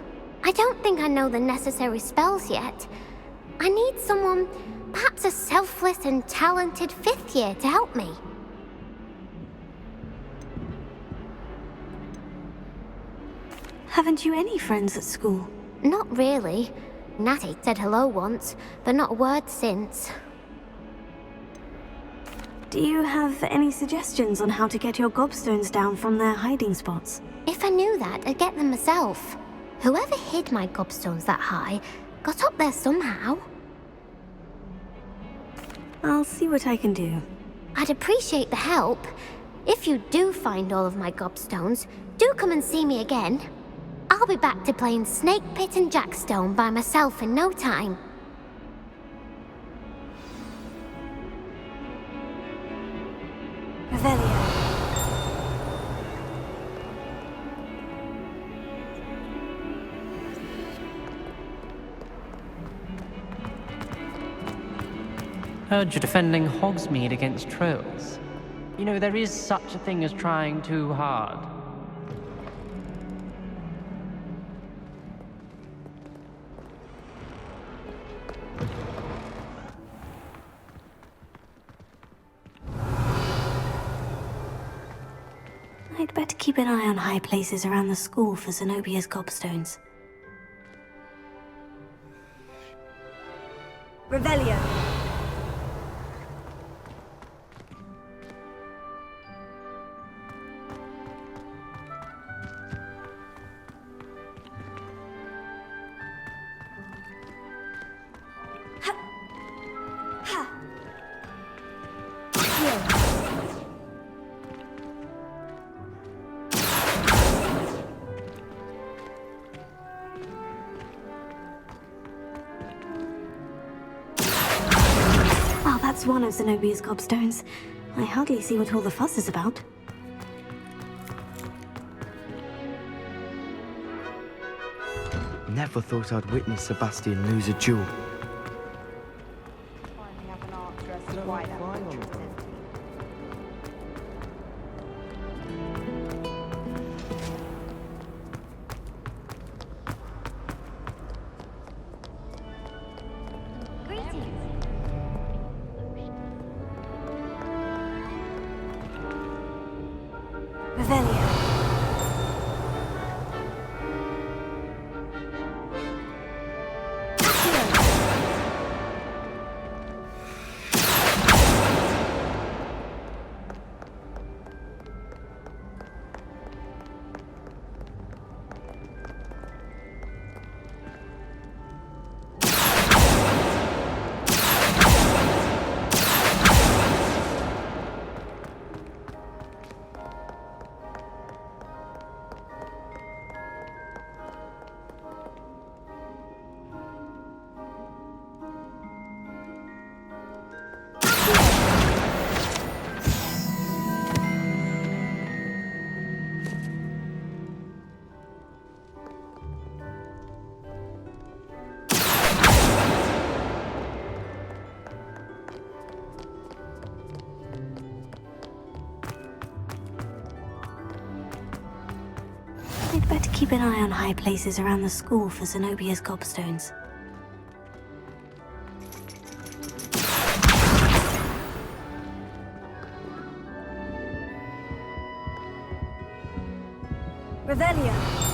I don't think I know the necessary spells yet. I need someone, perhaps a selfless and talented 5th year to help me. Haven't you any friends at school? Not really. Natty said hello once, but not a word since. Do you have any suggestions on how to get your gobstones down from their hiding spots? If I knew that, I'd get them myself. Whoever hid my gobstones that high got up there somehow. I'll see what I can do. I'd appreciate the help. If you do find all of my gobstones, do come and see me again. I'll be back to playing Snake Pit and Jackstone by myself in no time. Revelio. Heard you're defending Hogsmeade against trolls. You know, there is such a thing as trying too hard. I'd better keep an eye on high places around the school for Zenobia's gobstones. Revelio. That's one of Zenobia's gobstones. I hardly see what all the fuss is about. Never thought I'd witness Sebastian lose a duel. better keep an eye on high places around the school for Zenobia's gobstones. Revelio.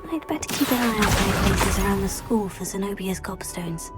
I'd better keep an eye on high places around the school for Zenobia's gobstones.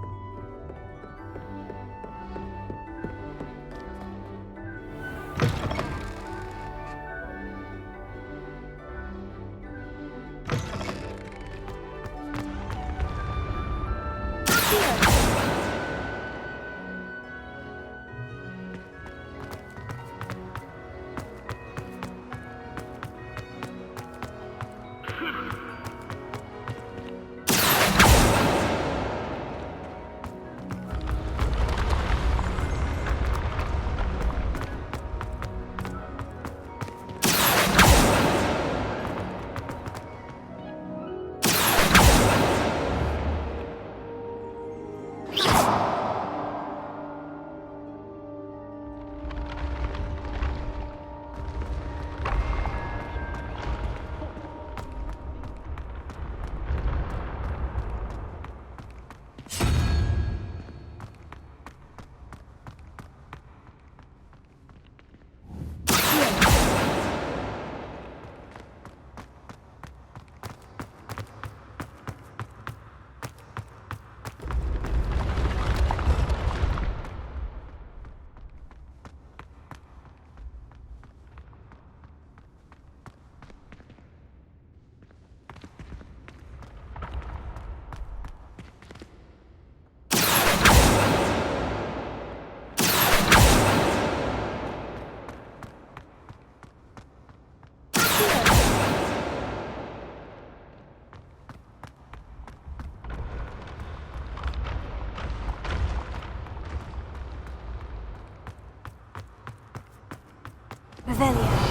Revelio.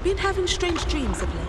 been having strange dreams of late.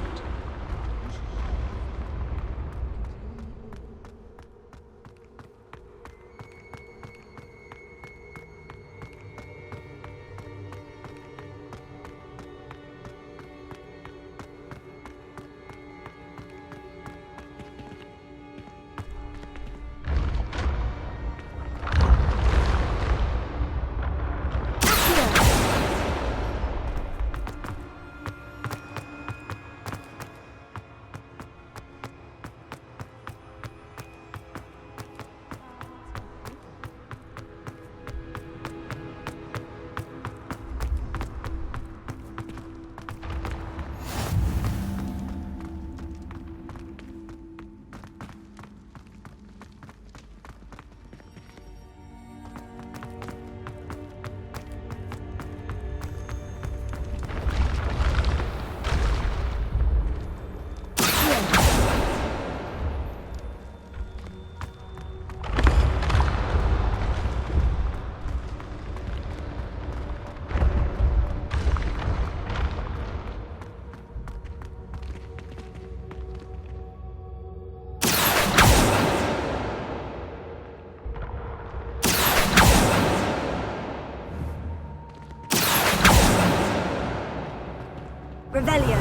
Revelio.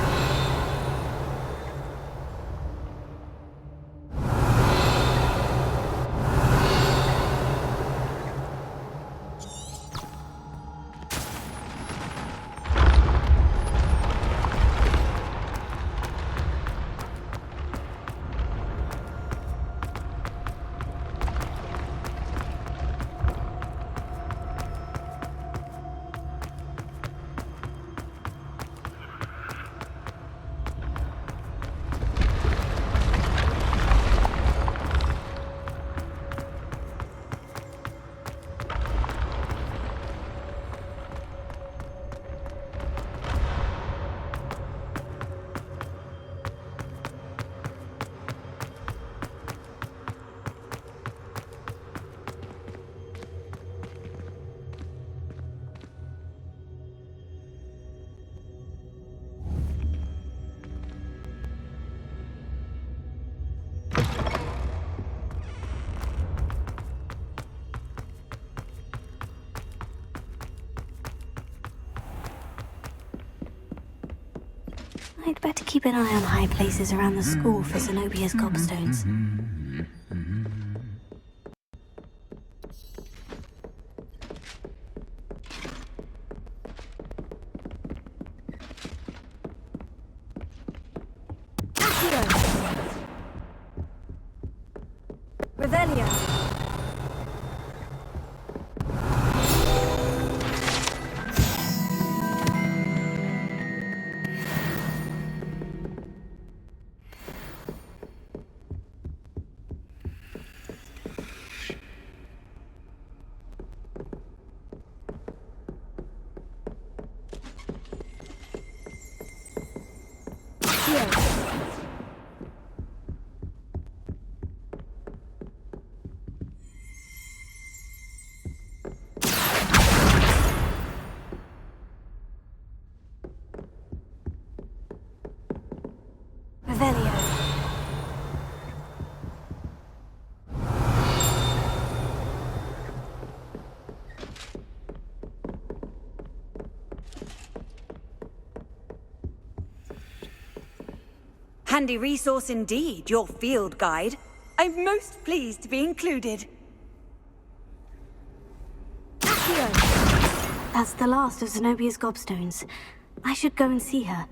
I'd better keep an eye on high places around the school for Zenobia's gobstones. Revelio. Revelio. Handy resource indeed, your field guide. I'm most pleased to be included. That's the last of Zenobia's gobstones. I should go and see her.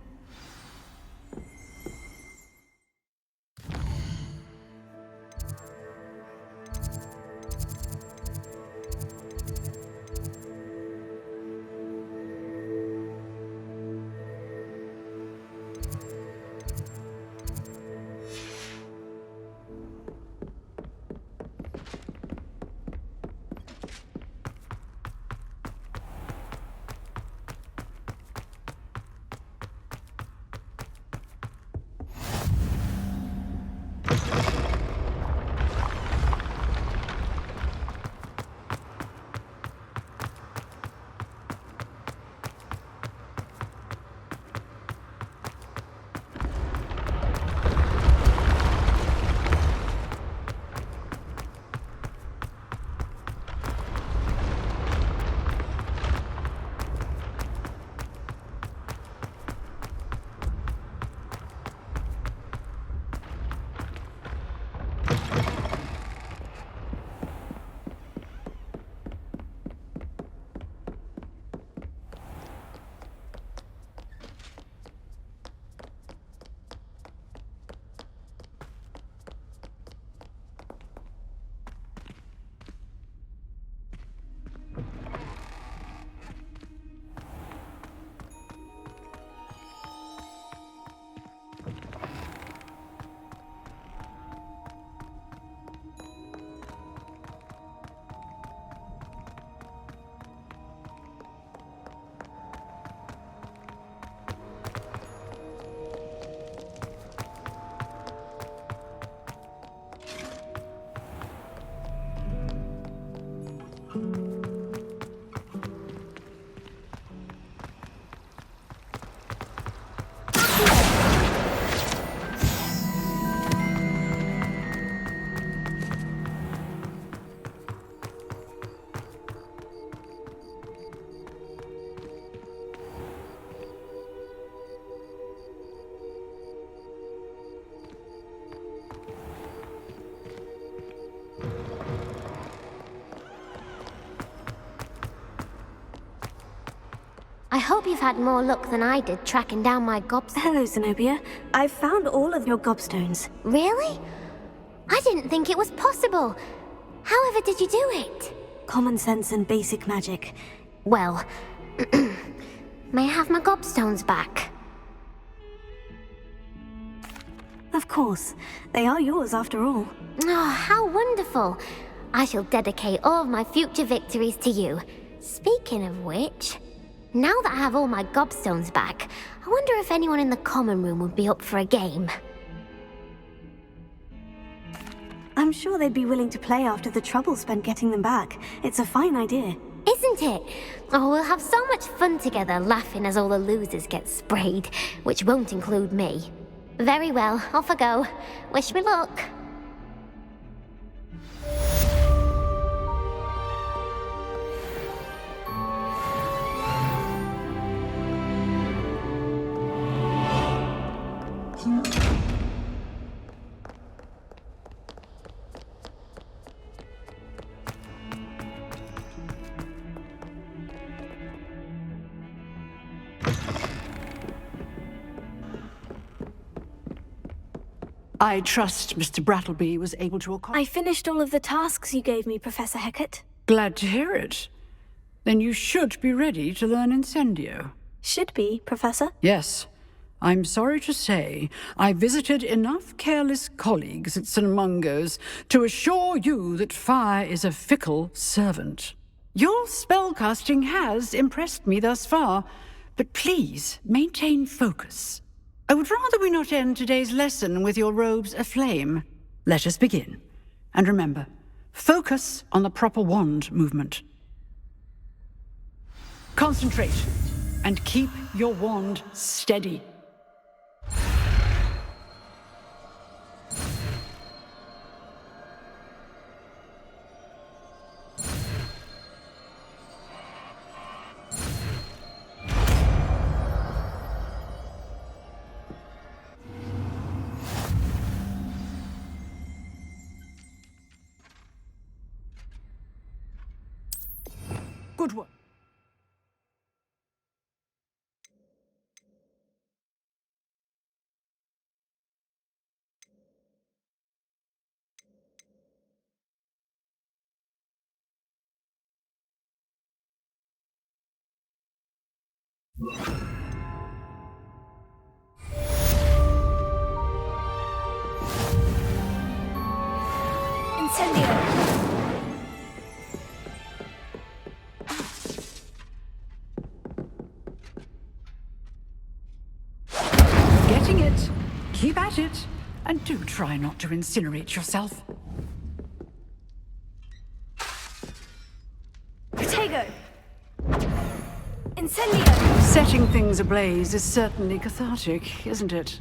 I hope you've had more luck than I did tracking down my gobstones. Hello, Zenobia. I've found all of your gobstones. Really? I didn't think it was possible. However did you do it? Common sense and basic magic. Well, may I have my gobstones back? Of course. They are yours after all. Oh, how wonderful. I shall dedicate all of my future victories to you. Speaking of which, now that I have all my gobstones back, I wonder if anyone in the common room would be up for a game. I'm sure they'd be willing to play after the trouble spent getting them back. It's a fine idea. Isn't it? Oh, we'll have so much fun together, laughing as all the losers get sprayed, which won't include me. Very well, off I go. Wish me luck. I trust Mr. Brattleby was able to accomplish... I finished all of the tasks you gave me, Professor Hecat. Glad to hear it. Then you should be ready to learn Incendio. Should be, Professor. Yes. I'm sorry to say, I visited enough careless colleagues at St. Mungo's to assure you that fire is a fickle servant. Your spellcasting has impressed me thus far, but please maintain focus. I would rather we not end today's lesson with your robes aflame. Let us begin. And remember, focus on the proper wand movement. Concentrate, and keep your wand steady. Good work. Incendio! Getting it. Keep at it. And do try not to incinerate yourself. Protego! Incendio! Setting things ablaze is certainly cathartic, isn't it?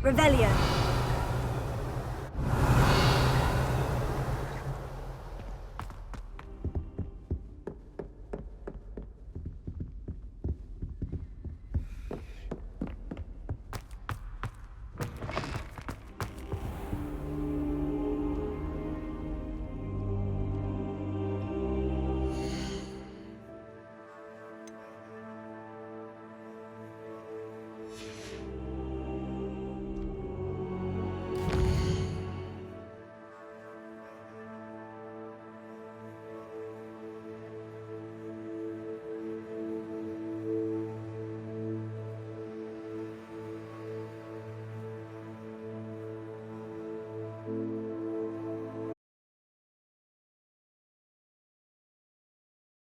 Revelio.